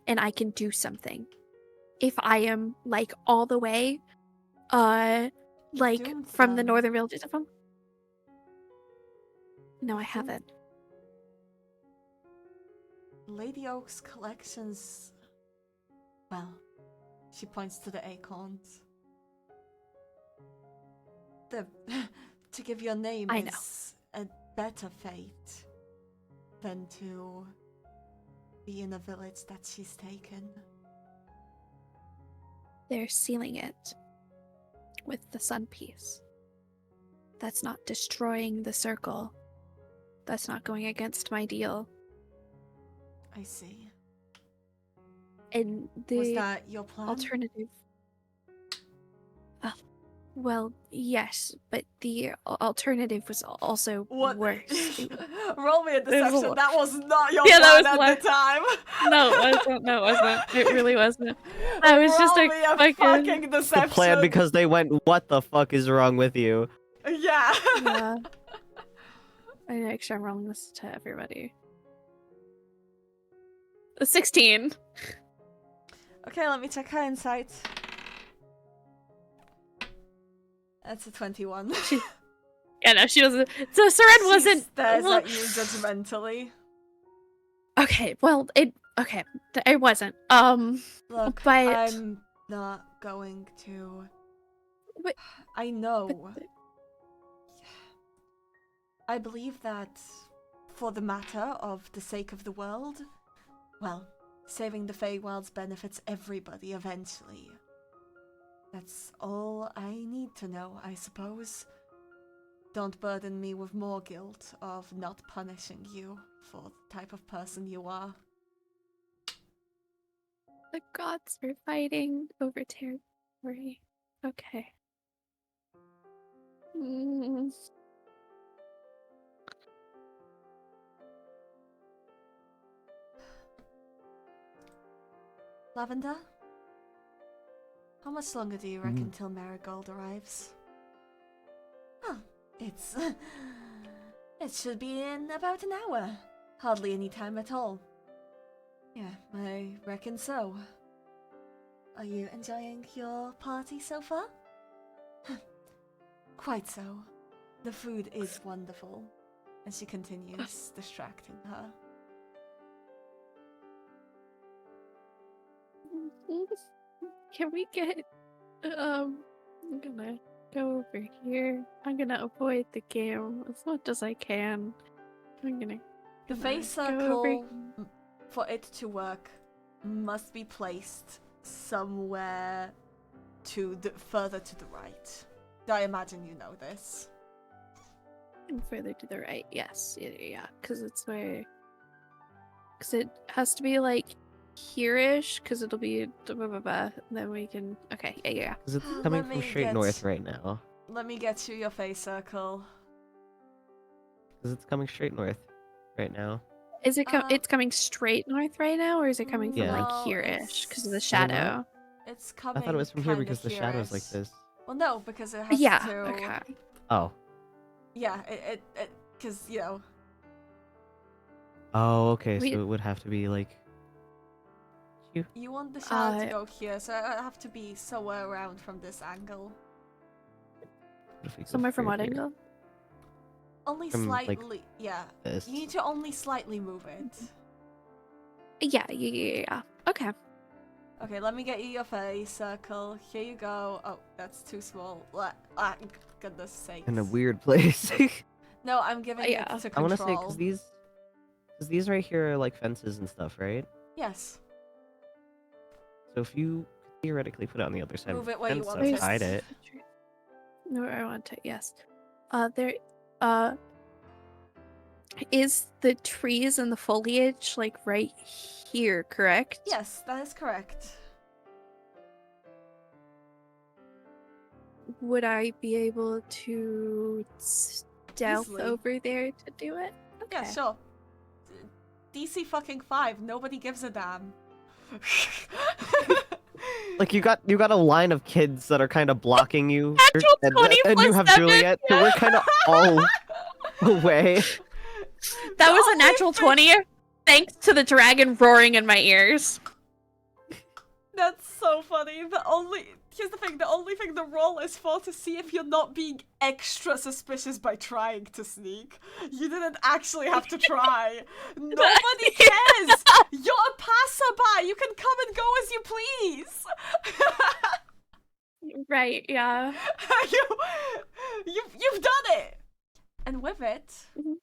and I can do something. If I am like all the way like Doomed from the them. northern villages of them. No, I haven't. Lady Oak's collections. Well, she points to the acorns. To give your name I know. is a better fate than to be in a village that she's taken. They're sealing it with the sun piece. That's not destroying the circle. That's not going against my deal. I see. And Was the that your plan? alternative. Well, yes, but the alternative was also What? worse. It- Roll me a There's a deception. lot. That was not your Yeah, that plan was at the time. No, it wasn't. No, it wasn't. It really wasn't. I was just Roll a me a fucking The deception. plan because they went, what the fuck is wrong with you? Yeah. Yeah. Actually, I'm rolling this to everybody. A 16. Okay, let me check her insight. That's a 21. Yeah, no, she doesn't. So Seren She wasn't. stares Well, at you judgmentally. okay, well, okay, it wasn't. Look, but I'm not going to. But- I know. but I believe that for the matter of the sake of the world, well, saving the Feywilds benefits everybody eventually. That's all I need to know, I suppose. Don't burden me with more guilt of not punishing you for the type of person you are. the gods are fighting over territory. Okay. Mm. Lavender? How much longer do you reckon till Marigold arrives? Oh, it's... it should be in about an hour. Hardly any time at all. Yeah, I reckon so. Are you enjoying your party so far? Quite so. The food is wonderful. And she continues distracting her. Can we get I'm gonna go over here. I'm gonna avoid the game as much as I can. I'm gonna The gonna face go over circle, for it to work, must be placed somewhere further to the right. I imagine you know this. and further to the right. Yes, yeah, because it's where. Because it has to be like here-ish, because it'll be blah, blah, blah, then we can. Okay, yeah. Because it's Let coming from me straight get- north right now. Let me get you your face circle. Because it's coming straight north right now. Is it? It's coming straight north right now, or is it coming from Yeah. like No, here-ish because of the it's- Is it not? shadow? It's coming. I thought it was from here kinda because the shadow's like here-ish. this. Well, no, because it has Yeah. to. Okay. Oh. Yeah, because you know. Oh, okay, We- so it would have to be like... You want the shadow to go here, so I have to be somewhere around from this angle. What if we go Somewhere from here, what here? angle? Only From, like, slightly, yeah. this. You need to only slightly move it. Yeah. Okay. Okay, let me get you your face circle. Here you go. Oh, that's too small. Ah, goodness sakes. In a weird place. No, I'm giving Yeah. it to I want control. to say, because these right here are like fences and stuff, right? Yes. So if you theoretically put it on the other side Move of the it where you fence want and it. hide it. No, I want to. Yes. There. Is the trees and the foliage like right here? Correct. Yes, that is correct. Would I be able to stealth Easily. over there to do it? Okay. Yeah, sure. DC fucking 5. Nobody gives a damn. Like you got a line of kids that are kind of blocking you, Natural and 20 you plus have 7, Juliet, so we're kind of all away. That The was a only natural thing- 20, thanks to the dragon roaring in my ears. That's so funny. Here's the thing, the only thing the roll is for to see if you're not being extra suspicious by trying to sneak. You didn't actually have to try. Nobody cares! You're a passerby! You can come and go as you please! Right, yeah. You've done it! And with it, Mhm.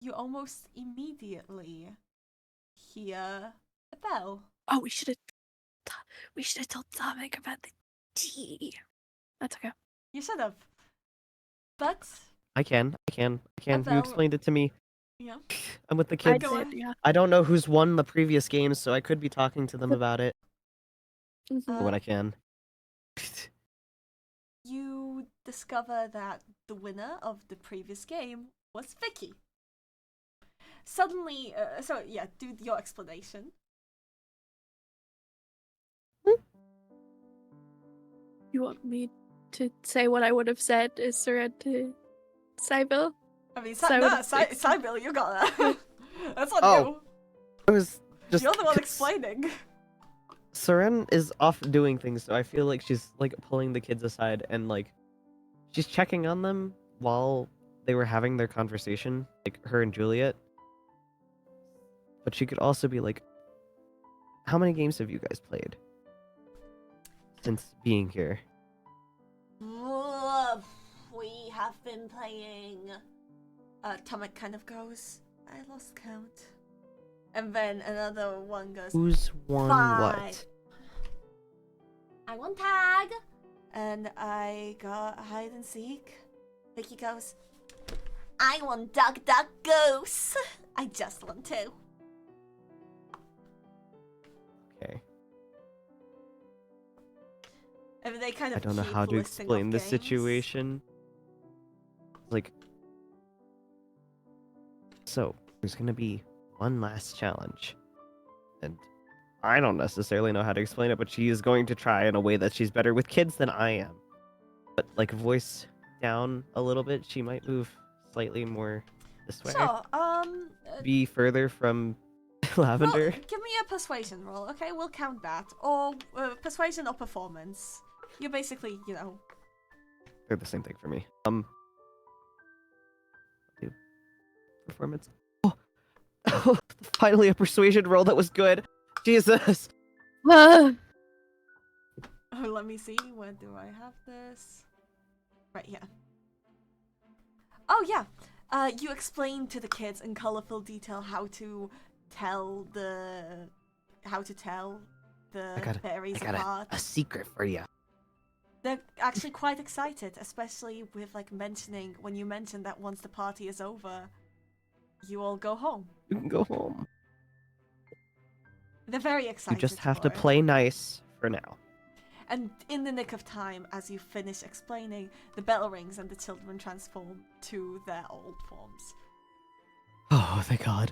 you almost immediately hear a bell. Oh, we should have told Dominic about the tea. That's okay. You should have. But, I can. You About- explained it to me. yeah. I'm with the I kids. Go did, on. yeah. I don't know who's won the previous games, so I could be talking to them about it. Mhm. Or what I can. You discover that the winner of the previous game was Vicky. Suddenly, do your explanation. You want me to say what I would have said as Seren to Sybille? I mean, So I would've fixed- Sybille, you got that. That's on Oh, It was just you. You're the one 'cause explaining. Seren is off doing things, so I feel like she's like pulling the kids aside and like she's checking on them while they were having their conversation, like her and Juliet. But she could also be like, how many games have you guys played since being here? We have been playing. Tomek kind of goes, I lost count. And then another one goes, Who's won 5. what? I won tag. And I got hide and seek. Vicky goes, I won duck duck goose. I just won 2. Okay. And they kind of I don't know keep how to listing explain off this games. situation. Like, so there's gonna be one last challenge, and I don't necessarily know how to explain it, but she is going to try in a way that she's better with kids than I am. But like voice down a little bit, she might move slightly more this way. Sure. Be further from Lavender. Roll, give me a persuasion roll, okay? We'll count that. Or persuasion or performance. You're basically, you know. They're the same thing for me. Do performance. Oh, finally a persuasion roll that was good. Jesus. Ah. Oh, let me see. Where do I have this? Right here. Oh, yeah. You explained to the kids in colorful detail how to tell the berries I got apart. a secret for you. They're actually quite excited, especially with like when you mentioned that once the party is over, you all go home. You can go home. They're very You excited. just have to for it. play nice for now. And in the nick of time, as you finish explaining, the bell rings and the children transform to their old forms. Oh, thank God.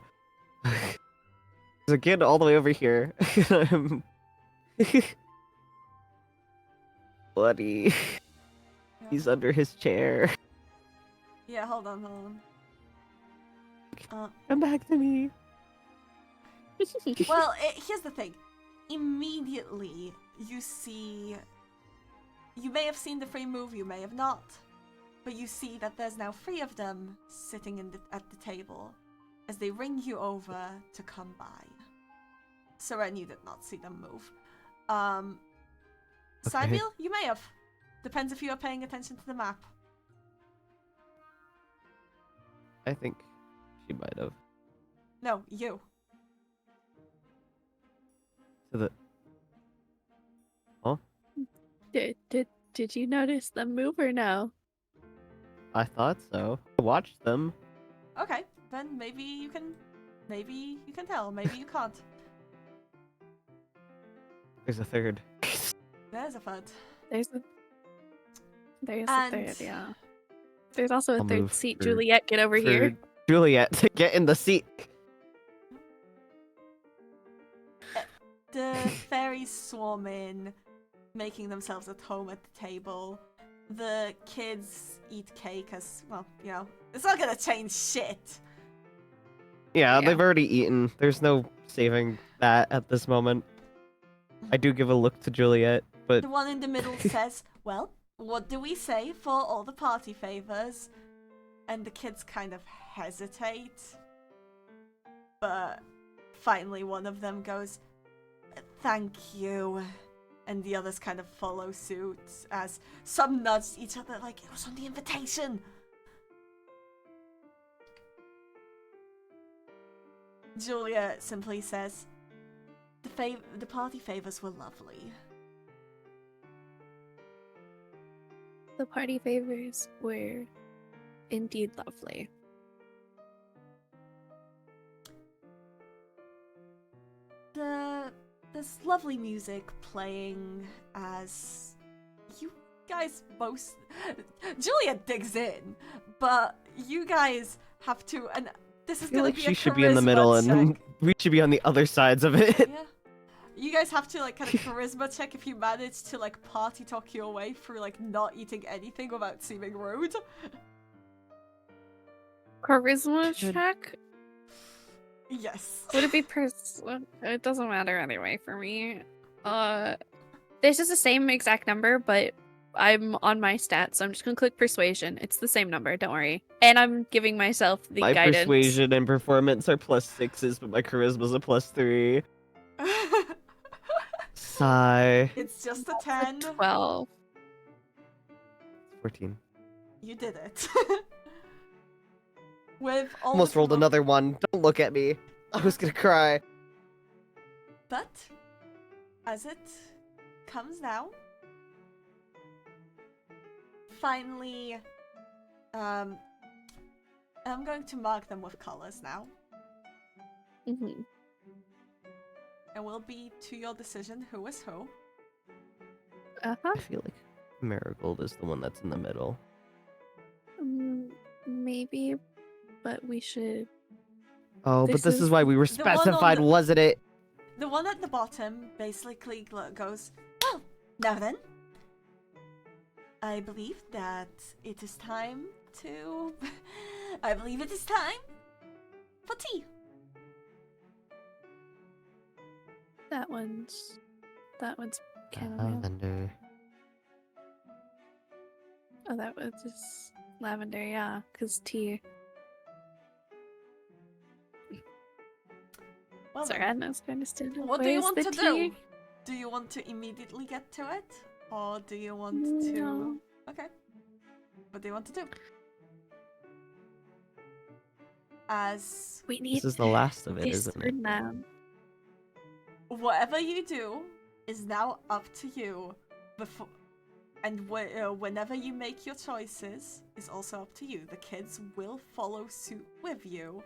There's a kid all the way over here. Buddy. He's under his chair. Yeah, hold on. Come back to me. Well, here's the thing. Immediately, you see... You may have seen the free move, you may have not. but you see that there's now 3 of them sitting at the table as they ring you over to come by. Seren, you did not see them move. Okay. Sybille, you may have. Depends if you are paying attention to the map. I think she might have. No, you. To the. Huh? Did you notice them move or no? I thought so. I watched them. Okay, then maybe you can tell, maybe you can't. There's a third. There's a third. There's a And- third, yeah. There's also a I'll third move seat. for- Juliet, get over For here. Juliet to get in the seat. The fairies swarm in, making themselves at home at the table. The kids eat cake as, well, you know, it's not gonna change shit. Yeah, Yeah. they've already eaten. There's no saving that at this moment. I do give a look to Juliet, but The one in the middle says, well, what do we say for all the party favors? And the kids kind of hesitate. But finally one of them goes, thank you. And the others kind of follow suit as some nudge each other like it was on the invitation. Julia simply says, the party favors were lovely. The party favors were indeed lovely. There's lovely music playing as you guys both. Julia digs in, but you guys have to, and this I is feel gonna like be she a should be in the charisma middle check. and we should be on the other sides of it. Yeah. You guys have to like kind of charisma check if you manage to like party talk your way through like not eating anything without seeming rude. Charisma Should- check? Yes. Would it be it doesn't matter anyway for me. This is the same exact number, but I'm on my stats, so I'm just gonna click persuasion. It's the same number, don't worry. And I'm giving myself the My guidance. persuasion and performance are +6s, but my charisma's a +3. Sigh. It's just a 10. 12. 14. You did it. With all Almost the rolled another one. Don't look at me. I was gonna cry. But as it comes now, finally, I'm going to mark them with colors now. Mm-hmm. It will be to your decision who is who. Uh-huh. I feel like Marigold is the one that's in the middle. Maybe, but we should. Oh, but This this is is why we were the one on specified, the- wasn't it? The one at the bottom basically goes, well, now then, I believe that it is time to... I believe it is time for tea. That one's chamomile. Lavender. Oh, that was just lavender, yeah, because tea. Well, then, Sorry, I was going to stand up. what do you Where's want the to tea? do? Do you want to immediately get to it? Or do you want to... No. Okay. What do you want to do? As We need This is the last of it, this isn't for it? now. whatever you do is now up to you. Before, and whenever you make your choices is also up to you. The kids will follow suit with you.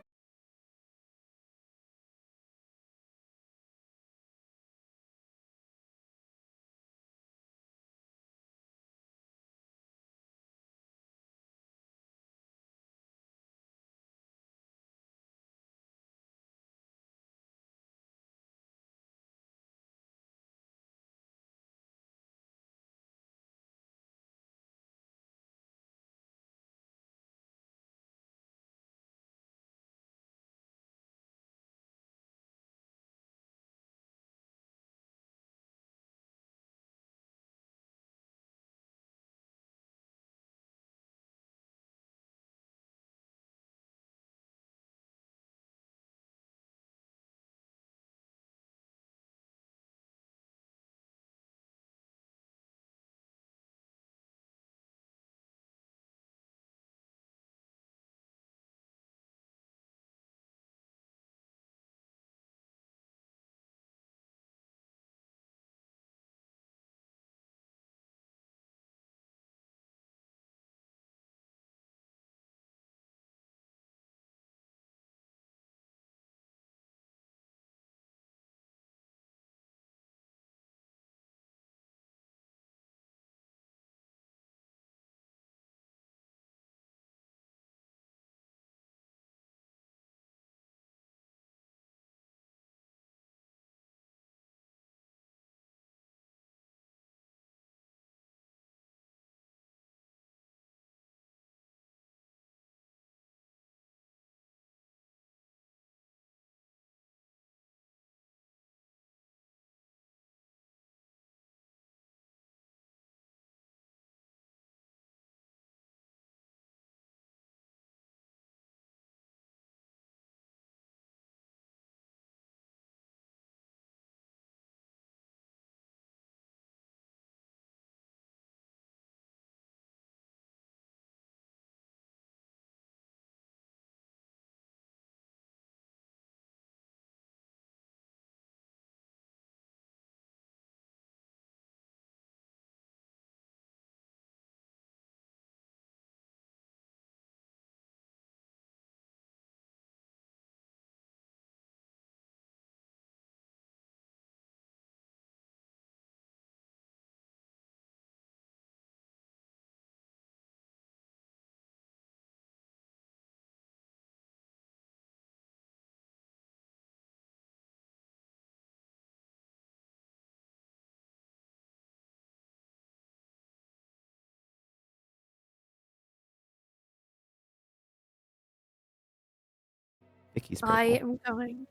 Vicky's purple. I am going.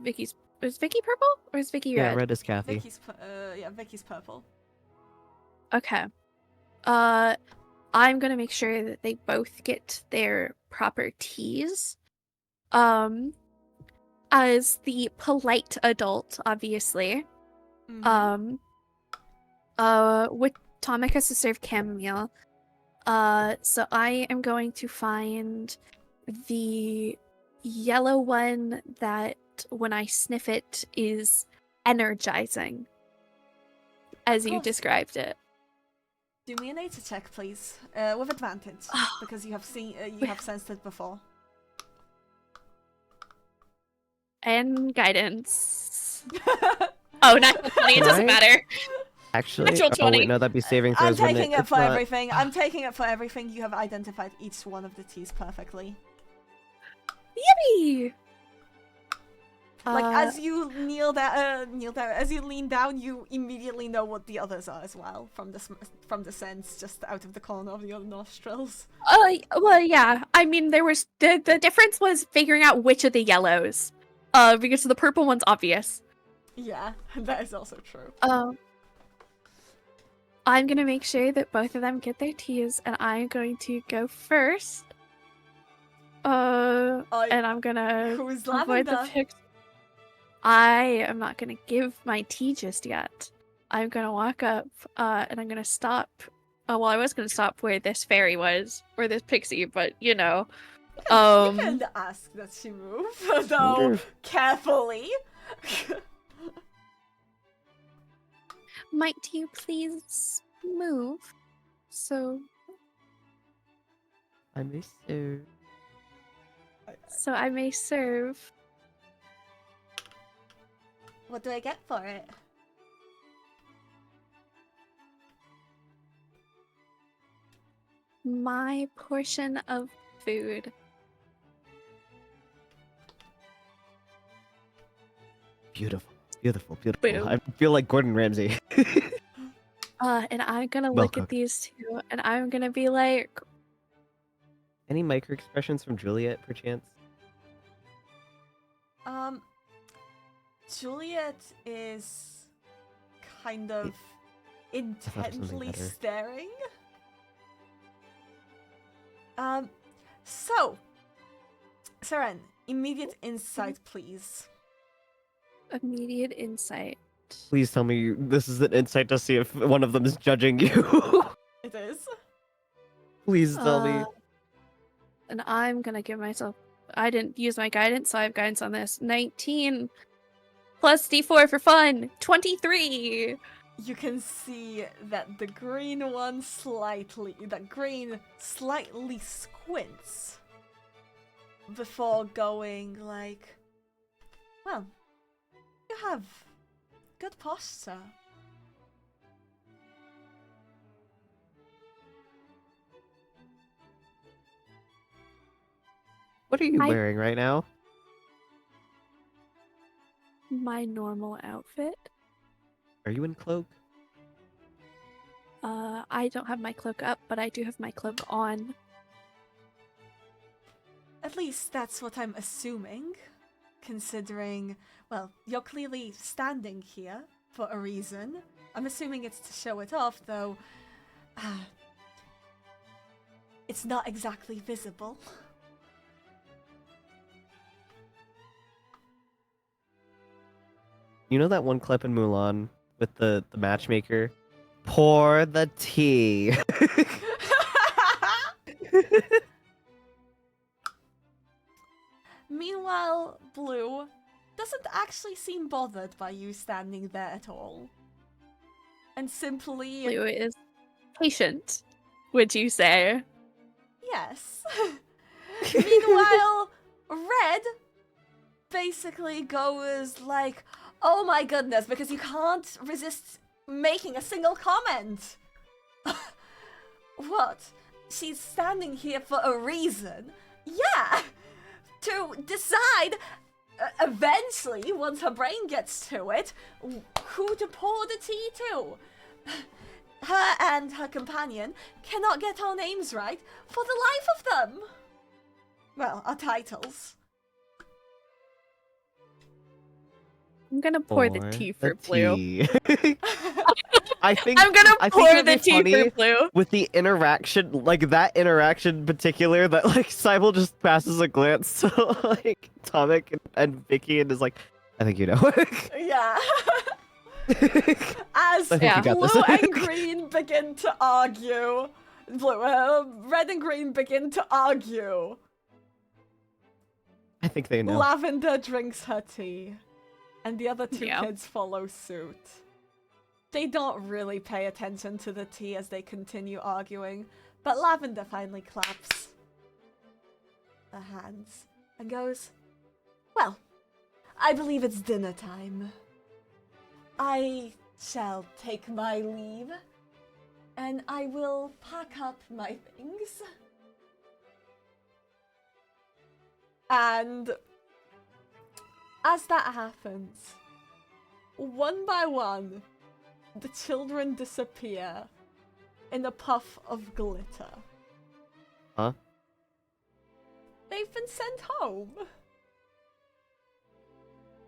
Vicky's. Is Vicky purple or is Vicky Yeah, red? red is Kathy. Vicky's purple. Okay. I'm gonna make sure that they both get their proper teas. As the polite adult, obviously. Mhm. With Tomic has to serve chamomile. So I am going to find the yellow one that when I sniff it is energizing, as you course. described it. Do me a nature check, please, with advantage, because you have sensed it before. And guidance. Oh, natural 20, it doesn't Right? matter. Actually, Natural oh 20. wait, no, that'd be saving I'm throws. wouldn't taking it It's for not- everything. I'm taking it for everything. You have identified each one of the teas perfectly. Yippee! Like as you kneel down, as you lean down, you immediately know what the others are as well from the sense just out of the corner of your nostrils. Well, yeah. I mean, there was the difference was figuring out which of the yellows. Because the purple one's obvious. Yeah, that is also true. I'm gonna make sure that both of them get their teas, and I'm going to go first. And I'm gonna Who's avoid the lavender? pics. I am not gonna give my tea just yet. I'm gonna walk up, and I'm gonna stop. Well, I was gonna stop where this fairy was, or this pixie, but you know. You can ask that she move, though carefully. Might you please move? So I may serve. I may serve. What do I get for it? My portion of food. Beautiful, beautiful, beautiful. Boom. I feel like Gordon Ramsay. And I'm gonna Well look at cooked. these two, and I'm gonna be like, Any micro expressions from Juliet, perchance? Juliet is kind of thought of something intently better. staring. So, Seren, immediate insight, please. immediate insight. Please tell me this is an insight to see if one of them is judging you. It is. Please tell me. And I'm gonna give myself. I didn't use my guidance, so I have guidance on this. 19 plus D4 for fun. 23. You can see that the green one slightly squints before going like, well, you have good posture. What are you wearing right now? My normal outfit. Are you in cloak? I don't have my cloak up, but I do have my cloak on. At least that's what I'm assuming, considering, well, you're clearly standing here for a reason. I'm assuming it's to show it off, though. It's not exactly visible. You know that one clip in Mulan with the matchmaker? Pour the tea. Meanwhile, Blue doesn't actually seem bothered by you standing there at all. And simply... Blue is patient, would you say? Yes. Meanwhile, Red basically goes like, oh my goodness, because you can't resist making a single comment. What? She's standing here for a reason. Yeah! To decide, eventually, once her brain gets to it, who to pour the tea to. Her and her companion cannot get our names right for the life of them. Well, our titles. I'm gonna pour the tea for Blue. tea. I think I'm gonna I think pour it'd the be tea funny for Blue. with the interaction, like that interaction in particular, that like Syblle just passes a glance to like Tomek and Vicky and is like, I think you know. Yeah. As I think Yeah. you got blue this. and green begin to argue, red and green begin to argue. I think they know. Lavender drinks her tea, and the other two Yeah. kids follow suit. They don't really pay attention to the tea as they continue arguing, but Lavender finally claps her hands and goes, "Well, I believe it's dinner time. I shall take my leave, and I will pack up my things." And as that happens, one by one, the children disappear in a puff of glitter. Huh? They've been sent home.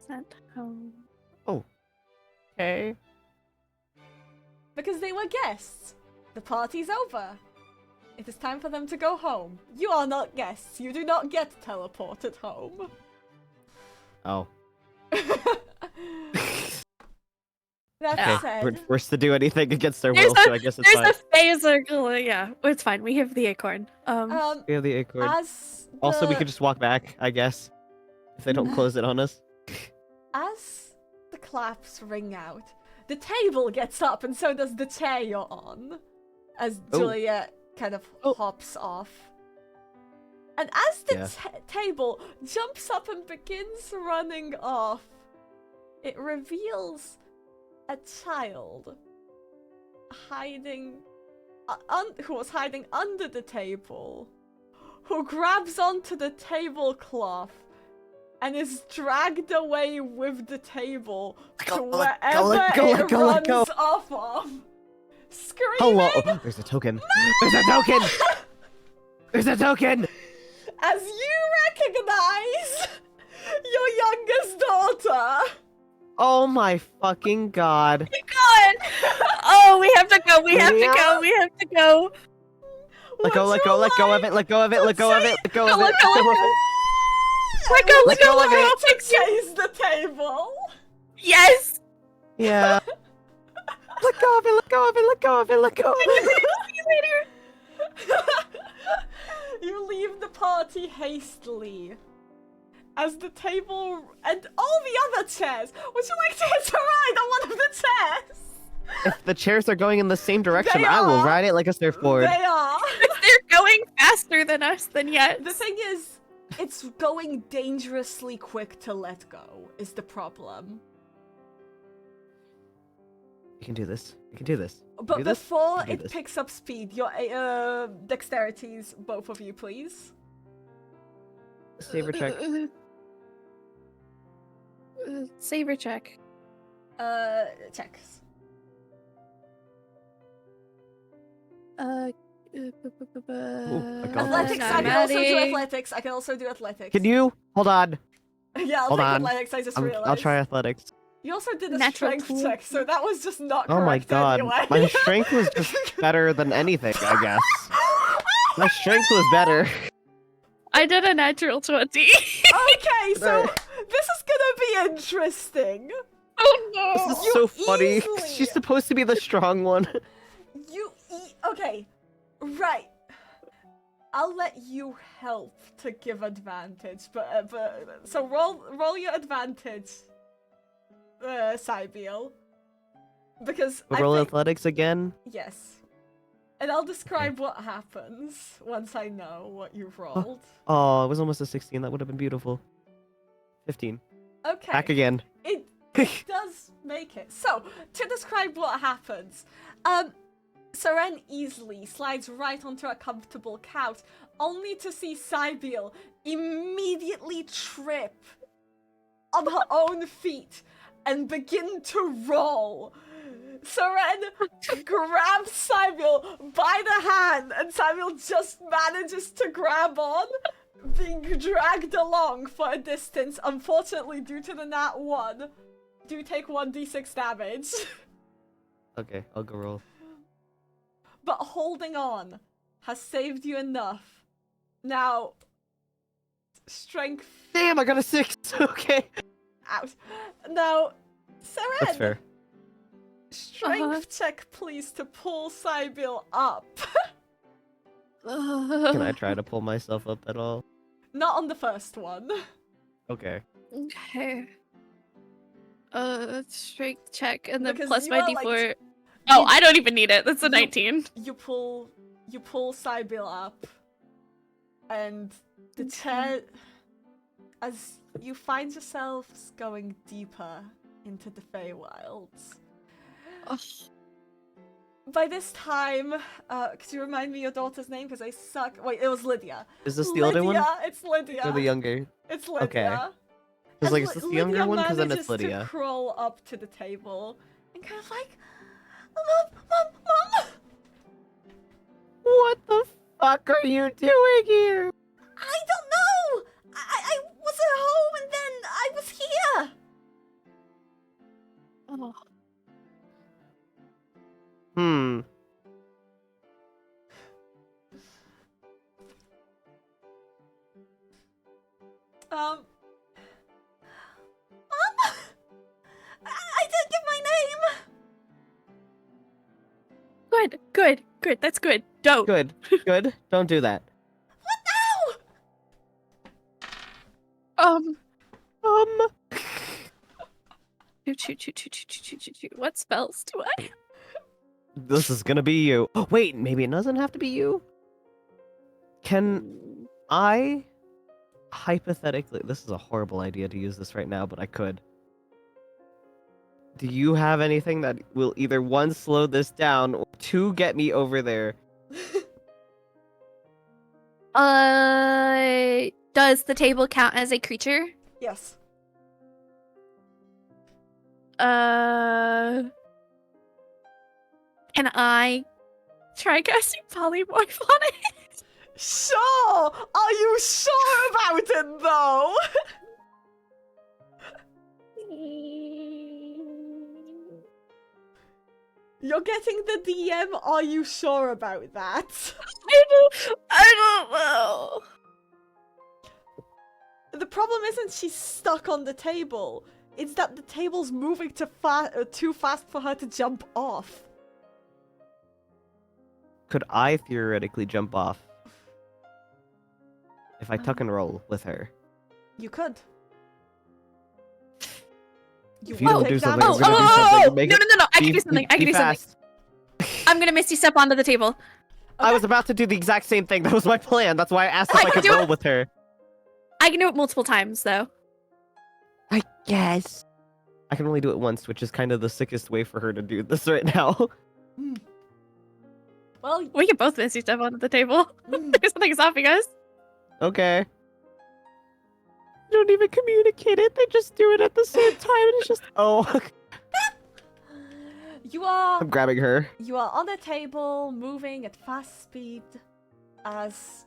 Sent home. Okay. Because they were guests. The party's over. It is time for them to go home. You are not guests. You do not get teleported home. Oh. That Yeah. said, We're forced to do anything against their There's will, so I guess it's There's fine. a phaser. Yeah, it's fine. We have the acorn. We have the acorn. as Also, we the- could just walk back, I guess, if they don't close it on us. As the claps ring out, the table gets up, and so does the chair you're on. As Oh. Juliet kind of Oh. hops off. And as the Yeah. table jumps up and begins running off, it reveals a child hiding, who was hiding under the table, who grabs onto the tablecloth and is dragged away with the table to wherever let it go. runs off of. Screaming Hello. Oh, there's a token. There's a token. There's a token. as you recognize your youngest daughter. Oh my fucking god. God! Oh, we have to go. We have to go. We have to go. Let go, Would let you go, let go of like it, let go of it, let go of it, let go of it. Let go, let go. Let go, Would let you go, let like go. to chase the table? Yes. Yeah. Let go of it, let go of it, let go of it, let go of it. See you later. You leave the party hastily. As the table and all the other chairs. Would you like to hitch a ride on one of the chairs? If the chairs are going in the same direction, They I will are. ride it like a surfboard. They are. They're going faster than us. Then yes. The thing is, it's going dangerously quick to let go, is the problem. We can do this. We can do this. But Do this? before Do it this. picks up speed, your dexterities, both of you, please. Saber check. Saber check. Checks. I got Athletics, I can also do Automatic. athletics. I can also do athletics. Can you? Hold on. Yeah, I'll Hold take on. athletics, I just realized. I'll try athletics. You also did a Natural strength 20. check, so that was just not Oh correct my god. anyway. My strength was just better than anything, I guess. My strength was better. I did a natural 20. Okay, so this is gonna be interesting. Oh no. This is You so funny. easily- She's supposed to be the strong one. Okay, right. I'll let you help to give advantage, but so roll your advantage, Sybille, because I Roll think, athletics again. yes, and I'll describe what happens once I know what you've rolled. Oh, it was almost a 16. That would have been beautiful. 15. Okay, Back again. It does make it. So, to describe what happens, Seren easily slides right onto a comfortable couch, only to see Sybille immediately trip on her own feet and begin to roll. Seren grabs Sybille by the hand, and Sybille just manages to grab on, being dragged along for a distance, unfortunately due to the nat 1. do take 1d6 damage. Okay, I'll go roll. But holding on has saved you enough. Now, strength. Damn, I got a 6. Okay. Out. Now, Seren. That's fair. Strength check, please, to pull Sybille up. Can I try to pull myself up at all? Not on the first one. Okay. Okay. Strength check and then Because plus you my are, d4. like, Oh, I don't even need it. That's a you- 19. You pull Sybille up, and the chair, as you find yourselves going deeper into the Feywilds. Ugh. By this time, could you remind me your daughter's name? Because I suck. Wait, it was Lydia. Is this the older one? It's Lydia. Or the younger? It's Lydia. Okay. And It's like, is this the younger Lydia one? Because then manages it's Lydia. to crawl up to the table and kind of like, Mom. What the fuck are you doing here? I don't know. I was at home and then I was here. Oh. Hmm. Mom, I didn't give my name. Good. That's good. Don't. Good. Good. Don't do that. What Um. Um. Shoot. What spells do I? This is gonna be you. Oh, wait, maybe it doesn't have to be you. Can I hypothetically? This is a horrible idea to use this right now, but I could. Do you have anything that will either one slow this down or two get me over there? Does the table count as a creature? Yes. Can I try casting polymorph on it? Sure. Are you sure about it though? You're getting the DM. Are you sure about that? I don't know. The problem isn't she's stuck on the table. It's that the table's moving too fast for her to jump off. Could I theoretically jump off if I tuck and roll with her? You could. If you don't take do something, damage. I'm gonna do something. Make No, it- I can do something. I can be do something. fast. I'm gonna Misty step onto the table. I was about to do the exact same thing. That was my plan. That's why I asked if I I can could do roll it. with her. I can do it multiple times though. I guess. I can only do it once, which is kind of the sickest way for her to do this right now. Well, We can both Misty step onto the table. There's nothing stopping us. Okay. They don't even communicate it. They just do it at the same time, and it's just oh. you are I'm grabbing her. on a table, moving at fast speed, as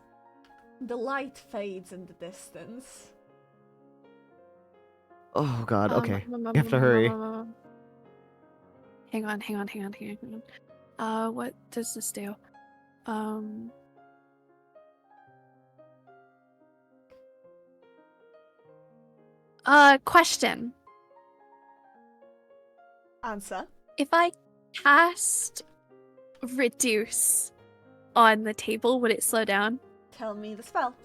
the light fades in the distance. Oh god. Okay. You have to hurry. Hang on. What does this do? Question. Answer. If I cast reduce on the table, would it slow down? Tell me the spell.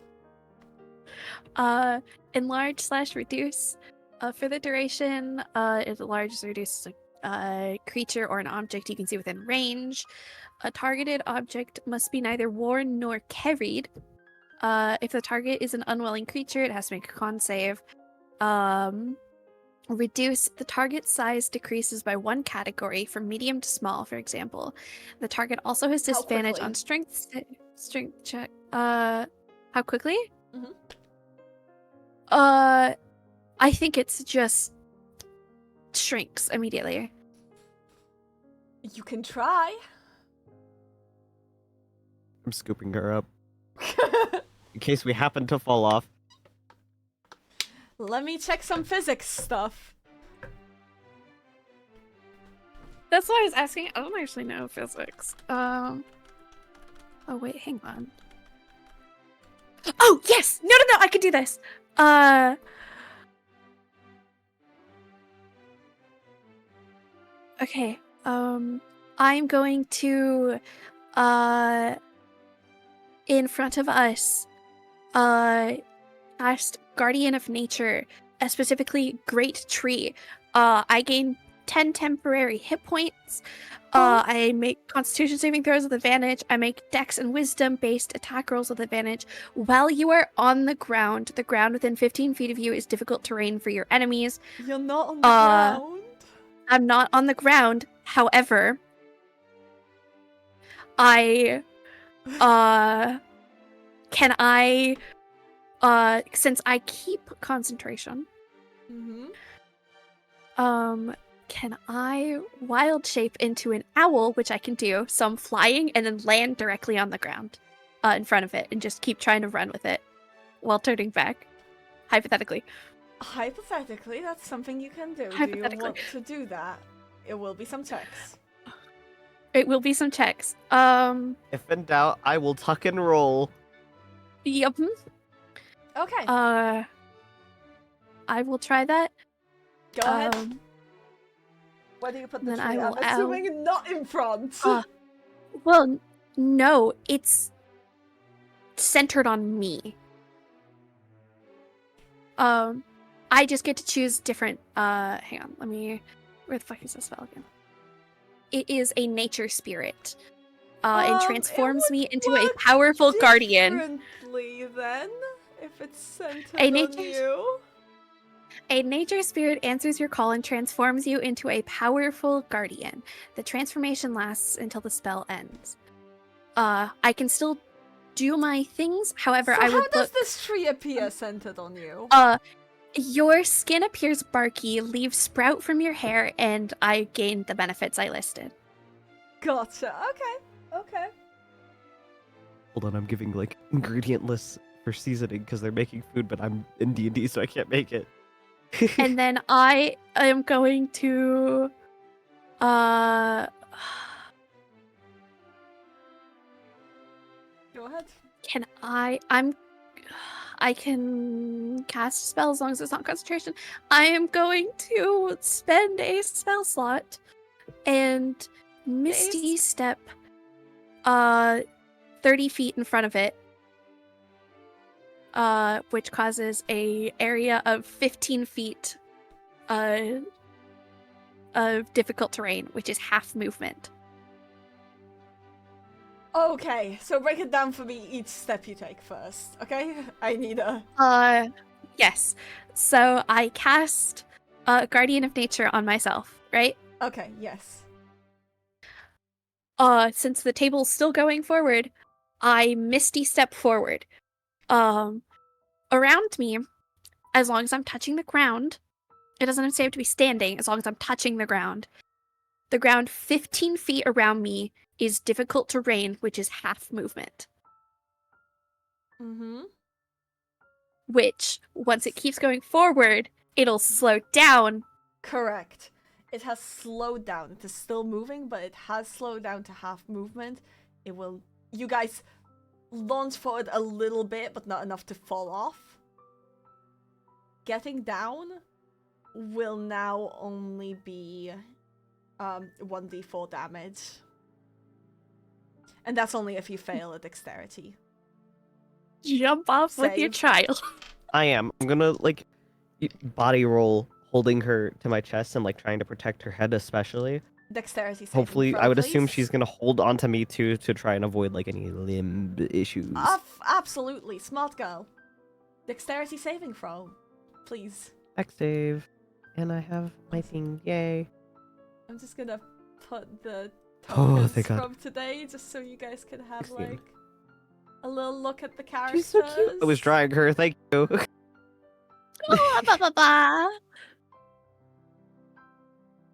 Enlarge/reduce. For the duration, it enlarges or reduces a creature or an object you can see within range. A targeted object must be neither worn nor carried. If the target is an unwilling creature, it has to make a con save. Reduce. The target size decreases by one category from medium to small, for example. The target also has How disadvantage quickly? on strength check. How quickly? Mhm. I think it's just shrinks immediately. You can try. I'm scooping her up in case we happen to fall off. Let me check some physics stuff. That's why I was asking. I don't actually know physics. Oh wait, hang on. Oh yes! No, I can do this. Okay. I'm going to in front of us cast Guardian of Nature, specifically Great Tree. I gain 10 temporary hit points. I make Constitution saving throws with advantage. I make Dex and Wisdom based attack rolls with advantage. While you are on the ground within 15 feet of you is difficult terrain for your enemies. You're not on the ground. I'm not on the ground. However, I can I since I keep concentration, can I wild shape into an owl, which I can do, so I'm flying and then land directly on the ground in front of it and just keep trying to run with it while turning back, hypothetically. Hypothetically, that's something you can do. Do you want to do that? It will be some checks. It will be some checks. If in doubt, I will tuck and roll. Yep. Okay. I will try that. Go ahead. Where do you put the tree? Then I will I'm assuming not in front. Well, no, it's centered on me. I just get to choose different, hang on, where the fuck is this spell again? It is a nature spirit. And transforms me into a powerful guardian. Differently then, if it's centered on you. A nature spirit answers your call and transforms you into a powerful guardian. The transformation lasts until the spell ends. I can still do my things, however, So I would how does this tree appear centered on you? Your skin appears barky, leaves sprout from your hair, and I gain the benefits I listed. Gotcha. Okay. Hold on, I'm giving like ingredient lists for seasoning because they're making food, but I'm in D&D, so I can't make it. And then I am going to Go ahead. I can cast a spell as long as it's not concentration. I am going to spend a spell slot and Misty step 30 feet in front of it. Which causes a area of 15 feet of difficult terrain, which is half movement. Okay, so break it down for me each step you take first, okay? I need a... Yes. So I cast Guardian of Nature on myself, right? Okay, yes. Since the table's still going forward, I Misty step forward. Around me, as long as I'm touching the ground, it doesn't have to be standing, as long as I'm touching the ground 15 feet around me is difficult terrain, which is half movement. Which, once it keeps going forward, it'll slow down. Correct. It has slowed down. It is still moving, but it has slowed down to half movement. It will... You guys launch forward a little bit, but not enough to fall off. Getting down will now only be 1d4 damage. And that's only if you fail a dexterity. Jump off with your child. I am. I'm gonna, like, body roll holding her to my chest and, like, trying to protect her head especially. Dexterity saving Hopefully, throw, I would please. assume she's gonna hold onto me, too, to try and avoid, like, any limb issues. Absolutely. Smart girl. Dexterity saving throw, please. Dex save. And I have my thing. Yay. I'm just gonna put the Oh, tokens from today, just so you guys can have, like, a little look at the characters. She's so cute. I was drawing her. Thank you.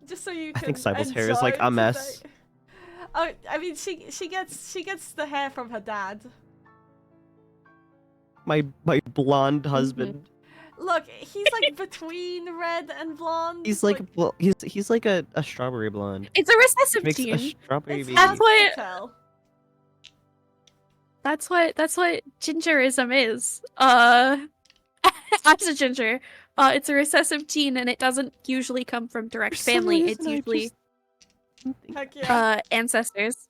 Just so you I can think Syble's hair is like a mess. Today. Oh, I mean, she gets the hair from her dad. My blonde husband. Look, he's like between red and blonde. He's like, well, he's like a strawberry blonde. It's a recessive Makes a gene. strawberry It's baby. hard to what- tell. That's what gingerism is. As a ginger, it's a recessive gene, and it doesn't usually come from direct For some family. reason, It's I usually just don't think- Heck yeah. ancestors.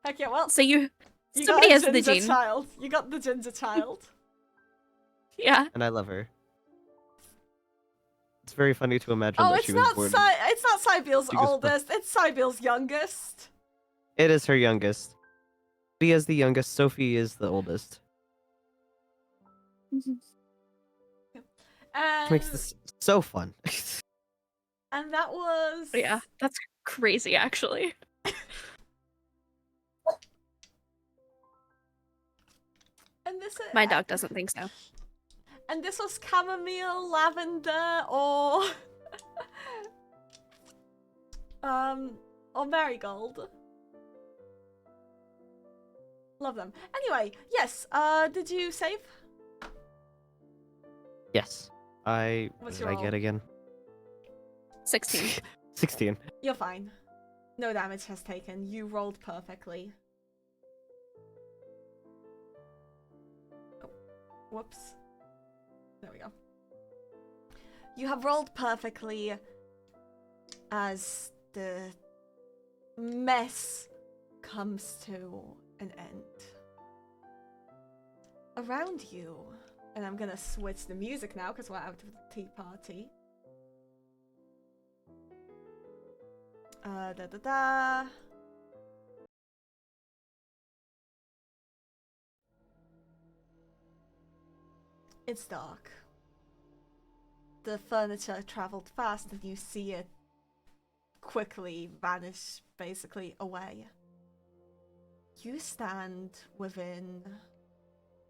Heck yeah. Well, So you somebody got a has the ginger gene. child. You got the ginger child. Yeah. And I love her. It's very funny to imagine Oh, that it's she was not born. it's not Sybille's She was born- oldest. It's Sybille's youngest. It is her youngest. She is the youngest. Sophie is the oldest. And Which makes this so fun. and that was Yeah, that's crazy, actually. And this My dog doesn't think so. And this was chamomile, lavender, or or marigold. Love them. Anyway, yes. Did you save? Yes. What What's did your I roll? get again? 16. 16. You're fine. No damage has taken. You rolled perfectly. Oh, whoops. There we go. You have rolled perfectly as the mess comes to an end. Around you, and I'm gonna switch the music now because we're out of the tea party. Da da da. It's dark. The furniture traveled fast and you see it quickly vanish basically away. You stand within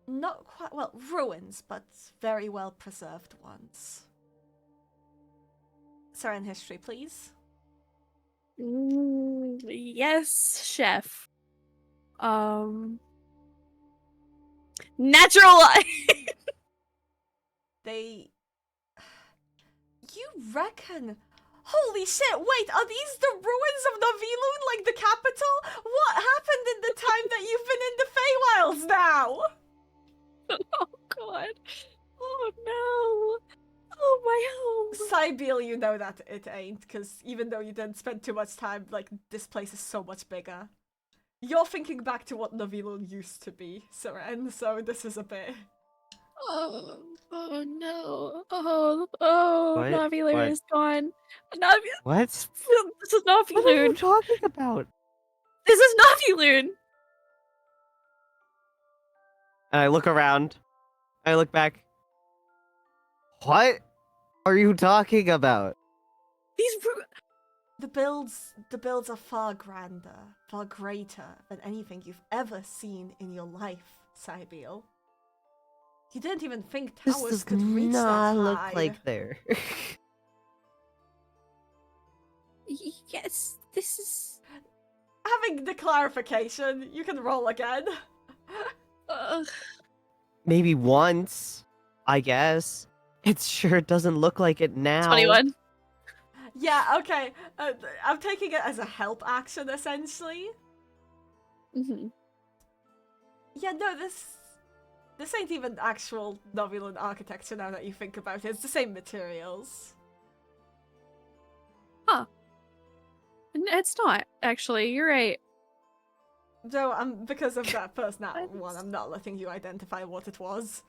not quite, well, ruins, but very well preserved ones. Seren history, please. Yes, chef. Natural light. They... You reckon... Holy shit, wait, are these the ruins of Navilun, like the capital? What happened in the time that you've been in the Feywilds now? Oh god. Oh no. Oh my home. Sybille, you know that it ain't, because even though you didn't spend too much time, like, this place is so much bigger. You're thinking back to what Navilun used to be, Seren, so this is a bit... Oh no. Oh, What? Navilun What? is gone. Navilun. What? This is What are you Navilun. talking about? This is Navilun. And I look around. I look back. What are you talking about? These The builds are far grander, far greater than anything you've ever seen in your life, Sybille. You didn't even think This towers does could reach not that look high. like there. Yes, this is. Having the clarification, you can roll again. Maybe once, I guess. It sure doesn't look like it now. 21. Yeah, okay. I'm taking it as a help action, essentially. Mm-hmm. Yeah, no, this ain't even actual Navilun architecture now that you think about it. It's the same materials. It's not, actually. You're right. Though, because of that first nat What? one, I'm not letting you identify what it was.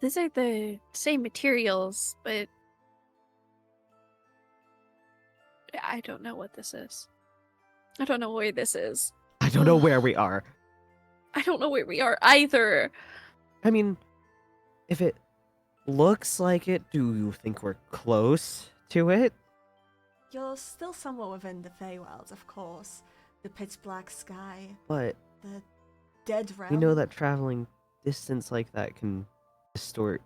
These are the same materials, but I don't know what this is. I don't know where this is. I don't know where we are. I don't know where we are either. I mean, if it looks like it, do you think we're close to it? You're still somewhere within the Feywilds, of course. The pitch black sky, But the dead realm. we know that traveling distance like that can distort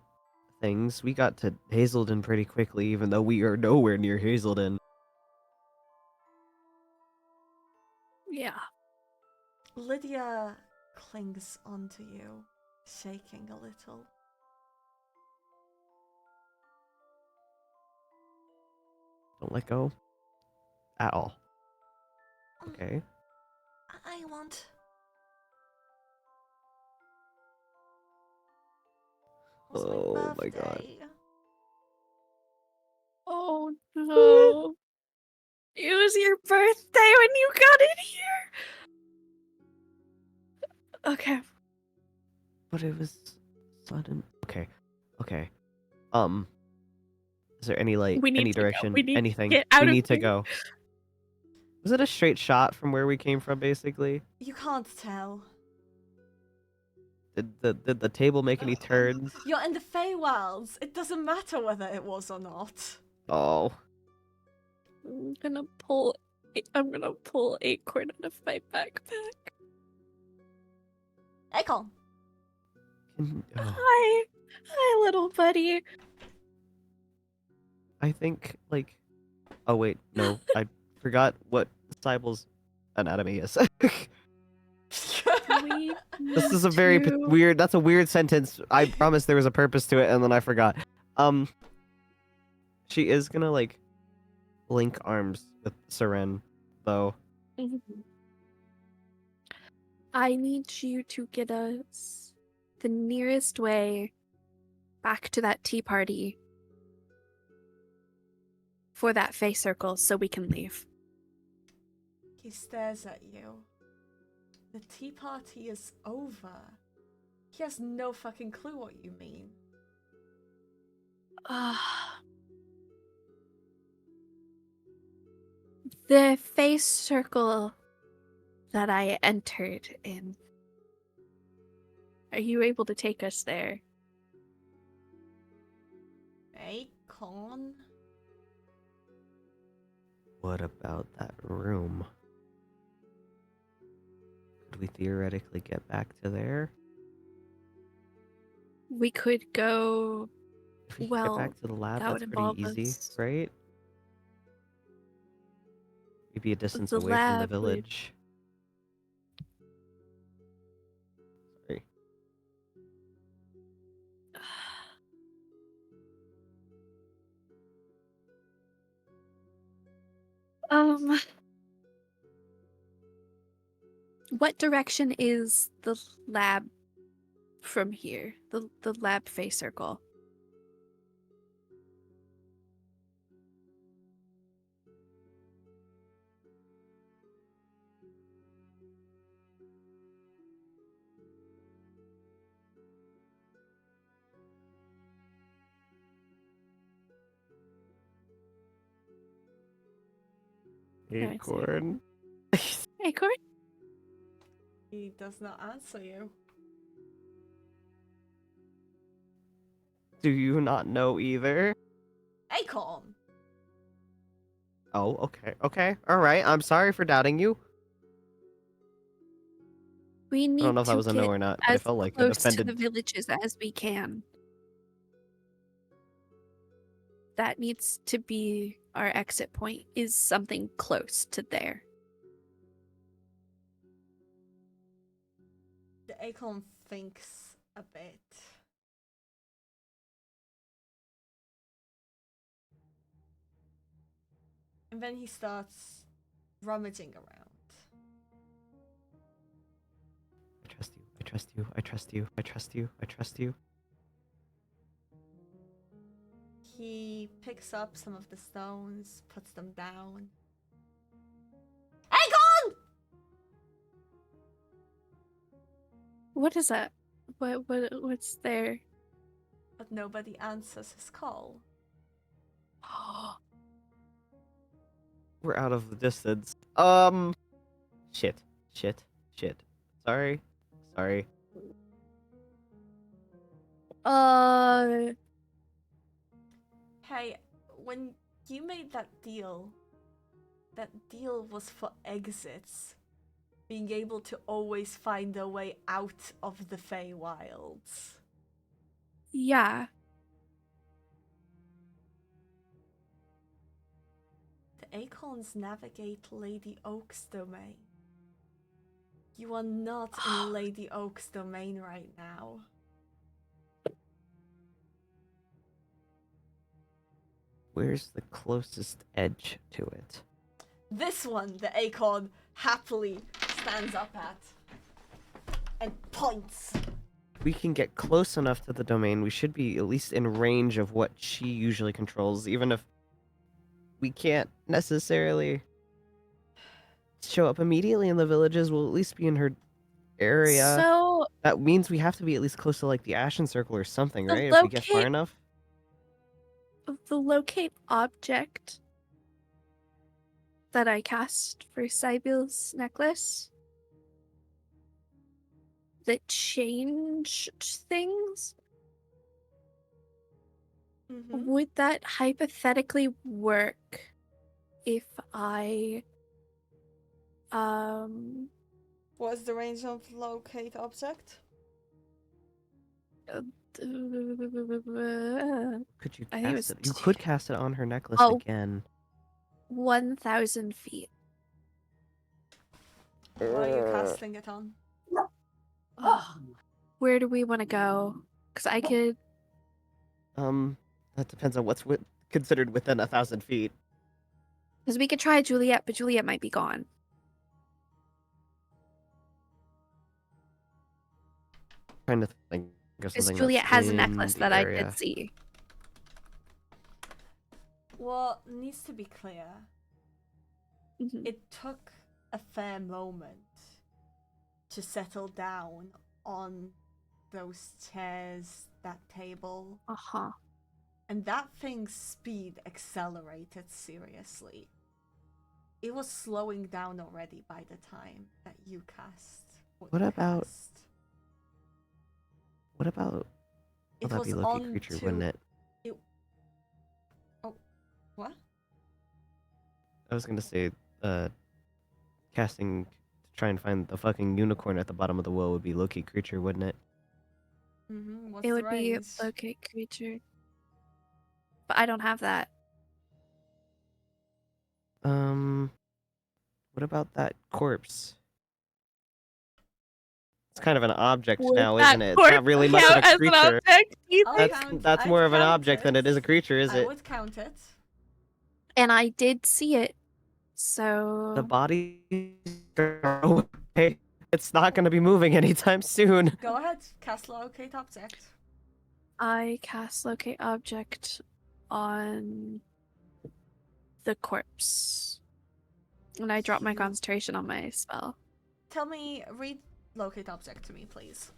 things. We got to Hazelden pretty quickly, even though we are nowhere near Hazelden. Yeah. Lydia clings onto you, shaking a little. Don't let go. At all. Okay. I want. It was Oh my my god. birthday. Oh no. It was your birthday when you got in here. Okay. But it was sudden. Okay. Okay. Is there any light? We need Any to go. direction? We need Anything? to get out We of need to here. go. Was it a straight shot from where we came from, basically? You can't tell. Did the table make any turns? You're in the Feywilds. It doesn't matter whether it was or not. Oh. I'm gonna pull Acorn out of my backpack. Acorn. Oh. Hi. Hi, little buddy. I think, like... Oh, wait. No. I forgot what Syble's anatomy is. We This is a need very to- weird... That's a weird sentence. I promised there was a purpose to it, and then I forgot. She is gonna, like, link arms with Seren, though. I need you to get us the nearest way back to that tea party for that face circle so we can leave. He stares at you. The tea party is over. He has no fucking clue what you mean. The face circle that I entered in. Are you able to take us there? Acorn? What about that room? Could we theoretically get back to there? We could go. If we could Well, get back to the lab, that that's would pretty involve easy, us. right? Maybe a distance The away from the lab would- village. Sorry. What direction is the lab from here? The lab face circle. Acorn. Acorn? He does not answer you. Do you not know either? Acorn! Oh, okay. Okay. Alright. I'm sorry for doubting you. We need I don't know if to that was a no get or not, but it as felt like it close to offended. the villages as we can. That needs to be our exit point, is something close to there. The acorn thinks a bit. And then he starts rummaging around. I trust you. I trust you. I trust you. I trust you. I trust you. He picks up some of the stones, puts them down. Acorn! What is that? What's there? But nobody answers his call. We're out of the distance. Shit. Shit. Shit. Sorry. Sorry. Hey, when you made that deal was for exits. Being able to always find a way out of the Feywilds. Yeah. The acorns navigate Lady Oak's domain. You are not in Lady Oak's domain right now. Where's the closest edge to it? This one, the acorn happily stands up at and points. We can get close enough to the domain. We should be at least in range of what she usually controls, even if we can't necessarily show up immediately in the villages. We'll at least be in her area. So That means we have to be at least close to like the Ashen Circle or something, The right? If we get far locate- enough. the locate object that I cast for Sybille's necklace that changed things, Mm-hmm. would that hypothetically work if I What's the range of locate object? Could you I think it cast was it? You could cast it on her necklace again. 1,000 feet. What are you casting it on? Where do we want to go? Because I could. That depends on what's considered within 1,000 feet. Because we could try Juliet, but Juliet might be gone. Trying to think of Because something. Juliet that's has a in necklace the that area. I did see. What needs to be clear, Mhm. it took a fair moment to settle down on those chairs, that table, Uh-huh. and that thing's speed accelerated seriously. It was slowing down already by the time that you cast. What you about- cast. What about? It That'd was be Loki on creature, to... wouldn't it? Oh, what? I was gonna say, casting to try and find the fucking unicorn at the bottom of the well would be Loki creature, wouldn't it? Mm-hmm. What's It the would be range? locate creature. But I don't have that. What about that corpse? It's kind of an object Would now, that isn't it? It's not corpse really much of count a as an creature. object I'll either? count- That's I'd more of an count object than it is a creature, is I it? would count it. And I did see it. The So body. It's not going to be moving anytime soon. Go ahead, cast locate object. I cast locate object on the corpse. And I drop my You- concentration on my spell. Tell me, read locate object to me, please.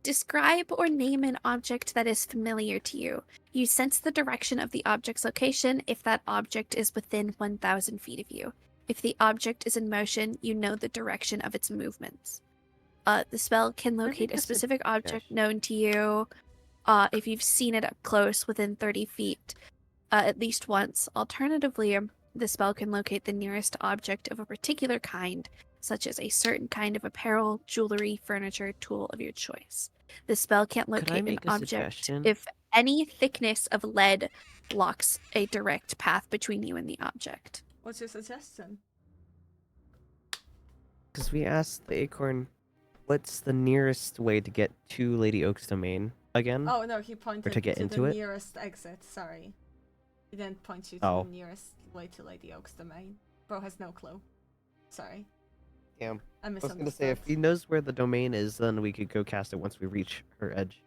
Describe or name an object that is familiar to you. You sense the direction of the object's location if that object is within 1,000 feet of you. If the object is in motion, you know the direction of its movements. The spell can locate a Perfect specific object suggestion. known to you if you've seen it up close within 30 feet at least once. Alternatively, the spell can locate the nearest object of a particular kind, such as a certain kind of apparel, jewelry, furniture, tool of your choice. The spell can't Could I locate an make a object suggestion? if any thickness of lead blocks a direct path between you and the object. What's your suggestion? Because we asked the acorn, what's the nearest way to get to Lady Oak's domain again? Oh no, he pointed to get to into the it? nearest exit. Sorry, he didn't point you to Oh. the nearest way to Lady Oak's domain. Bro has no clue. Sorry, Damn. I I was going to say, misunderstood. if he knows where the domain is, then we could go cast it once we reach her edge.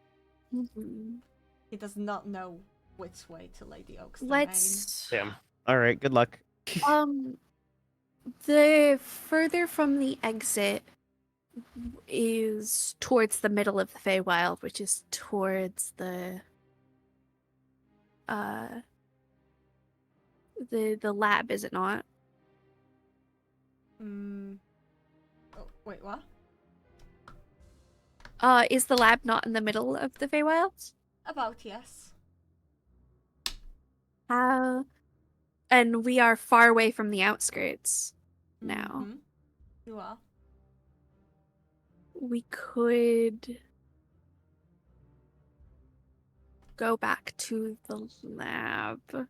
He does not know which way to Lady Oak's domain. Let's Damn. All right, good luck. the further from the exit is towards the middle of the Feywild, which is towards the lab, is it not? Oh, wait, what? Is the lab not in the middle of the Feywilds? About yes. And we are far away from the outskirts now. Mhm. You are. We could go back to the lab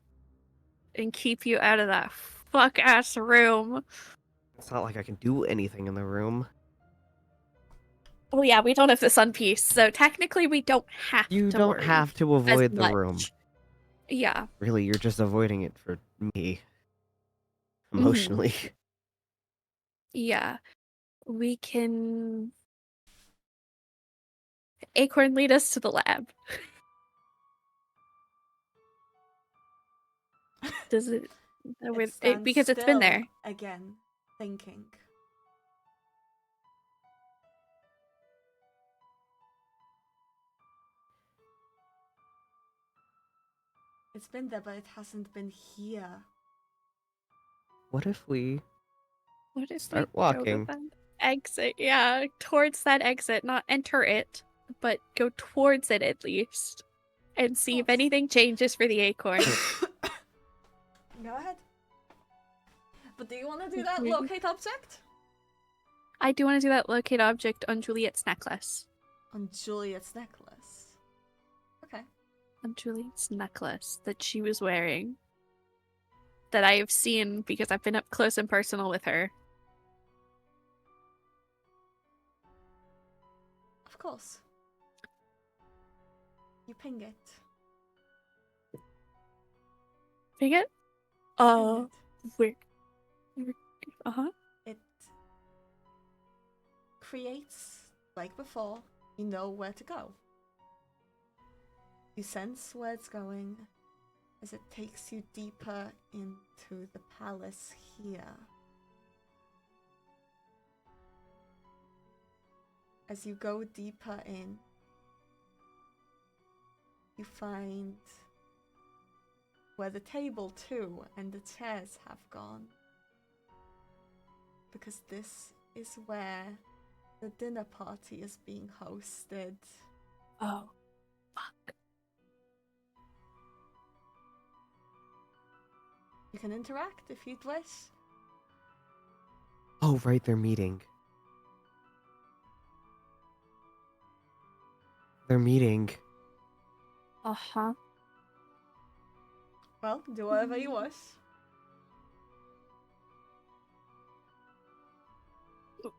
and keep you out of that fuck ass room. It's not like I can do anything in the room. Well, yeah, we don't have the sun piece, so technically we don't have You to don't worry have to as avoid the much. room. Yeah. Really, you're just avoiding it for me. Emotionally. Yeah. We can... Acorn, lead us to the lab. Does it... It stands because it's been still there. again, thinking. It's been there, but it hasn't been here. What if we What if start we go walking? to that exit? Yeah, towards that exit. Not enter it, but go towards it at least. And see if anything changes for the acorn. Go ahead. But do you want to do that locate object? I do want to do that locate object on Juliet's necklace. On Juliet's necklace. Okay. On Juliet's necklace that she was wearing. That I have seen because I've been up close and personal with her. Of course. You ping it. Ping it? Ping Where? Uh-huh. it. It creates, like before, you know where to go. You sense where it's going as it takes you deeper into the palace here. As you go deeper in, you find where the table too and the chairs have gone. Because this is where the dinner party is being hosted. Oh, fuck. You can interact if you'd wish. Oh, right, they're meeting. They're meeting. Uh-huh. Well, do whatever you wish.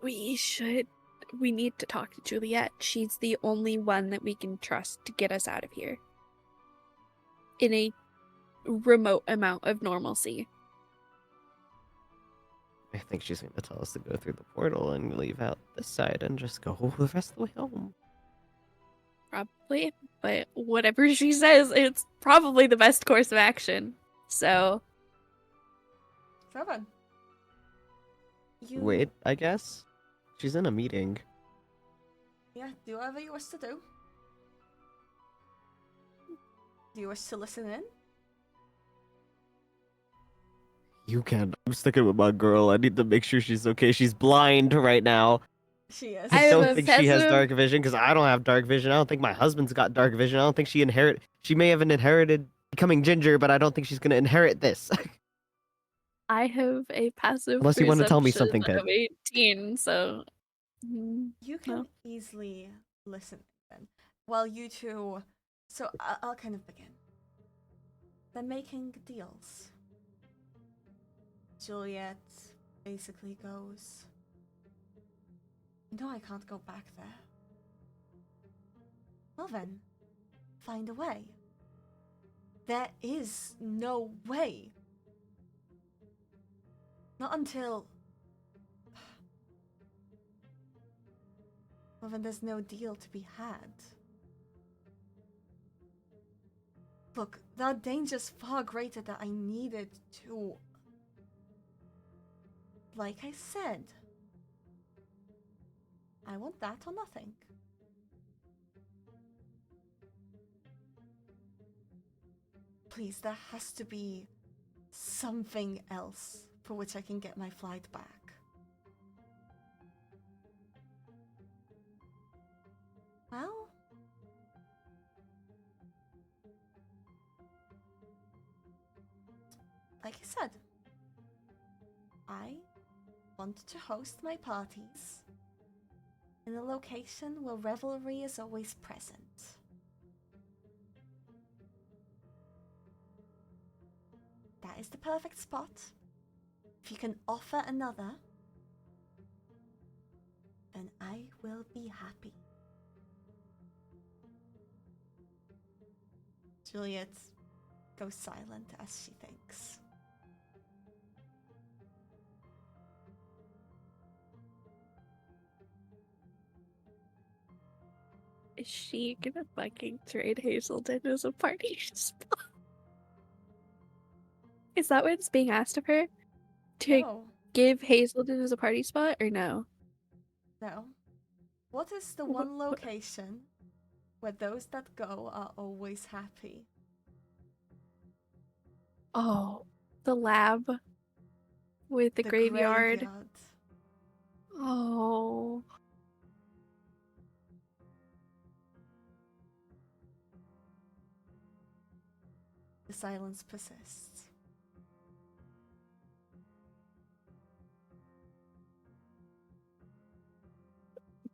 We need to talk to Juliet. She's the only one that we can trust to get us out of here. In a remote amount of normalcy. I think she's going to tell us to go through the portal and leave out this side and just go the rest of the way home. Probably. But whatever she says, it's probably the best course of action. So... 7. Wait, I guess? She's in a meeting. Yeah, do whatever you wish to do. Do you wish to listen in? You can. I'm sticking with my girl. I need to make sure she's okay. She's blind right now. She is. I I have don't a think she has passive- dark vision because I don't have dark vision. I don't think my husband's got dark vision. I don't think she may have inherited becoming ginger, but I don't think she's gonna inherit this. I have a passive Unless you want to tell me something, perception Pip. of 18, so... You can No. easily listen then. While you two... So I'll kind of begin. They're making deals. Juliet basically goes, "No, I can't go back there." Well then, find a way. There is no way. Not until... Well then there's no deal to be had. Look, the danger's far greater that I needed to... Like I said, I want that or nothing. Please, there has to be something else for which I can get my flight back. Well... Like I said, I want to host my parties in a location where revelry is always present. That is the perfect spot. If you can offer another, then then I will be happy. Juliet goes silent as she thinks. Is she gonna fucking trade Hazelden as a party spot? Is that what's being asked of her? To No, give Hazelden as a party spot or no? no. What is the Wh- one wh- location where those that go are always happy? Oh, the lab with the graveyard. Graveyard. Oh. The silence persists.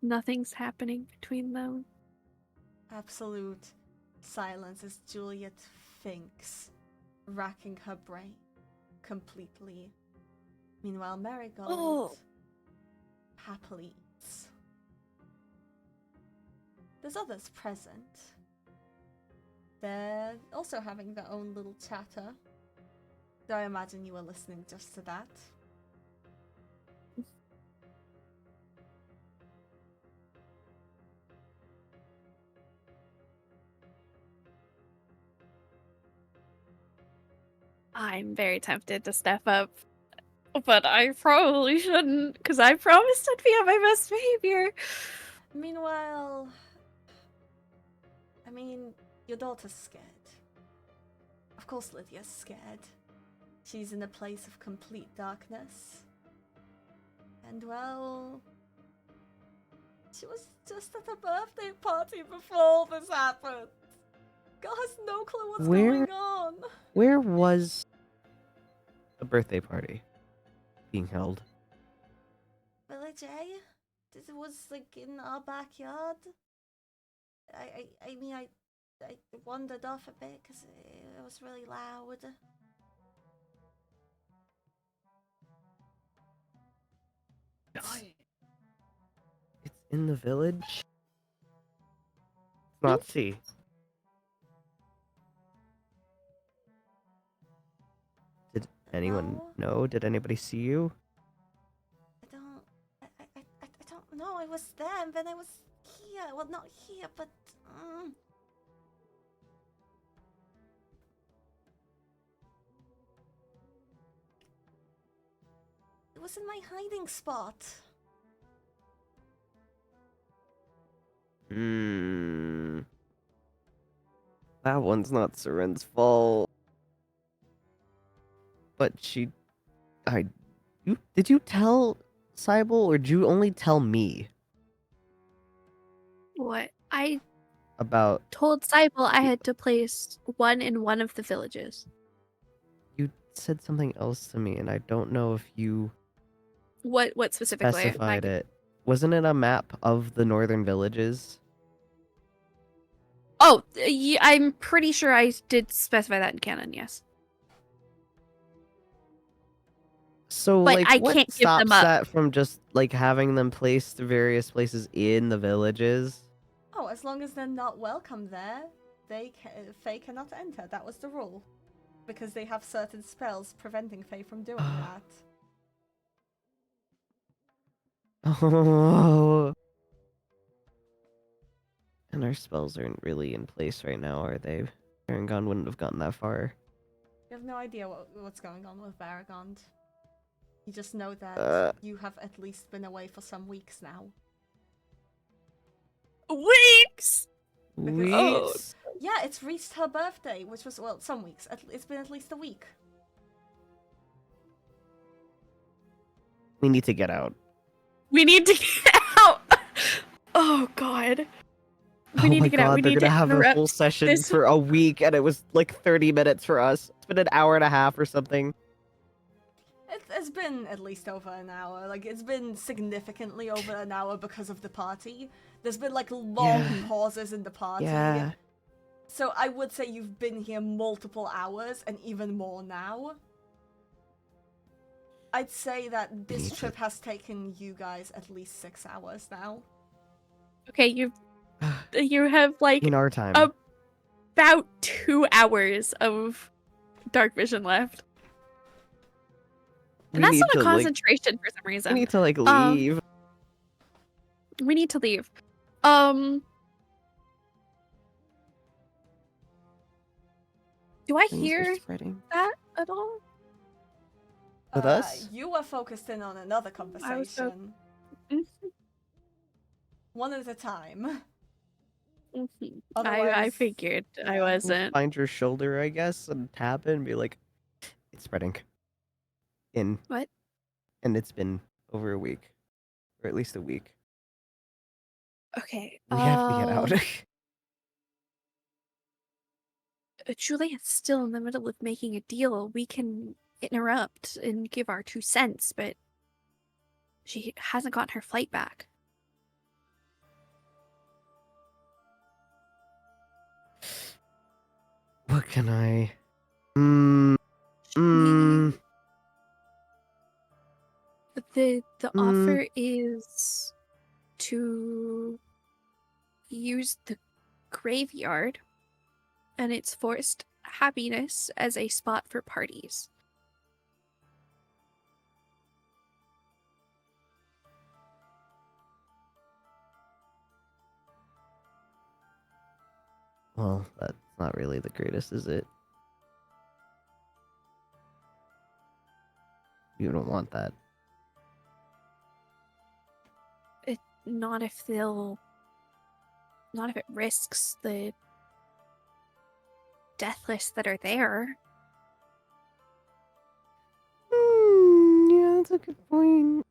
Nothing's happening between them. Absolute silence as Juliet thinks, racking her brain completely. Meanwhile, Marigold Oh. happily eats. There's others present. They're also having their own little chatter. So I imagine you were listening just to that. I'm very tempted to step up, but I probably shouldn't, because I promised I'd be on my best behavior. Meanwhile, I mean, your daughter's scared. Of course Lydia's scared. She's in a place of complete darkness. And well, she was just at a birthday party before all this happened. Girl has no clue what's going on. Where was the birthday party being held? Village A? This was like in our backyard. I mean, I wandered off a bit because it was really loud. It's in the village? Not see. Did anyone know? Did anybody see you? I don't know. I was there and then I was here. Well, not here, but it was in my hiding spot. That one's not Seren's fault. But did you tell Syblle or did you only tell me What? I about? told Syblle I had to place one in one of the villages. You said something else to me, and I don't know if you What specifically? specified it. Wasn't it a map of the northern villages? Oh, yeah, I'm pretty sure I did specify that in canon, yes. So, But like, I what can't give stops them up. that from just, like, having them placed to various places in the villages? Oh, as long as they're not welcome there, Fae cannot enter. That was the rule. Because they have certain spells preventing Fae from doing that. Oh. And our spells aren't really in place right now, are they? Paragon wouldn't have gotten that far. You have no idea what's going on with Baragond. You just know that you have at least been away for some weeks now. Weeks! Weeks? Yeah, it's reached her birthday, which was, well, some weeks. It's been at least a week. We need to get out. We need to get out! Oh, God. We need to get out. We They're need gonna to have a interrupt full session this. for a week, and it was like 30 minutes for us. It's been an hour and a half or something. It's been at least over an hour. Like, it's been significantly over an hour because of the party. There's been, like, long pauses in the party. Yeah. So I would say you've been here multiple hours, and even more now. I'd say that We this need trip has taken you guys at least 6 hours now. Okay, you have like in our time. about 2 hours of dark vision left. And We that's need not a to like. concentration for some We reason. need to like leave. We need to leave. Do I Things are hear spreading. that at all? With us? You were focused in on another I was conversation. One at a time. I Otherwise- figured I yeah. wasn't. Find your shoulder, I guess, and tap it and be like, it's spreading. What? And it's been over a week. Or at least a week. Okay. We have to get out. Juliet's still in the middle of making a deal. We can interrupt and give our 2 cents, but she hasn't gotten her flight back. What can I? The offer is to use the graveyard and its forced happiness as a spot for parties. Well, that's not really the greatest, is it? You don't want that. Not if it risks the death lists that are there. Yeah, that's a good point.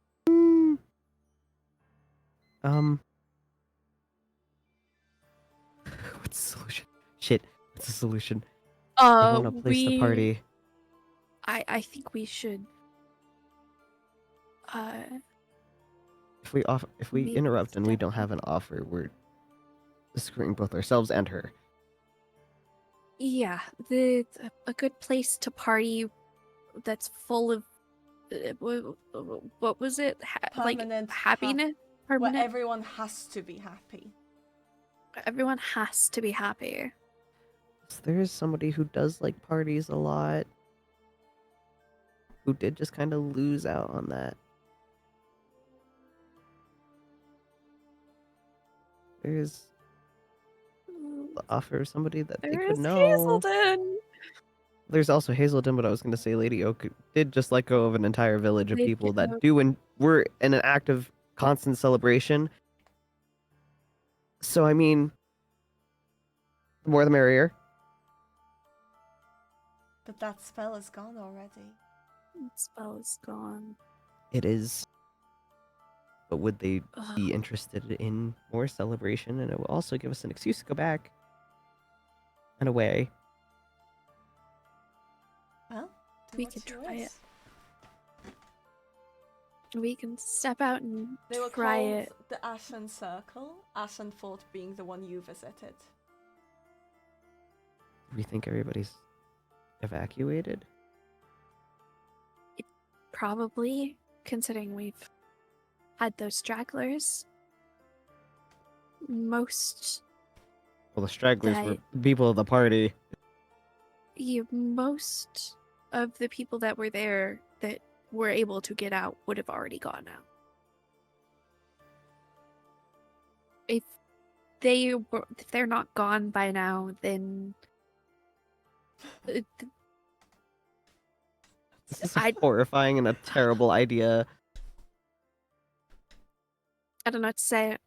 What's the solution? Shit, what's the solution? I want a place to party. I think we should If we maybe interrupt and we step don't have an offer, we're screwing both ourselves and her. yeah, a good place to party that's full of what was it? Like Permanent happiness? Where Permanent? everyone has to be happy. Everyone has to be happy. There is somebody who does like parties a lot, who did just kind of lose out on that. There's the offer of somebody that they There could is know. Hazelden. There's also Hazelden, but I was going to say Lady Oak did just let go of an entire village of Lady people that Oak. do and were in an active, constant celebration. So I mean, the more the merrier. But that spell is gone already. That spell is gone. It is. But would they Ugh. be interested in more celebration? And it will also give us an excuse to go back. And away. Well, do We what could you try wish. it. We can step out and They were try called it. the Ashen Circle, Ashenfort being the one you visited. Do we think everybody's evacuated? Probably, considering we've had those stragglers. Most Well, the stragglers That- were people of the party. most of the people that were there that were able to get out would have already gone out. If they're not gone by now, then This is a horrifying and a terrible idea. I don't know what to say,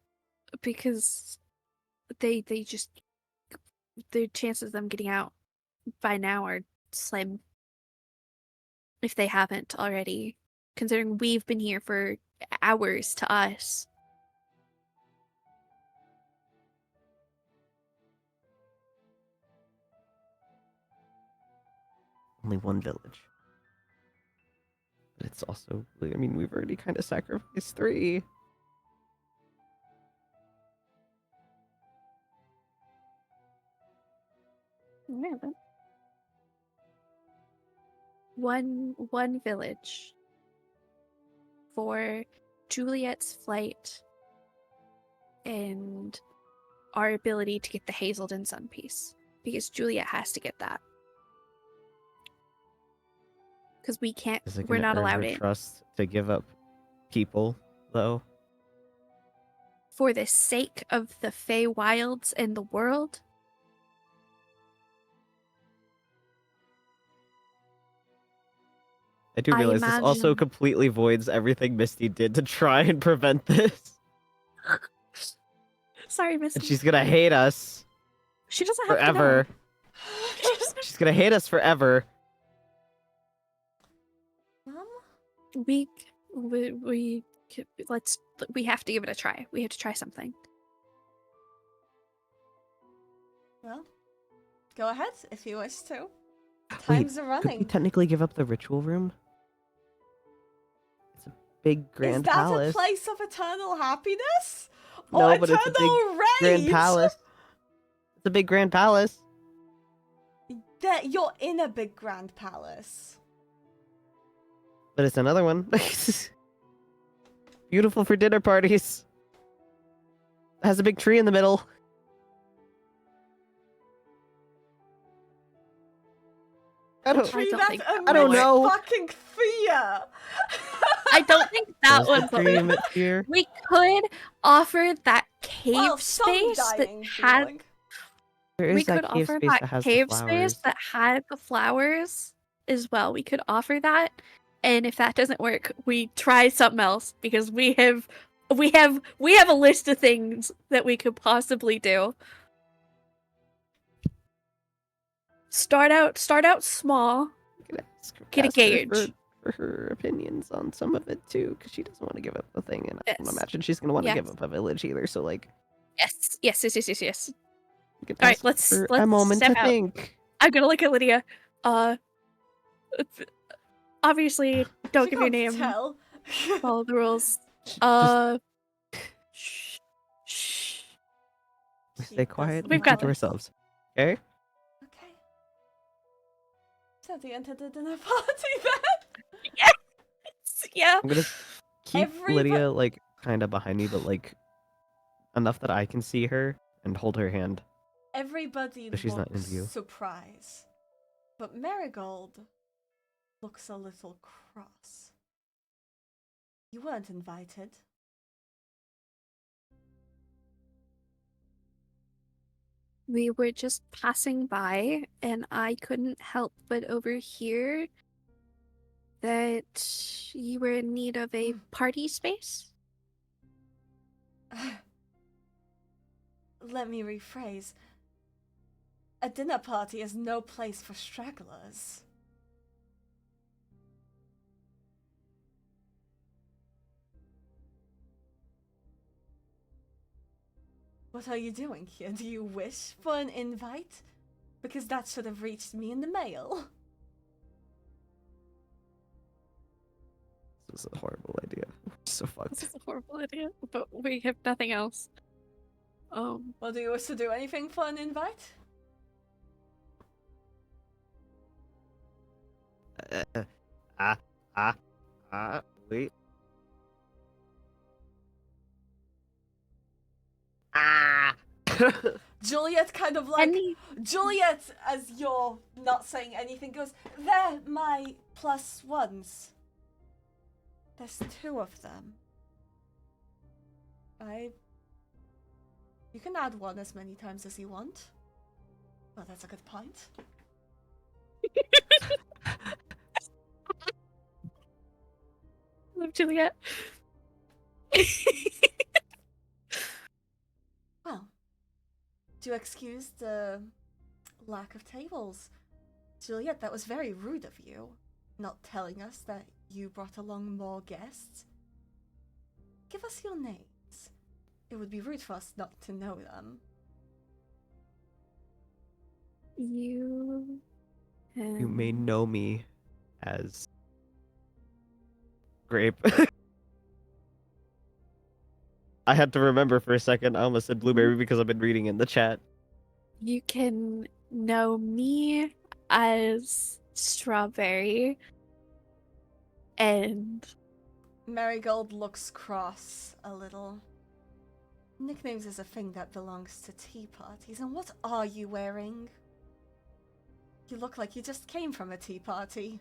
because they just, the chances of them getting out by now are slim, if they haven't already, considering we've been here for hours to us. Only one village. But it's also, I mean, we've already kind of sacrificed 3. Yeah, but one village for Juliet's flight and our ability to get the Hazelden Sun piece. Because Juliet has to get that. Because we can't, Is it we're gonna not earn allowed her in. trust to give up people, though? For the sake of the Feywilds and the world, I do I realize this also imagine- completely voids everything Misty did to try and prevent this. sorry, Misty. And she's gonna hate us She doesn't have forever. to know. She's gonna hate us forever. Mom? We have to give it a try. We have to try something. Well, go ahead if you wish to. Wait, Times are could we running. technically give up the ritual room? It's a big grand Is that palace. a place of eternal happiness? No, or but it's a big eternal rage? Grand palace. It's a big grand palace. That you're in a big grand palace. But it's another one. Beautiful for dinner parties. It has a big tree in the middle. I don't, Tree don't that think that emits I don't know. fucking fear. I don't think that Does one's the tree emit fear? We could offer that cave Well, some space that dying had. feeling. There is We that could cave offer space that that has cave the space flowers. that had the flowers as well. We could offer that, and if that doesn't work, we try something else because we have a list of things that we could possibly do. Start out small. I'm gonna ask her- Get a ask her gauge. for her opinions on some of it too, because she doesn't want to give up the thing, and I don't Yes. imagine she's gonna want to Yes. give up a village either. So like, Yes. we can All right, ask let's her a moment step to out. think. I'm gonna look at Lydia. Obviously, don't She give your can't name. Tell. Follow the rules. Shh. Stay quiet. doesn't We've And got keep to this. ourselves. Okay. Okay. So the end of the dinner party then? Yeah. I'm gonna keep Everybo- Lydia like kind of behind me, but like enough that I can see her and hold her hand. Everybody So she's not in looks view. surprised. But Marigold looks a little cross. You weren't invited. We were just passing by, and I couldn't help but overhear that you were in need of a party space. Let me rephrase. A dinner party is no place for stragglers. What are you doing here? Do you wish for an invite? Because that should have reached me in the mail. This is a horrible idea. We're so This fucked. is a horrible idea, but we have nothing else. Well, do you wish to do anything for an invite? Wait. Juliet kind of like... Any Juliet, as you're not saying anything, goes, "They're my plus ones. There's 2 of them. You can add 1 as many times as you want. Well, that's a good point. love Juliet. Well, do excuse the lack of tables. Juliet, that was very rude of you, not telling us that you brought along more guests. Give us your names. It would be rude for us not to know them. You may know me as Grape. I had to remember for a second. I almost said Blueberry because I've been reading in the chat. You can know me as Strawberry, and Marigold looks cross a little. Nicknames is a thing that belongs to tea parties, and what are you wearing? You look like you just came from a tea party.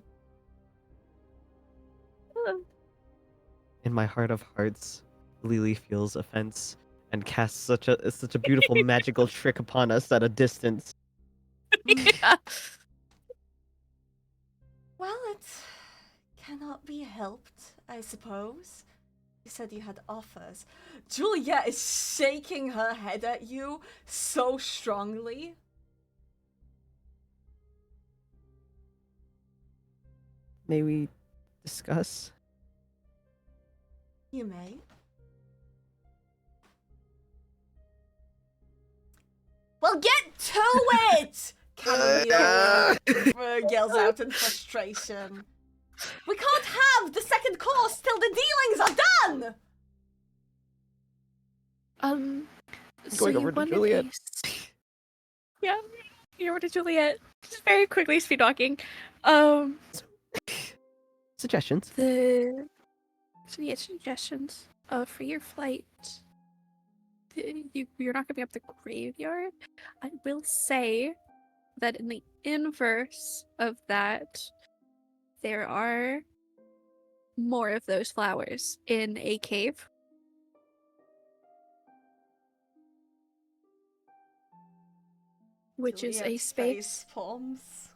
In my heart of hearts, Lele feels offense and casts such a beautiful magical trick upon us at a distance. Yeah. Well, it cannot be helped, I suppose. You said you had offers. Juliet is shaking her head at you so strongly. May we discuss? You may. Well, get to it! Camille yells out in frustration. We can't have the second course till the dealings are done! So Going you over to wanted Juliet. Yeah, you over to Juliet. Just very quickly speed walking. Suggestions? Suggestions. For your flight. You're not gonna be up the graveyard. I will say that in the inverse of that, there are more of those flowers in a cave. Which is a Juliet space. face palms.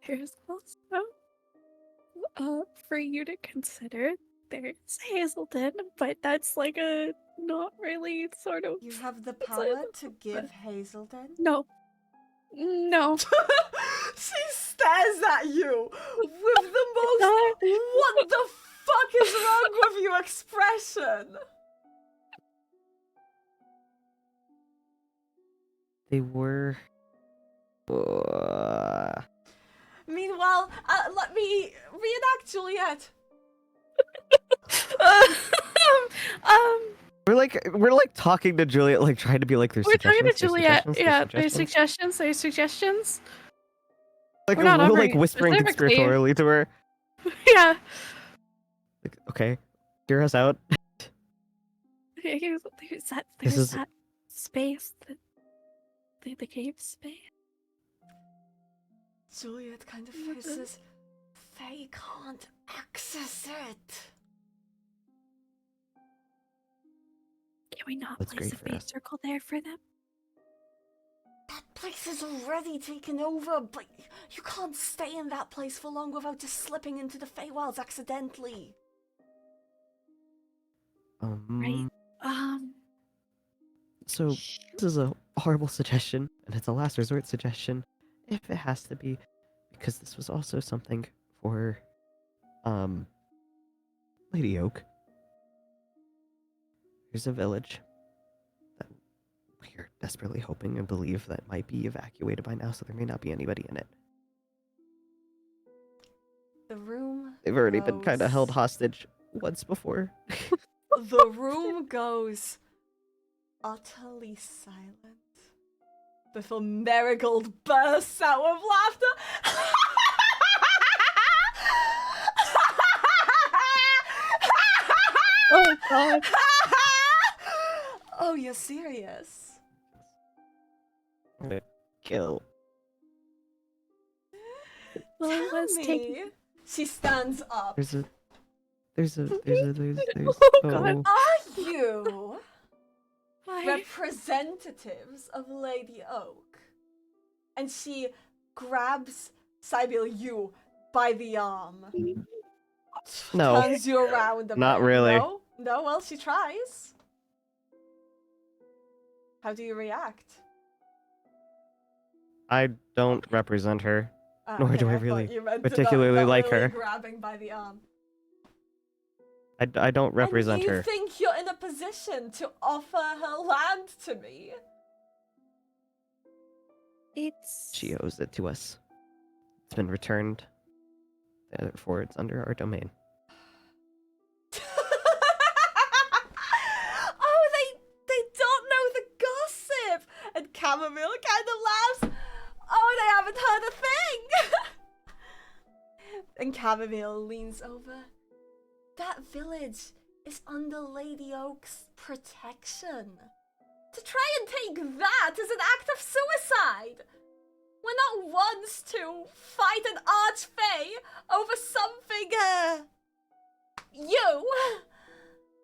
Here's also for you to consider. There's Hazelden, but that's like a not really sort of. You have the it's power to give Hazelden? No. She stares at you with the most what the fuck is wrong with you expression. They were. Meanwhile, let me reenact Juliet. We're like talking to Juliet, like trying to be like there's We're talking to suggestions, Juliet. Yeah, there's suggestions. There's suggestions. Like We're not like offering whispering specifically. conspiratorially to her. Yeah. Like, okay, hear us out. There's This is- that space, the cave space. Juliet kind of hisses, they can't access it. Can we not That's place great a for fate us. circle there for them? That place is already taken over, but you can't stay in that place for long without just slipping into the Feywilds accidentally. Right. So this is a horrible suggestion, and it's a last resort suggestion, if it has to be, because this was also something for, Lady Oak. There's a village that we're desperately hoping and believe that might be evacuated by now, so there may not be anybody in it. The room They've already been kind of goes- held hostage once before. The room goes utterly silent before Marigold bursts out of laughter. Oh god. Oh, you're serious? Kill. Well, Tell let's me. take. She stands up. There's Oh, God. Are you Why? representatives of Lady Oak? And she grabs Sibylle you by the arm. No. Turns you around a Not bit. really. No? No, well, she tries. How do you react? I don't represent her. Nor do I thought really you meant particularly not like really her. grabbing by the arm. I don't represent and you her. think you're in a position to offer her land to me? It's. She owes it to us. It's been returned. Therefore, it's under our domain. Oh, Chamomile kind of laughs. Oh, they haven't heard a thing! And Chamomile leans over. That village is under Lady Oak's protection. To try and take that is an act of suicide. We're not ones to fight an archfey over something, you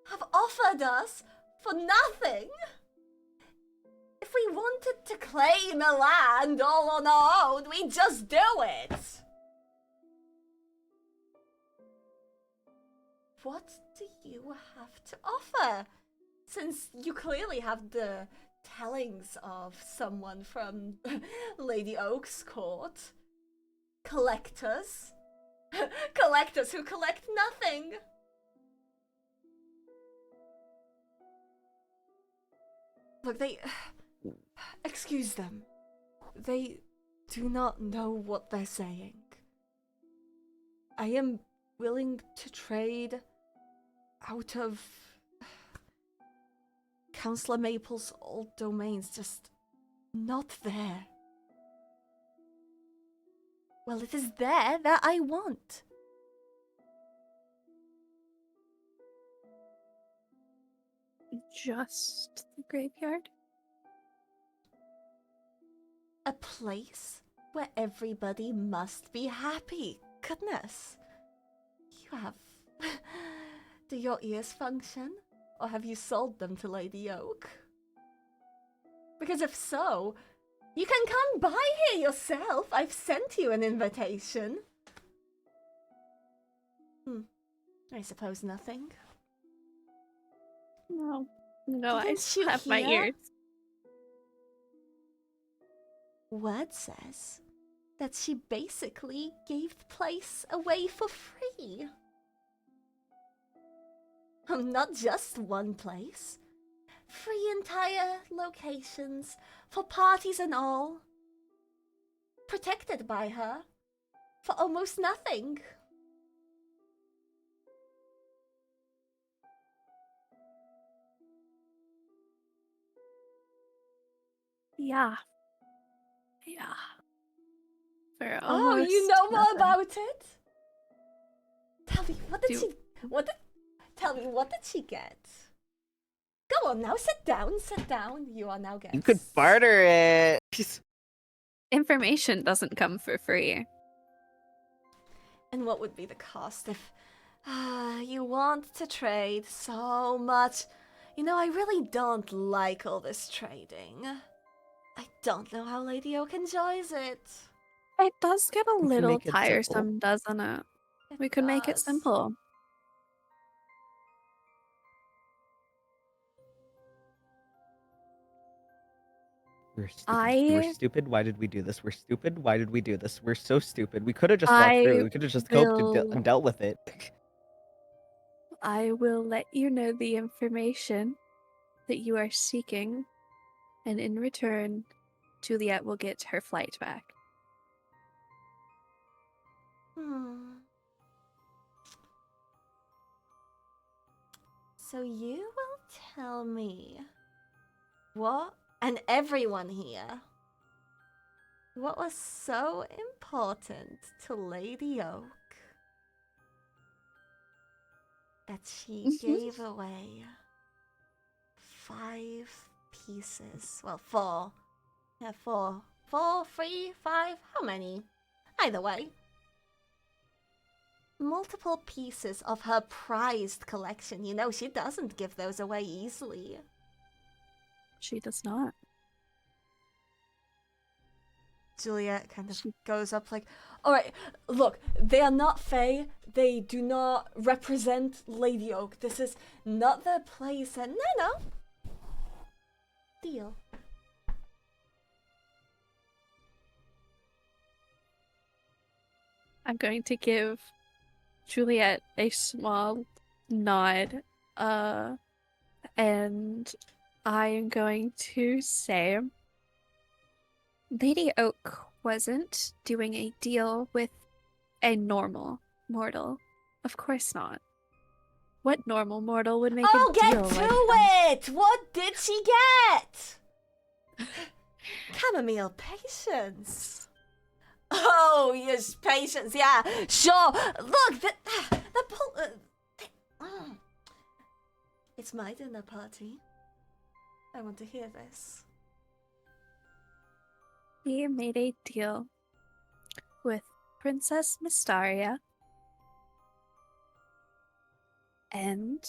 have offered us for nothing. If we wanted to claim a land all on our own, we'd just do it. What do you have to offer? Since you clearly have the tellings of someone from Lady Oak's court. Collectors. Collectors who collect nothing. Look, excuse them. They do not know what they're saying. I am willing to trade out of Councillor Maple's old domains, just not there. Well, it is there that I want. Just the graveyard? A place where everybody must be happy. Goodness. You have... Do your ears function? Or have you sold them to Lady Oak? Because if so, you can come by here yourself. I've sent you an invitation. I suppose nothing. No, I Didn't you have my hear? ears. Word says that she basically gave the place away for free. Not just one place. 3 entire locations for parties and all. Protected by her for almost nothing. Yeah. For Oh, almost you know more nothing. about it? Tell me, what did Do- she... Tell me, what did she get? Go on now, sit down. You are now guests. You could barter it. Information doesn't come for free. And what would be the cost if you want to trade so much? You know, I really don't like all this trading. I don't know how Lady Oak enjoys it. It does get a We can little make it simple. tiresome, doesn't it? We could make it does. simple. We're stupid. We're I stupid. Why did we do this? We're stupid. Why did we do this? We're so stupid. We could have just walked through. We could have just coped and dealt with it. I will let you know the information that you are seeking, and in return, Juliet will get her flight back. So you will tell me what, and everyone here, what was so important to Lady Oak that she gave away 5 pieces. Well, 4. Yeah, 4. 4, 3, 5, how many? Either way. Multiple pieces of her prized collection. You know, she doesn't give those away easily. She does not. Juliet kind of goes up like, alright, look, they are not Fae. They do not represent Lady Oak. This is not their place. And no. Deal. I'm going to give Juliet a small nod, and I am going to say Lady Oak wasn't doing a deal with a normal mortal. Of course not. What normal mortal would make a Oh, deal get like to that? it! What did she get? Chamomile patience. Oh, yes, patience. Yeah, sure. Look, it's my dinner party. I want to hear this. We made a deal with Princess Mystaria. And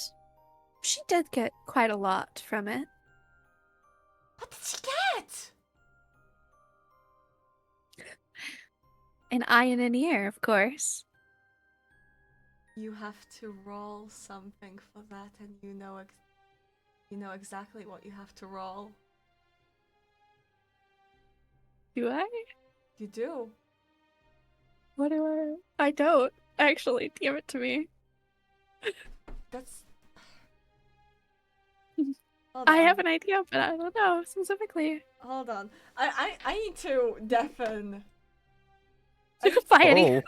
she did get quite a lot from it. What did she get? An eye and an ear, of course. You have to roll something for that, and you know exactly what you have to roll. Do I? You do. What do I don't, actually. Give it to me. That's. Hold I on. have an idea, but I don't know specifically. Hold on. I need to deafen. Fighting.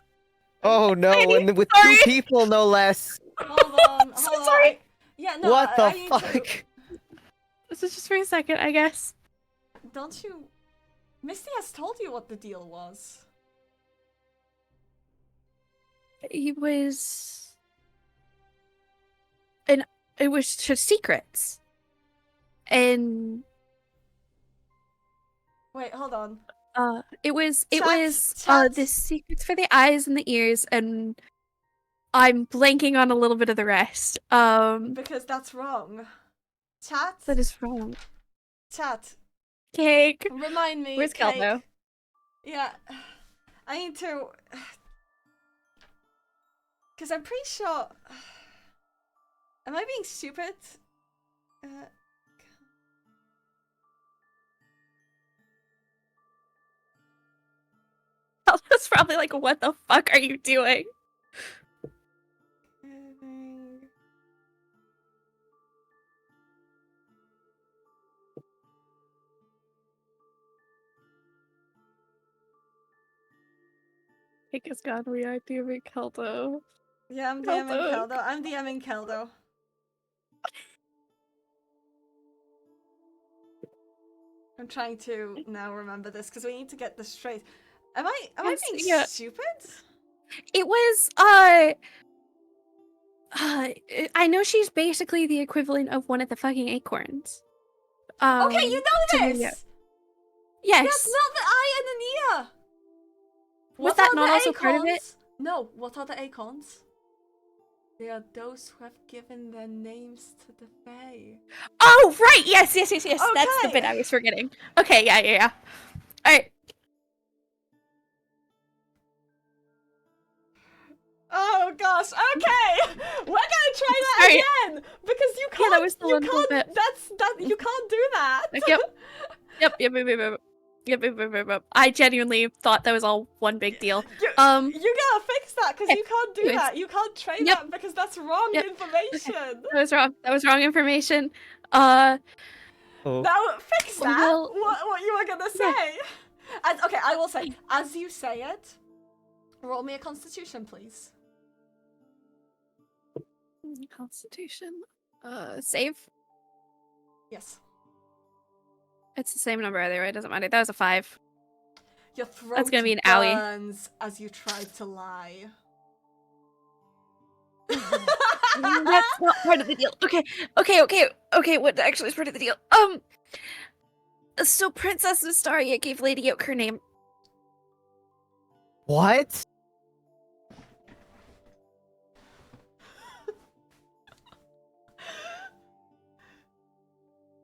Oh no, and with Sorry. 2 people, no less. Hold on. So Hold on. sorry. Yeah, no. What the I need to- fuck? This is just for a second, I guess. Don't you? Misty has told you what the deal was. It was just secrets. And Wait, hold on. it was Chat. the secrets for the eyes and the ears, and I'm blanking on a little bit of the rest. Because that's wrong. Chat. That is wrong. Chat. Cake. Remind me. Where's Cake. Keldo? Yeah. I need to. Because I'm pretty sure. Am I being stupid? Keldo's probably like, what the fuck are you doing? Cake is gone. We are DMing Keldo. Yeah, I'm DMing Keldo. I'm DMing Keldo. I'm trying to now remember this because we need to get this straight. Am I being stupid? It was I know she's basically the equivalent of one of the fucking acorns. Okay, you know this. Yes. That's not the eye and an ear. Was that not also part of it? No. What are the acorns? They are those who have given their names to the Fae. Oh, right! Yes. That's the Okay. bit I was forgetting. Okay, yeah. Alright. Oh gosh, okay! We're gonna try that again! Because you can't, that was the wonderful bit. You can't do that! Yep. I genuinely thought that was all one big deal. You gotta fix that, because you can't do anyways. that. You can't trade that, because that's wrong information. Okay. That was wrong information. Now, fix that! Well, what you were gonna say! And, okay, I will say, as you say it, roll me a constitution, please. Constitution. Save? Yes. It's the same number either way, it doesn't matter. That was a 5. Your throat That's gonna be an owie. burns as you tried to lie. That's not part of the deal. Okay, what actually is part of the deal? So Princess Mystaria gave Lady Oak her name. What?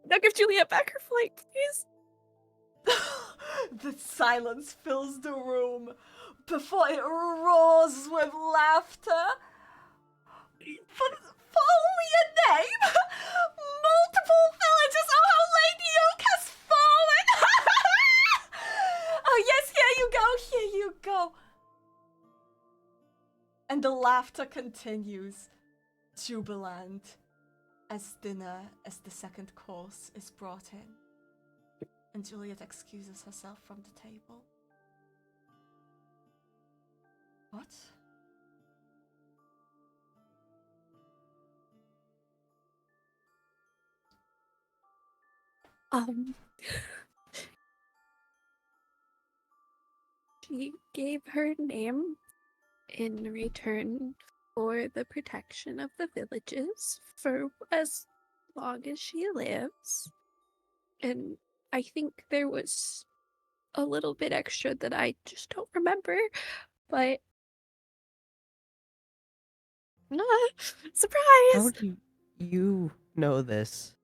Now give Juliet back her flight, please. The silence fills the room before it roars with laughter. For only a name? Multiple villages. Oh, how Lady Oak has fallen! Oh yes, here you go. And the laughter continues, jubilant, as the second course is brought in. And Juliet excuses herself from the table. What? She gave her name in return for the protection of the villages for as long as she lives. And I think there was a little bit extra that I just don't remember, but How surprise! do you know this?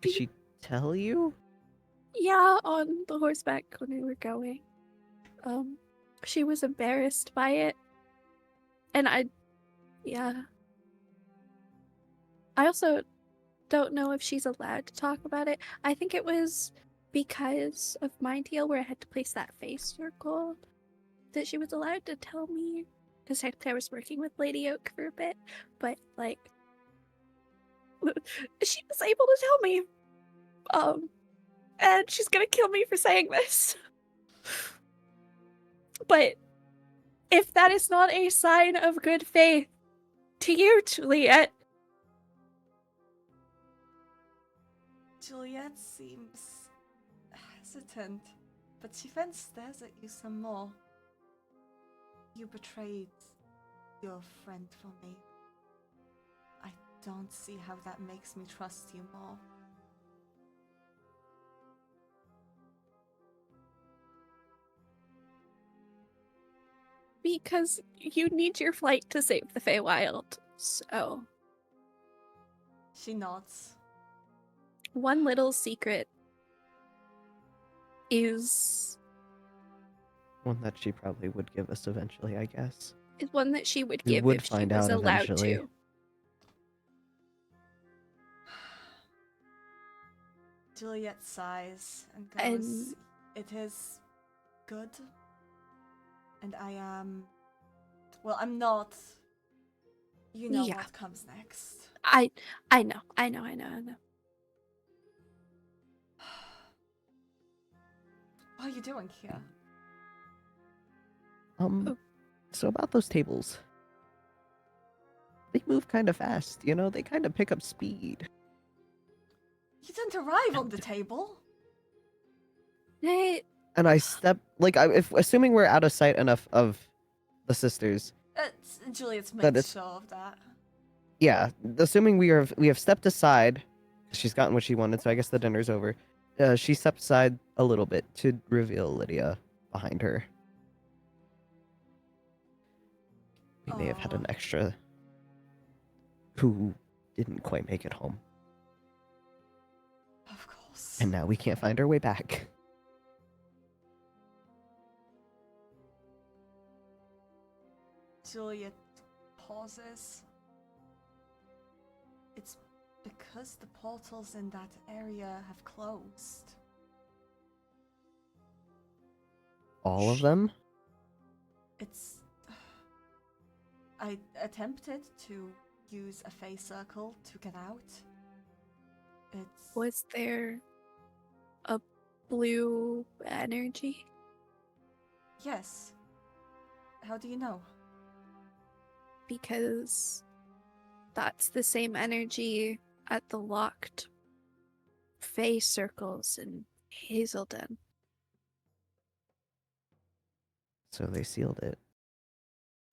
Did she tell you? Yeah, on the horseback when we were going. She was embarrassed by it. And yeah. I also don't know if she's allowed to talk about it. I think it was because of my deal where I had to place that face circle that she was allowed to tell me. Because technically I was working with Lady Oak for a bit, but like she was able to tell me. And she's gonna kill me for saying this. But if that is not a sign of good faith to you, Juliet. Juliet seems hesitant, but she then stares at you some more. You betrayed your friend for me. I don't see how that makes me trust you more. Because you need your flight to save the Feywild, so... She nods. One little secret is One that she probably would give us eventually, I guess. one that she would We give would if she find was out allowed eventually. to. Juliet sighs and goes, It is good. And I am... Well, I'm not... You know Yeah. what comes next. I know. What are you doing here? So about those tables. They move kind of fast, you know? They kind of pick up speed. You didn't arrive on the table. Hey, And I step, like, if assuming we're out of sight enough of the sisters, Juliet's That made it's- sure of that. yeah, assuming we have stepped aside, she's gotten what she wanted, so I guess the dinner's over. She stepped aside a little bit to reveal Lydia behind her. We may have had an Aw. extra who didn't quite make it home, Of course. and now we can't find our way back. Juliet pauses. It's because the portals in that area have closed. All of them? It's... I attempted to use a face circle to get out. It's... was there a blue energy? Yes. How do you know? Because that's the same energy at the locked Fey circles in Hazelden. So they sealed it.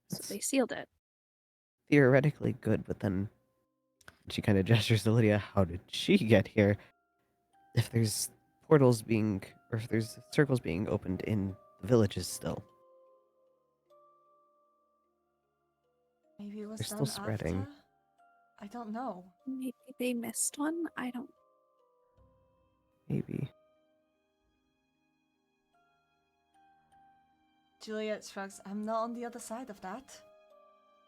So That's they sealed it. theoretically good, but then she kind of gestures to Lydia. How did she get here? If there's portals being, or if there's circles being opened in the villages still, Maybe it was they're still done spreading. after? I don't know. Maybe they missed one? I don't... Maybe. Juliet shrugs. I'm not on the other side of that.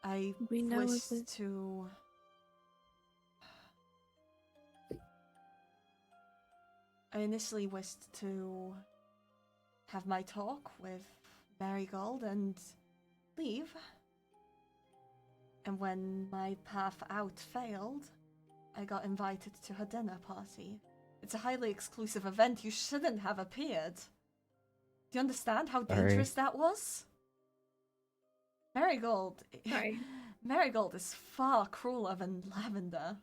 I We know wish of it. to... I initially wished to have my talk with Marigold and leave. And when my path out failed, I got invited to her dinner party. It's a highly exclusive event. You shouldn't have appeared. Do you understand how Sorry. dangerous that was? Marigold... Sorry. Marigold is far crueler than Lavender.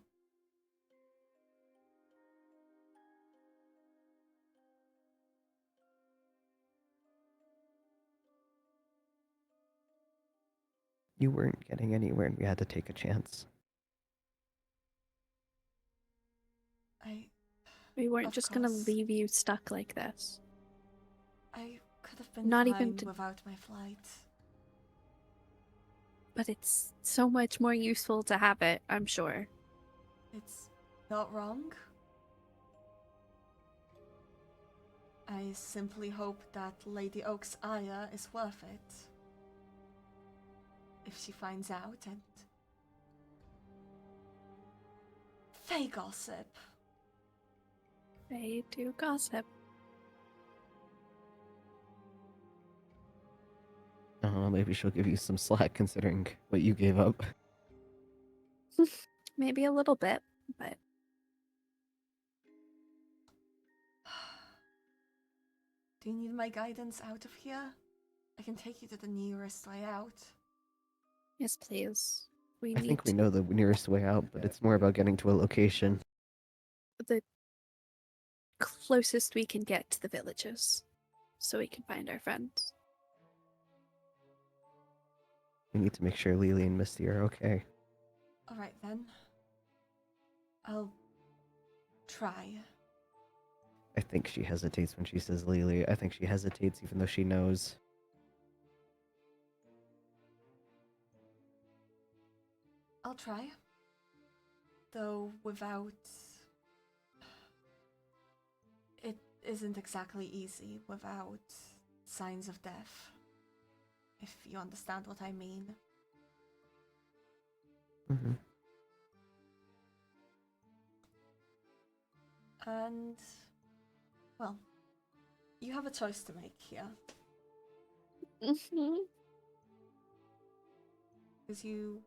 You weren't getting anywhere and we had to take a chance. We weren't Of just gonna course. leave you stuck like this. I could have been Not fine even to- without my flight. But it's so much more useful to have it, I'm sure. It's not wrong. I simply hope that Lady Oak's ire is worth it. If she finds out and... Fae gossip. They do gossip. I don't know, maybe she'll give you some slack considering what you gave up. Maybe a little bit, but Do you need my guidance out of here? I can take you to the nearest way out. yes, please. We I need think we know the nearest way out, but it's more about getting to a location. the closest we can get to the villages, so we can find our friends. We need to make sure Lele and Misty are okay. Alright then. I'll try. I think she hesitates when she says Lele. I think she hesitates even though she knows. I'll try. Though without... It isn't exactly easy without signs of death. If you understand what I mean. Mm-hmm. And... well, you have a choice to make here. Because you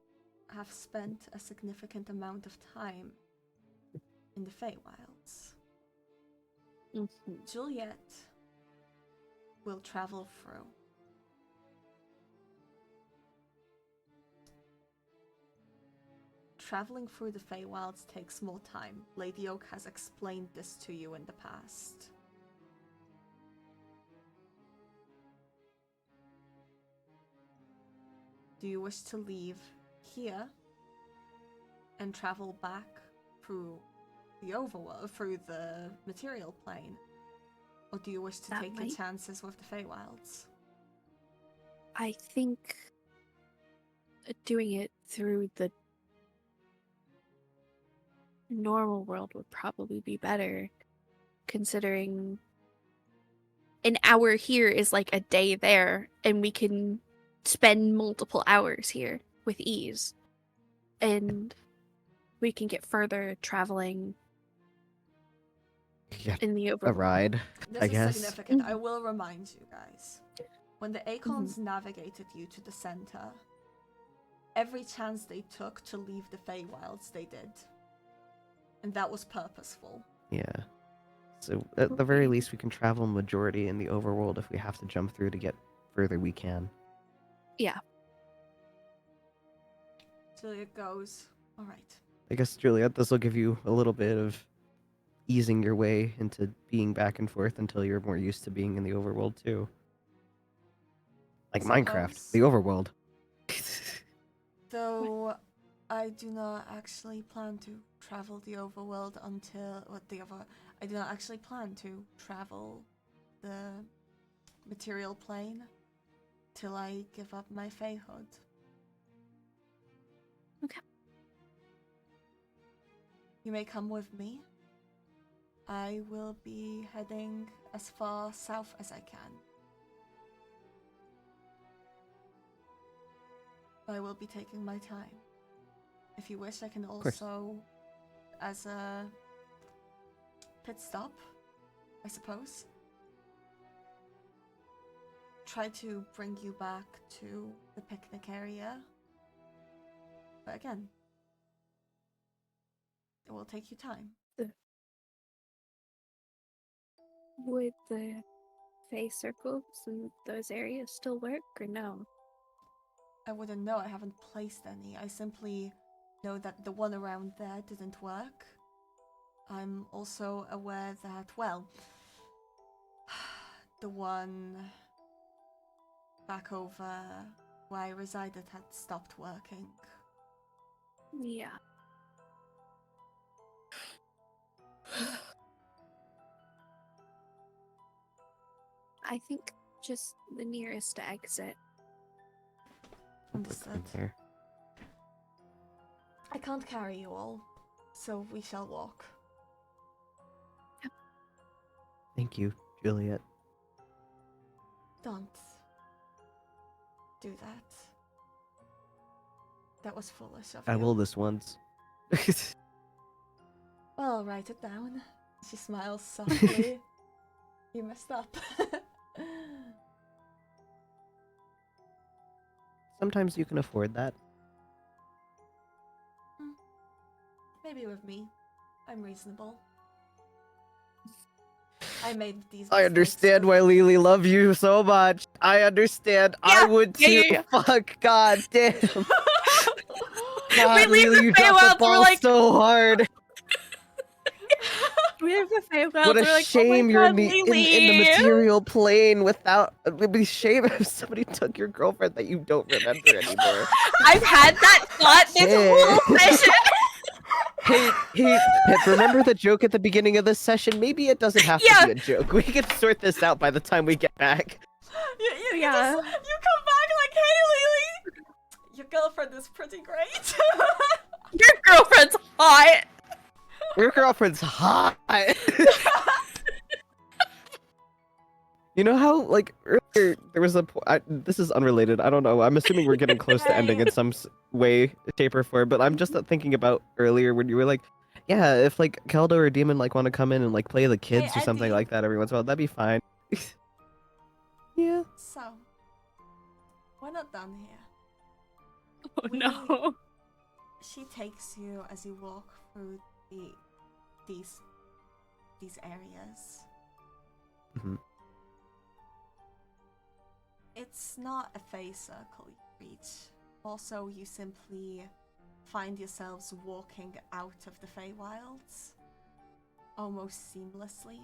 have spent a significant amount of time in the Feywilds. Juliet will travel through. Traveling through the Feywilds takes more time. Lady Oak has explained this to you in the past. Do you wish to leave here and travel back through the overworld, through the material plane? Or do you wish to That take your might- chances with the Feywilds? I think doing it through the normal world would probably be better, considering an hour here is like a day there, and we can spend multiple hours here with ease. And we can get further traveling Yeah, in the a overworld. ride, This I is guess. significant. I will remind you guys. When the Acorns navigated you to the center, every chance they took to leave the Feywilds, they did. And that was purposeful. Yeah. So at the very Okay. least, we can travel majority in the overworld. If we have to jump through to get further, we can. Juliet goes, alright. I guess, Juliet, this will give you a little bit of easing your way into being back and forth until you're more used to being in the overworld, too. Like Minecraft, Suppose. the overworld. Though I do not actually plan to travel the overworld until I do not actually plan to travel the material plane till I give up my Faehood. Okay. You may come with me. I will be heading as far south as I can. I will be taking my time. If you wish, I can course. also, as a pit stop, I suppose, try to bring you back to the picnic area. But again, it will take you time. Would the Fae circles in those areas still work, or no? I wouldn't know, I haven't placed any. I simply know that the one around there didn't work. I'm also aware that, well, the one back over where I resided had stopped working. Yeah. I think just the nearest exit. Understood. There. I can't carry you all, so we shall walk. Thank you, Juliet. Don't do that. That was foolish of you. I will this once. Well, I'll write it down. She smiles softly. You messed up. Sometimes you can afford that. Maybe with me. I'm reasonable. I made these I mistakes understand before. why Lele love you so much. I understand. I would too. yeah. Fuck, god damn. We God, leave Lele, the you dropped Feywilds, the we're ball like- so hard. We have the Feywilds, What a we're like, shame oh my you're God, in the Lele. material plane without. It would be a shame if somebody took your girlfriend that you don't remember anymore. I've had that thought this whole session. Hey, Pip, remember the joke at the beginning of this session? Maybe it doesn't have to be a joke. We can sort this out by the time we get back. You Yeah. come back like, hey, Lele! Your girlfriend is pretty great. Your girlfriend's hot. Your girlfriend's hot. You know how, like, earlier there was this is unrelated. I don't know. I'm assuming we're getting close to ending in some way, shape, or form. But I'm just thinking about earlier when you were like, yeah, if like Keldo or Demon like want to come in and like play the kids or something Eddie. like that every once in a while, that'd be fine. Yeah. So, we're not done here. Oh no. She takes you as you walk through these areas. Mhm. It's not a phase circle you reach. Also, you simply find yourselves walking out of the Feywilds almost seamlessly.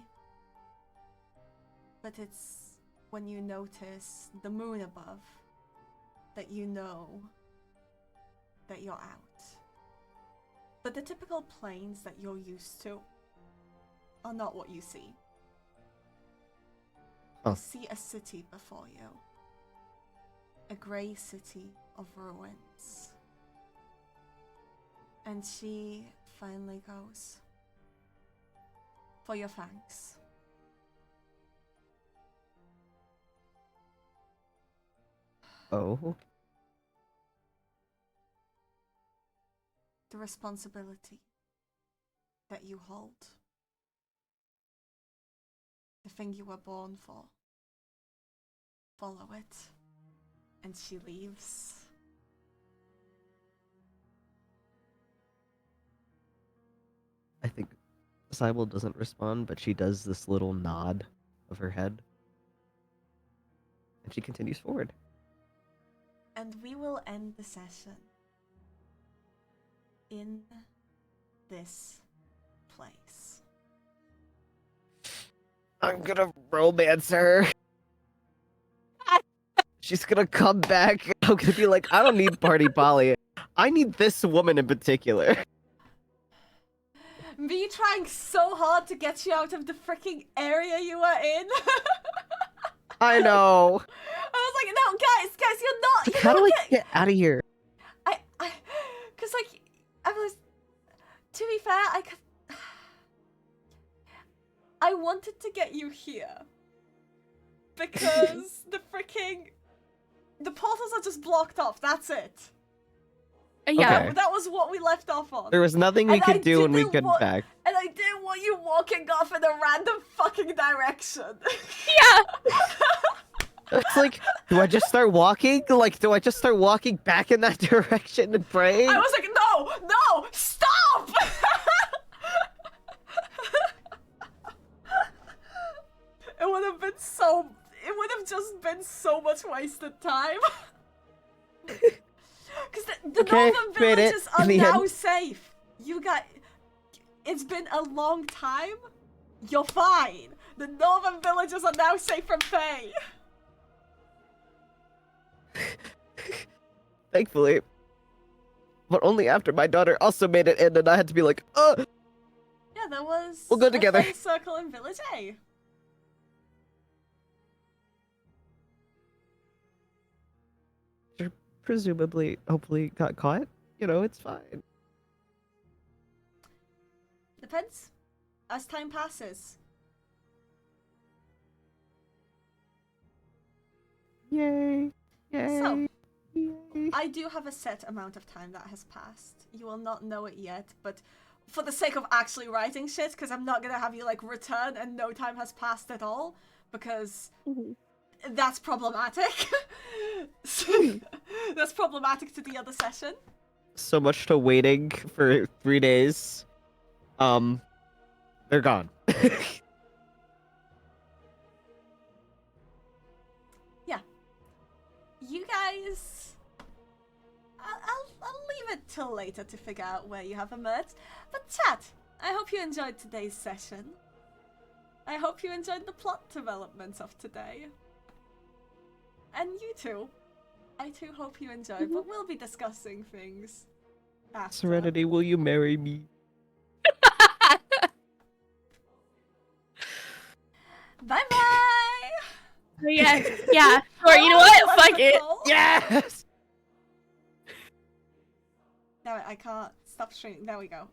But it's when you notice the moon above that you know that you're out. But the typical plains that you're used to are not what you see. Huh. You see a city before you. A grey city of ruins. And she finally goes, for your thanks. Oh. The responsibility that you hold. The thing you were born for. Follow it. And she leaves. I think Syblle doesn't respond, but she does this little nod of her head. And she continues forward. And we will end the session in this place. I'm gonna romance her. She's gonna come back. I'm gonna be like, I don't need Party Polly. I need this woman in particular. Me trying so hard to get you out of the freaking area you were in. I know. I was like, no, guys, you're not. How do I get out of here? Cause like, I was. To be fair, I wanted to get you here because the portals are just blocked off. That's it. Yeah. Okay. That was what we left off on. There was nothing we And could I do when we didn't get wa- back. And I didn't want you walking off in a random fucking direction. Yeah. It's like, do I just start walking? Like, do I just start walking back in that direction and praying? I was like, no, stop! It would have just been so much wasted time. Because the Okay, northern made it villages are in the now end. safe. It's been a long time. You're fine. The northern villages are now safe from Fae. Thankfully. But only after my daughter also made it in, and I had to be like, oh! Yeah, there was We'll go a together. friend circle in Village A. Presumably, hopefully got caught. You know, it's fine. Depends. As time passes. Yay. Yay. So, Yay. I do have a set amount of time that has passed. You will not know it yet, but for the sake of actually writing shit, because I'm not gonna have you, like, return and no time has passed at all, because that's problematic. That's problematic to the other session. So much to waiting for 3 days. They're gone. Yeah. You guys... I'll leave it till later to figure out where you have emerged. But chat, I hope you enjoyed today's session. I hope you enjoyed the plot developments of today. And you too. I too hope you enjoyed, but we'll be discussing things after. Serenity, will you marry me? Bye-bye! Oh, yeah. Or you know what? Fuck it. Yes! No, I can't stop streaming. There we go.